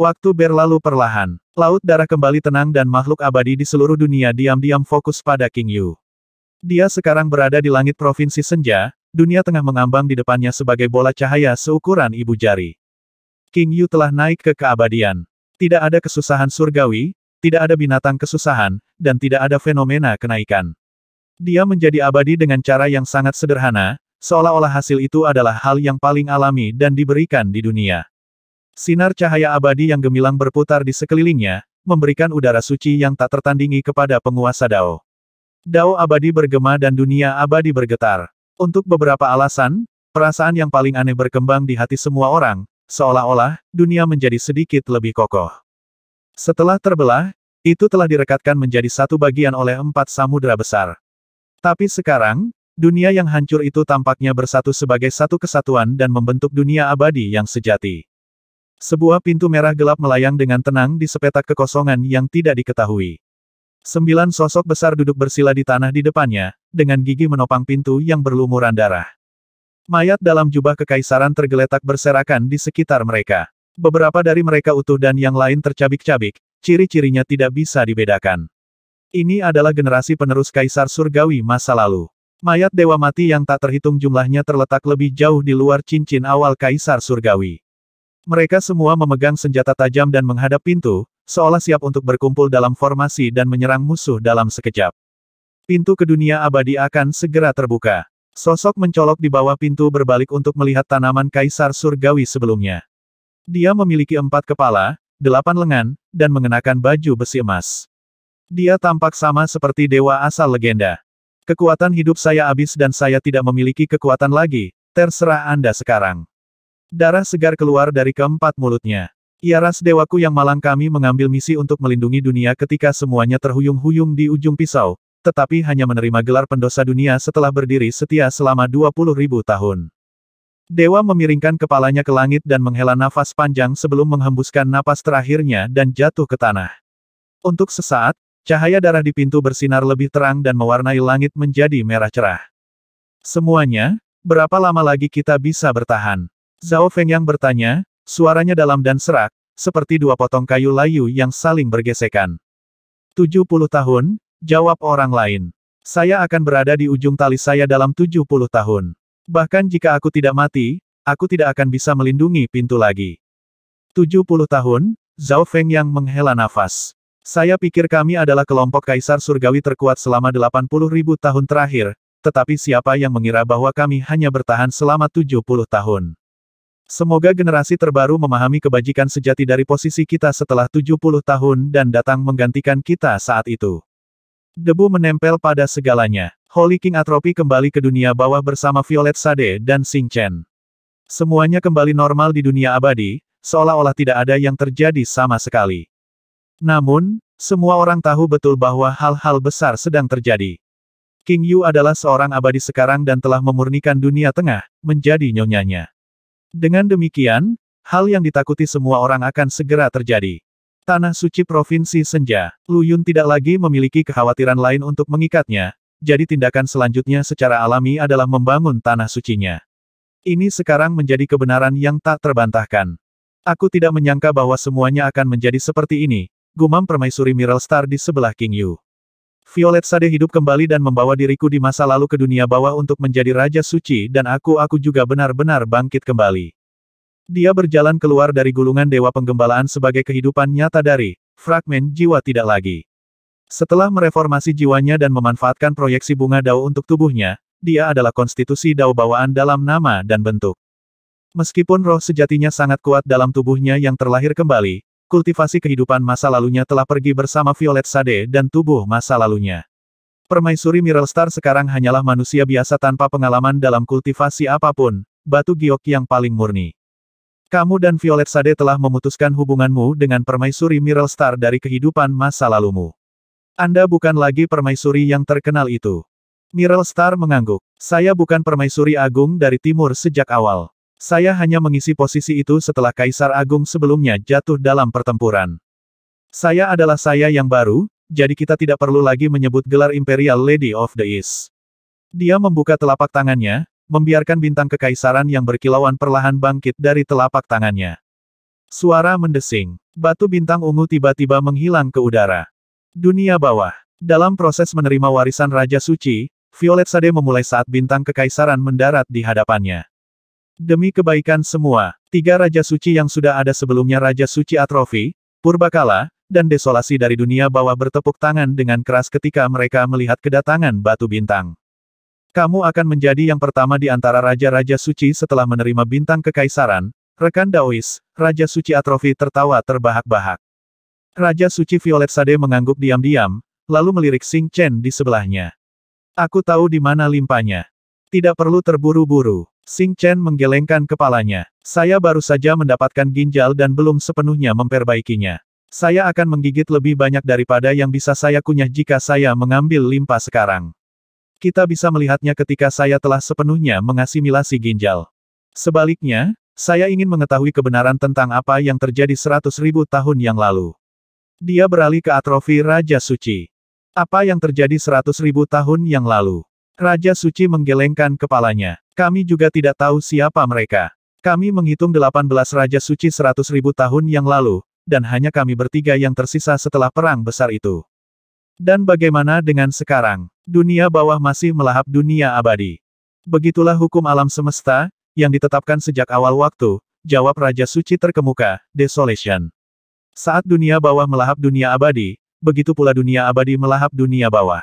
Waktu berlalu perlahan. Laut darah kembali tenang dan makhluk abadi di seluruh dunia diam-diam fokus pada King Yu. Dia sekarang berada di langit provinsi senja, dunia tengah mengambang di depannya sebagai bola cahaya seukuran ibu jari. King Yu telah naik ke keabadian. Tidak ada kesusahan surgawi, tidak ada binatang kesusahan, dan tidak ada fenomena kenaikan. Dia menjadi abadi dengan cara yang sangat sederhana, seolah-olah hasil itu adalah hal yang paling alami dan diberikan di dunia. Sinar cahaya abadi yang gemilang berputar di sekelilingnya, memberikan udara suci yang tak tertandingi kepada penguasa Dao. Dao abadi bergema dan dunia abadi bergetar. Untuk beberapa alasan, perasaan yang paling aneh berkembang di hati semua orang, seolah-olah dunia menjadi sedikit lebih kokoh. Setelah terbelah, itu telah direkatkan menjadi satu bagian oleh 4 samudera besar. Tapi sekarang, dunia yang hancur itu tampaknya bersatu sebagai satu kesatuan dan membentuk dunia abadi yang sejati. Sebuah pintu merah gelap melayang dengan tenang di sepetak kekosongan yang tidak diketahui. 9 sosok besar duduk bersila di tanah di depannya, dengan gigi menopang pintu yang berlumuran darah. Mayat dalam jubah kekaisaran tergeletak berserakan di sekitar mereka. Beberapa dari mereka utuh dan yang lain tercabik-cabik, ciri-cirinya tidak bisa dibedakan. Ini adalah generasi penerus kaisar surgawi masa lalu. Mayat dewa mati yang tak terhitung jumlahnya terletak lebih jauh di luar cincin awal kaisar surgawi. Mereka semua memegang senjata tajam dan menghadap pintu, seolah siap untuk berkumpul dalam formasi dan menyerang musuh dalam sekejap. Pintu ke dunia abadi akan segera terbuka. Sosok mencolok di bawah pintu berbalik untuk melihat tanaman kaisar surgawi sebelumnya. Dia memiliki 4 kepala, 8 lengan, dan mengenakan baju besi emas. Dia tampak sama seperti dewa asal legenda. Kekuatan hidup saya habis dan saya tidak memiliki kekuatan lagi, terserah Anda sekarang. Darah segar keluar dari keempat mulutnya. Ya ras dewaku yang malang, kami mengambil misi untuk melindungi dunia ketika semuanya terhuyung-huyung di ujung pisau, tetapi hanya menerima gelar pendosa dunia setelah berdiri setia selama 20.000 tahun. Dewa memiringkan kepalanya ke langit dan menghela nafas panjang sebelum menghembuskan napas terakhirnya dan jatuh ke tanah. Untuk sesaat, cahaya darah di pintu bersinar lebih terang dan mewarnai langit menjadi merah cerah. Semuanya, berapa lama lagi kita bisa bertahan? Zhao Fengyang bertanya, suaranya dalam dan serak, seperti 2 potong kayu layu yang saling bergesekan. 70 tahun, jawab orang lain. Saya akan berada di ujung tali saya dalam 70 tahun. Bahkan jika aku tidak mati, aku tidak akan bisa melindungi pintu lagi. 70 tahun, Zhao Fengyang menghela nafas. Saya pikir kami adalah kelompok kaisar surgawi terkuat selama 80.000 tahun terakhir, tetapi siapa yang mengira bahwa kami hanya bertahan selama 70 tahun. Semoga generasi terbaru memahami kebajikan sejati dari posisi kita setelah 70 tahun dan datang menggantikan kita saat itu. Debu menempel pada segalanya. Holy King Atropi kembali ke dunia bawah bersama Violet Sade dan Xing Chen. Semuanya kembali normal di dunia abadi, seolah-olah tidak ada yang terjadi sama sekali. Namun, semua orang tahu betul bahwa hal-hal besar sedang terjadi. King Yu adalah seorang abadi sekarang dan telah memurnikan dunia tengah, menjadi nyonyanya. Dengan demikian, hal yang ditakuti semua orang akan segera terjadi. Tanah suci Provinsi Senja, Lu Yun tidak lagi memiliki kekhawatiran lain untuk mengikatnya, jadi tindakan selanjutnya secara alami adalah membangun tanah sucinya. Ini sekarang menjadi kebenaran yang tak terbantahkan. Aku tidak menyangka bahwa semuanya akan menjadi seperti ini, gumam permaisuri Miral Star di sebelah King Yu. Violet Sade hidup kembali dan membawa diriku di masa lalu ke dunia bawah untuk menjadi Raja Suci dan aku juga benar-benar bangkit kembali. Dia berjalan keluar dari gulungan Dewa Penggembalaan sebagai kehidupan nyata dari fragmen jiwa tidak lagi. Setelah mereformasi jiwanya dan memanfaatkan proyeksi bunga Dao untuk tubuhnya, dia adalah konstitusi Dao bawaan dalam nama dan bentuk. Meskipun roh sejatinya sangat kuat dalam tubuhnya yang terlahir kembali, kultivasi kehidupan masa lalunya telah pergi bersama Violet Sade dan tubuh masa lalunya. Permaisuri Miral Star sekarang hanyalah manusia biasa tanpa pengalaman dalam kultivasi apapun, batu giok yang paling murni. Kamu dan Violet Sade telah memutuskan hubunganmu dengan Permaisuri Miral Star dari kehidupan masa lalumu. Anda bukan lagi permaisuri yang terkenal itu. Miral Star mengangguk. Saya bukan permaisuri agung dari timur sejak awal. Saya hanya mengisi posisi itu setelah Kaisar Agung sebelumnya jatuh dalam pertempuran. Saya adalah saya yang baru, jadi kita tidak perlu lagi menyebut gelar Imperial Lady of the East. Dia membuka telapak tangannya, membiarkan bintang kekaisaran yang berkilauan perlahan bangkit dari telapak tangannya. Suara mendesing. Batu bintang ungu tiba-tiba menghilang ke udara. Dunia bawah. Dalam proses menerima warisan Raja Suci, Violet Sade memulai saat bintang kekaisaran mendarat di hadapannya. Demi kebaikan semua, 3 Raja Suci yang sudah ada sebelumnya, Raja Suci Atrofi, Purbakala, dan Desolasi dari dunia bawah bertepuk tangan dengan keras ketika mereka melihat kedatangan batu bintang. Kamu akan menjadi yang pertama di antara Raja-Raja Suci setelah menerima bintang kekaisaran, rekan Daois. Raja Suci Atrofi tertawa terbahak-bahak. Raja Suci Violet Sade mengangguk diam-diam, lalu melirik Xing Chen di sebelahnya. Aku tahu di mana limpanya. Tidak perlu terburu-buru. Xing Chen menggelengkan kepalanya. Saya baru saja mendapatkan ginjal dan belum sepenuhnya memperbaikinya. Saya akan menggigit lebih banyak daripada yang bisa saya kunyah jika saya mengambil limpa sekarang. Kita bisa melihatnya ketika saya telah sepenuhnya mengasimilasi ginjal. Sebaliknya, saya ingin mengetahui kebenaran tentang apa yang terjadi 100.000 tahun yang lalu. Dia beralih ke atrofi Raja Suci. Apa yang terjadi 100.000 tahun yang lalu? Raja Suci menggelengkan kepalanya. Kami juga tidak tahu siapa mereka. Kami menghitung 18 Raja Suci 100.000 tahun yang lalu, dan hanya kami bertiga yang tersisa setelah perang besar itu. Dan bagaimana dengan sekarang? Dunia bawah masih melahap dunia abadi. Begitulah hukum alam semesta, yang ditetapkan sejak awal waktu, jawab Raja Suci terkemuka, Desolation. Saat dunia bawah melahap dunia abadi, begitu pula dunia abadi melahap dunia bawah.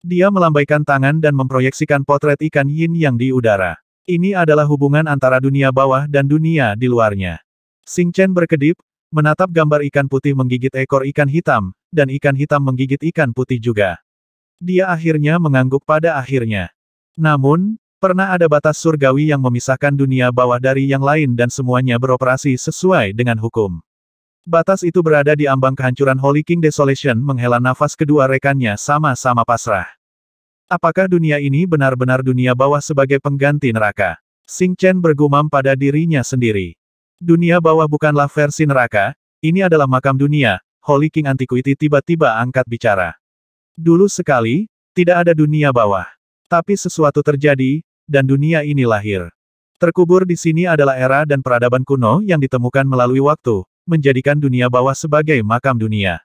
Dia melambaikan tangan dan memproyeksikan potret ikan yin yang di udara. Ini adalah hubungan antara dunia bawah dan dunia di luarnya. Xing Chen berkedip, menatap gambar ikan putih menggigit ekor ikan hitam, dan ikan hitam menggigit ikan putih juga. Dia akhirnya mengangguk pada akhirnya. Namun, pernah ada batas surgawi yang memisahkan dunia bawah dari yang lain dan semuanya beroperasi sesuai dengan hukum. Batas itu berada di ambang kehancuran. Holy King Desolation menghela nafas, kedua rekannya sama-sama pasrah. Apakah dunia ini benar-benar dunia bawah sebagai pengganti neraka? Xing Chen bergumam pada dirinya sendiri. Dunia bawah bukanlah versi neraka, ini adalah makam dunia. Holy King Antiquity tiba-tiba angkat bicara. Dulu sekali, tidak ada dunia bawah. Tapi sesuatu terjadi, dan dunia ini lahir. Terkubur di sini adalah era dan peradaban kuno yang ditemukan melalui waktu, menjadikan dunia bawah sebagai makam dunia.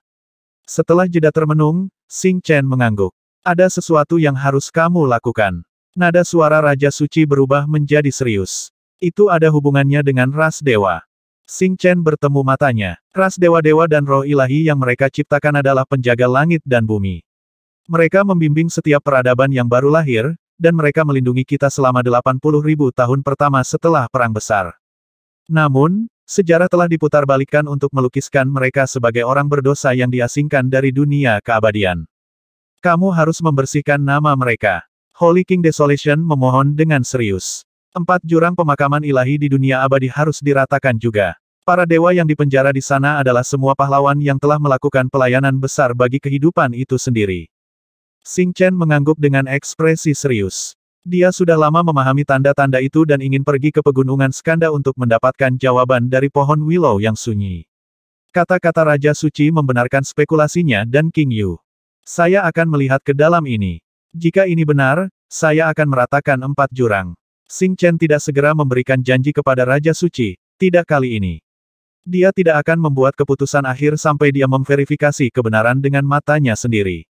Setelah jeda termenung, Xing Chen mengangguk. Ada sesuatu yang harus kamu lakukan. Nada suara Raja Suci berubah menjadi serius. Itu ada hubungannya dengan ras dewa. Xing Chen bertemu matanya. Ras dewa-dewa dan roh ilahi yang mereka ciptakan adalah penjaga langit dan bumi. Mereka membimbing setiap peradaban yang baru lahir, dan mereka melindungi kita selama 80.000 tahun pertama setelah Perang Besar. Namun, sejarah telah diputarbalikkan untuk melukiskan mereka sebagai orang berdosa yang diasingkan dari dunia keabadian. Kamu harus membersihkan nama mereka. Holy King Desolation memohon dengan serius. 4 jurang pemakaman ilahi di dunia abadi harus diratakan juga. Para dewa yang dipenjara di sana adalah semua pahlawan yang telah melakukan pelayanan besar bagi kehidupan itu sendiri. Xing Chen mengangguk dengan ekspresi serius. Dia sudah lama memahami tanda-tanda itu dan ingin pergi ke pegunungan Skanda untuk mendapatkan jawaban dari pohon willow yang sunyi. Kata-kata Raja Suci membenarkan spekulasinya dan King Yu. Saya akan melihat ke dalam ini. Jika ini benar, saya akan meratakan 4 jurang. Xing Chen tidak segera memberikan janji kepada Raja Suci, tidak kali ini. Dia tidak akan membuat keputusan akhir sampai dia memverifikasi kebenaran dengan matanya sendiri.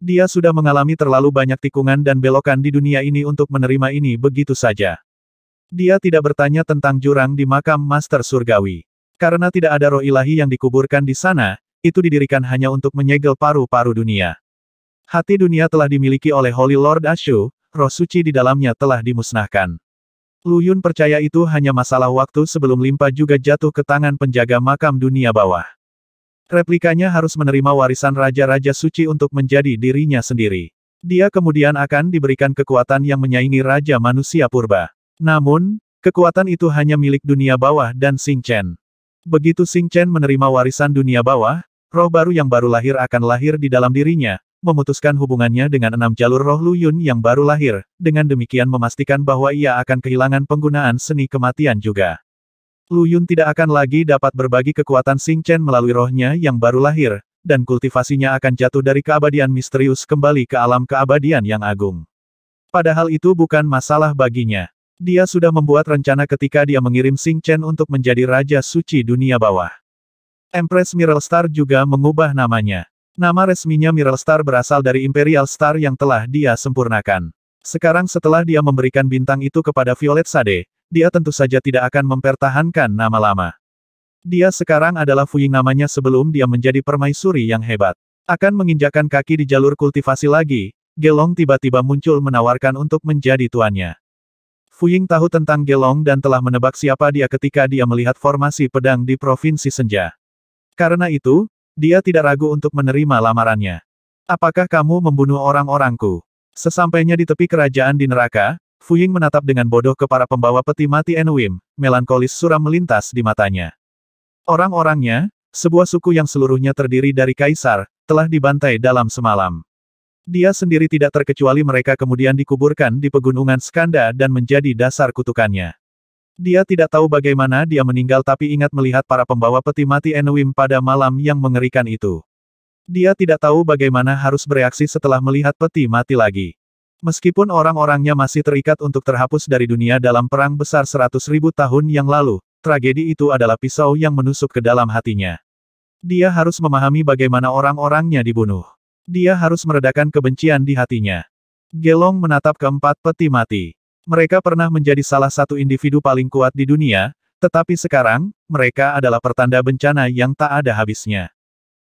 Dia sudah mengalami terlalu banyak tikungan dan belokan di dunia ini untuk menerima ini begitu saja. Dia tidak bertanya tentang jurang di makam Master Surgawi. Karena tidak ada roh ilahi yang dikuburkan di sana, itu didirikan hanya untuk menyegel paru-paru dunia. Hati dunia telah dimiliki oleh Holy Lord Ashu, roh suci di dalamnya telah dimusnahkan. Lu Yun percaya itu hanya masalah waktu sebelum limpa juga jatuh ke tangan penjaga makam dunia bawah. Replikanya harus menerima warisan Raja-Raja Suci untuk menjadi dirinya sendiri. Dia kemudian akan diberikan kekuatan yang menyaingi Raja Manusia Purba. Namun, kekuatan itu hanya milik dunia bawah dan Xing Chen. Begitu Xing Chen menerima warisan dunia bawah, roh baru yang baru lahir akan lahir di dalam dirinya, memutuskan hubungannya dengan 6 jalur roh Lu Yun yang baru lahir, dengan demikian memastikan bahwa ia akan kehilangan penggunaan seni kematian juga. Lu Yun tidak akan lagi dapat berbagi kekuatan Xing Chen melalui rohnya yang baru lahir, dan kultivasinya akan jatuh dari keabadian misterius kembali ke alam keabadian yang agung. Padahal itu bukan masalah baginya. Dia sudah membuat rencana ketika dia mengirim Xing Chen untuk menjadi Raja Suci dunia bawah. Empress Miral Star juga mengubah namanya. Nama resminya Miral Star berasal dari Imperial Star yang telah dia sempurnakan. Sekarang setelah dia memberikan bintang itu kepada Violet Sade, dia tentu saja tidak akan mempertahankan nama lama. Dia sekarang adalah Fuying namanya sebelum dia menjadi permaisuri yang hebat. Akan menginjakkan kaki di jalur kultivasi lagi, Gelong tiba-tiba muncul menawarkan untuk menjadi tuannya. Fuying tahu tentang Gelong dan telah menebak siapa dia ketika dia melihat formasi pedang di Provinsi Senja. Karena itu, dia tidak ragu untuk menerima lamarannya. Apakah kamu membunuh orang-orangku? Sesampainya di tepi kerajaan di neraka, Fu Ying menatap dengan bodoh ke para pembawa peti mati Enuim, melankolis suram melintas di matanya. Orang-orangnya, sebuah suku yang seluruhnya terdiri dari kaisar, telah dibantai dalam semalam. Dia sendiri tidak terkecuali mereka kemudian dikuburkan di pegunungan Skanda dan menjadi dasar kutukannya. Dia tidak tahu bagaimana dia meninggal tapi ingat melihat para pembawa peti mati Enuim pada malam yang mengerikan itu. Dia tidak tahu bagaimana harus bereaksi setelah melihat peti mati lagi. Meskipun orang-orangnya masih terikat untuk terhapus dari dunia dalam perang besar 100.000 tahun yang lalu, tragedi itu adalah pisau yang menusuk ke dalam hatinya. Dia harus memahami bagaimana orang-orangnya dibunuh. Dia harus meredakan kebencian di hatinya. Gelong menatap keempat peti mati. Mereka pernah menjadi salah satu individu paling kuat di dunia, tetapi sekarang, mereka adalah pertanda bencana yang tak ada habisnya.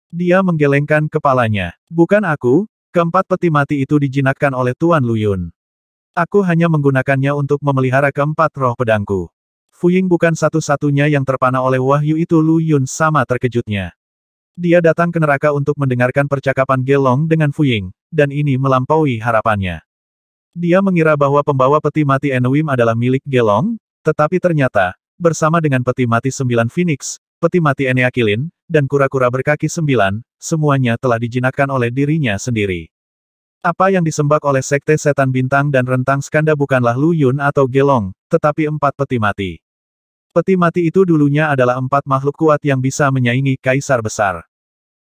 Dia menggelengkan kepalanya. Bukan aku. Keempat peti mati itu dijinakkan oleh Tuan Luyun. Aku hanya menggunakannya untuk memelihara keempat roh pedangku. Fu Ying bukan satu-satunya yang terpana oleh wahyu itu. Luyun sama terkejutnya. Dia datang ke neraka untuk mendengarkan percakapan Gelong dengan Fu Ying, dan ini melampaui harapannya. Dia mengira bahwa pembawa peti mati Enuim adalah milik Gelong, tetapi ternyata, bersama dengan peti mati 9 Phoenix, peti mati Eneakilin, dan kura-kura berkaki 9, semuanya telah dijinakkan oleh dirinya sendiri. Apa yang disembah oleh Sekte Setan Bintang dan Rentang Skanda bukanlah Luyun atau Gelong, tetapi 4 peti mati. Peti mati itu dulunya adalah 4 makhluk kuat yang bisa menyaingi Kaisar Besar.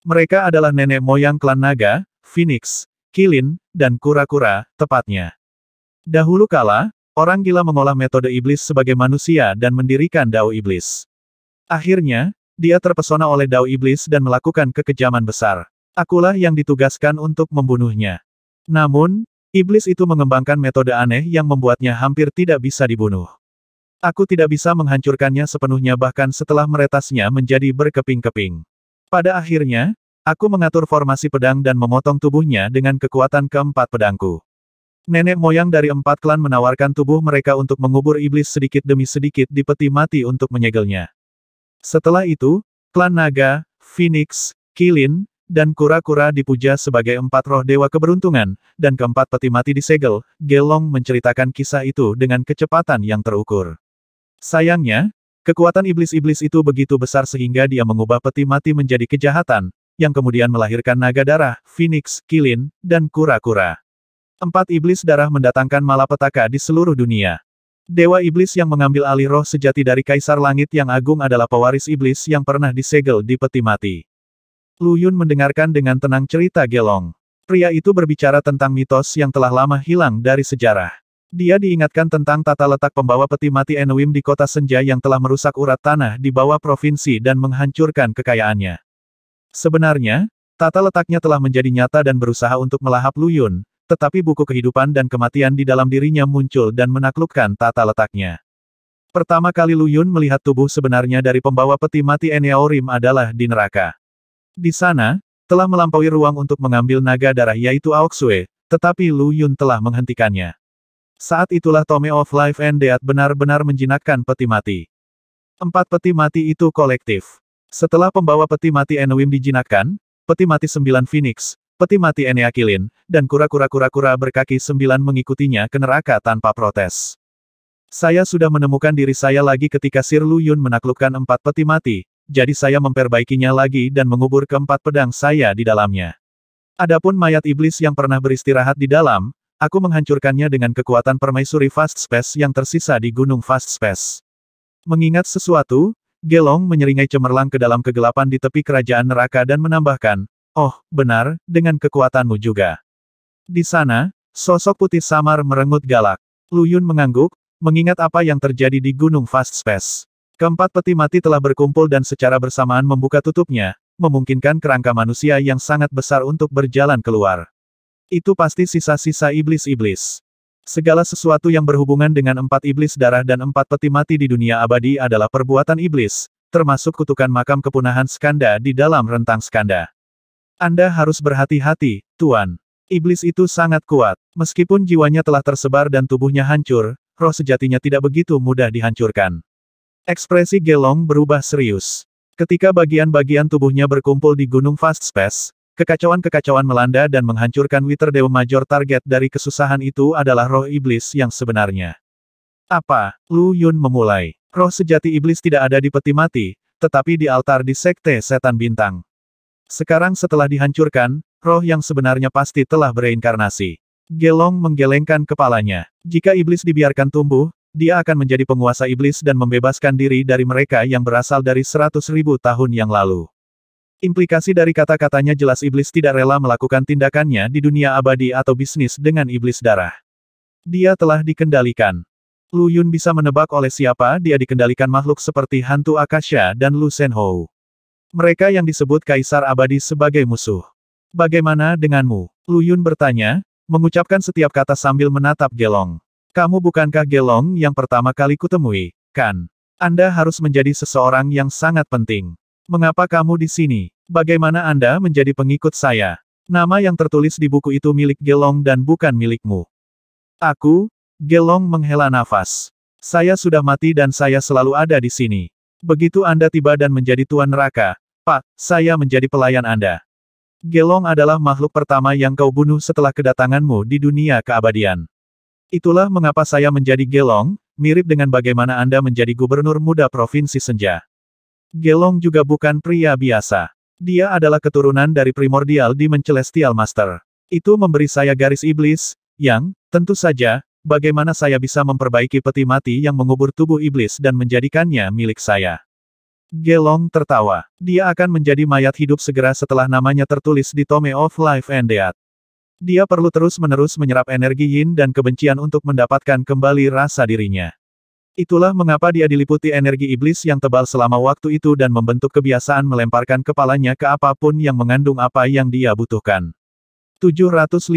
Mereka adalah nenek moyang klan naga, Phoenix, Kilin, dan kura-kura, tepatnya. Dahulu kala, orang gila mengolah metode iblis sebagai manusia dan mendirikan Dao Iblis. Akhirnya, dia terpesona oleh Dao Iblis dan melakukan kekejaman besar. Akulah yang ditugaskan untuk membunuhnya. Namun, iblis itu mengembangkan metode aneh yang membuatnya hampir tidak bisa dibunuh. Aku tidak bisa menghancurkannya sepenuhnya bahkan setelah meretasnya menjadi berkeping-keping. Pada akhirnya, aku mengatur formasi pedang dan memotong tubuhnya dengan kekuatan keempat pedangku. Nenek moyang dari 4 klan menawarkan tubuh mereka untuk mengubur iblis sedikit demi sedikit di peti mati untuk menyegelnya. Setelah itu, klan naga, Phoenix, Kilin, dan kura-kura dipuja sebagai 4 roh dewa keberuntungan, dan keempat peti mati disegel. Gelong menceritakan kisah itu dengan kecepatan yang terukur. Sayangnya, kekuatan iblis-iblis itu begitu besar sehingga dia mengubah peti mati menjadi kejahatan, yang kemudian melahirkan naga darah, Phoenix, Kilin, dan kura-kura. 4 iblis darah mendatangkan malapetaka di seluruh dunia. Dewa Iblis yang mengambil alih roh sejati dari Kaisar Langit yang Agung adalah pewaris iblis yang pernah disegel di peti mati. Luyun mendengarkan dengan tenang cerita Gelong. Pria itu berbicara tentang mitos yang telah lama hilang dari sejarah. Dia diingatkan tentang tata letak pembawa peti mati Enuim di kota senja yang telah merusak urat tanah di bawah provinsi dan menghancurkan kekayaannya. Sebenarnya, tata letaknya telah menjadi nyata dan berusaha untuk melahap Luyun. Tetapi buku kehidupan dan kematian di dalam dirinya muncul dan menaklukkan tata letaknya. Pertama kali Luyun melihat tubuh sebenarnya dari pembawa peti mati Eneaorim adalah di neraka. Di sana, telah melampaui ruang untuk mengambil naga darah yaitu Aoksue, tetapi Luyun telah menghentikannya. Saat itulah Tome of Life and Death benar-benar menjinakkan peti mati. 4 peti mati itu kolektif. Setelah pembawa peti mati Enuim dijinakkan, peti mati 9 Phoenix, peti mati Eneakilin, dan kura-kura berkaki 9 mengikutinya ke neraka tanpa protes. Saya sudah menemukan diri saya lagi ketika Sir Luyun menaklukkan 4 peti mati, jadi saya memperbaikinya lagi dan mengubur keempat pedang saya di dalamnya. Adapun mayat iblis yang pernah beristirahat di dalam, aku menghancurkannya dengan kekuatan permaisuri Fast Space yang tersisa di Gunung Fast Space. Mengingat sesuatu, Gelong menyeringai cemerlang ke dalam kegelapan di tepi kerajaan neraka dan menambahkan, "Oh, benar, dengan kekuatanmu juga." Di sana, sosok putih samar merengut galak. Luyun mengangguk, mengingat apa yang terjadi di Gunung Fast Space. Keempat peti mati telah berkumpul dan secara bersamaan membuka tutupnya, memungkinkan kerangka manusia yang sangat besar untuk berjalan keluar. Itu pasti sisa-sisa iblis-iblis. Segala sesuatu yang berhubungan dengan 4 iblis darah dan 4 peti mati di dunia abadi adalah perbuatan iblis, termasuk kutukan makam kepunahan Skanda di dalam rentang Skanda. Anda harus berhati-hati, Tuan. Iblis itu sangat kuat. Meskipun jiwanya telah tersebar dan tubuhnya hancur, roh sejatinya tidak begitu mudah dihancurkan. Ekspresi Gelong berubah serius. Ketika bagian-bagian tubuhnya berkumpul di Gunung Vast Space, kekacauan-kekacauan melanda dan menghancurkan Witherdew Major. Target dari kesusahan itu adalah roh iblis yang sebenarnya. Apa? Lu Yun memulai. Roh sejati iblis tidak ada di peti mati, tetapi di altar di Sekte Setan Bintang. Sekarang setelah dihancurkan, roh yang sebenarnya pasti telah bereinkarnasi. Gelong menggelengkan kepalanya. Jika iblis dibiarkan tumbuh, dia akan menjadi penguasa iblis dan membebaskan diri dari mereka yang berasal dari 100.000 tahun yang lalu. Implikasi dari kata-katanya jelas iblis tidak rela melakukan tindakannya di dunia abadi atau bisnis dengan iblis darah. Dia telah dikendalikan. Lu Yun bisa menebak oleh siapa dia dikendalikan makhluk seperti hantu Akasha dan Lu Senhou. Mereka yang disebut Kaisar Abadi sebagai musuh. Bagaimana denganmu? Lu Yun bertanya, mengucapkan setiap kata sambil menatap Gelong. Kamu bukankah Gelong yang pertama kali kutemui, kan? Anda harus menjadi seseorang yang sangat penting. Mengapa kamu di sini? Bagaimana Anda menjadi pengikut saya? Nama yang tertulis di buku itu milik Gelong dan bukan milikmu. Aku, Gelong menghela nafas. Saya sudah mati dan saya selalu ada di sini. Begitu Anda tiba dan menjadi tuan neraka, Pak, saya menjadi pelayan Anda. Gelong adalah makhluk pertama yang kau bunuh setelah kedatanganmu di dunia keabadian. Itulah mengapa saya menjadi Gelong, mirip dengan bagaimana Anda menjadi gubernur muda Provinsi Senja. Gelong juga bukan pria biasa. Dia adalah keturunan dari Primordial Demon Celestial Master. Itu memberi saya garis iblis, yang, tentu saja, bagaimana saya bisa memperbaiki peti mati yang mengubur tubuh iblis dan menjadikannya milik saya. Gelong tertawa. Dia akan menjadi mayat hidup segera setelah namanya tertulis di Tome of Life and Death. Dia perlu terus-menerus menyerap energi yin dan kebencian untuk mendapatkan kembali rasa dirinya. Itulah mengapa dia diliputi energi iblis yang tebal selama waktu itu dan membentuk kebiasaan melemparkan kepalanya ke apapun yang mengandung apa yang dia butuhkan. 755.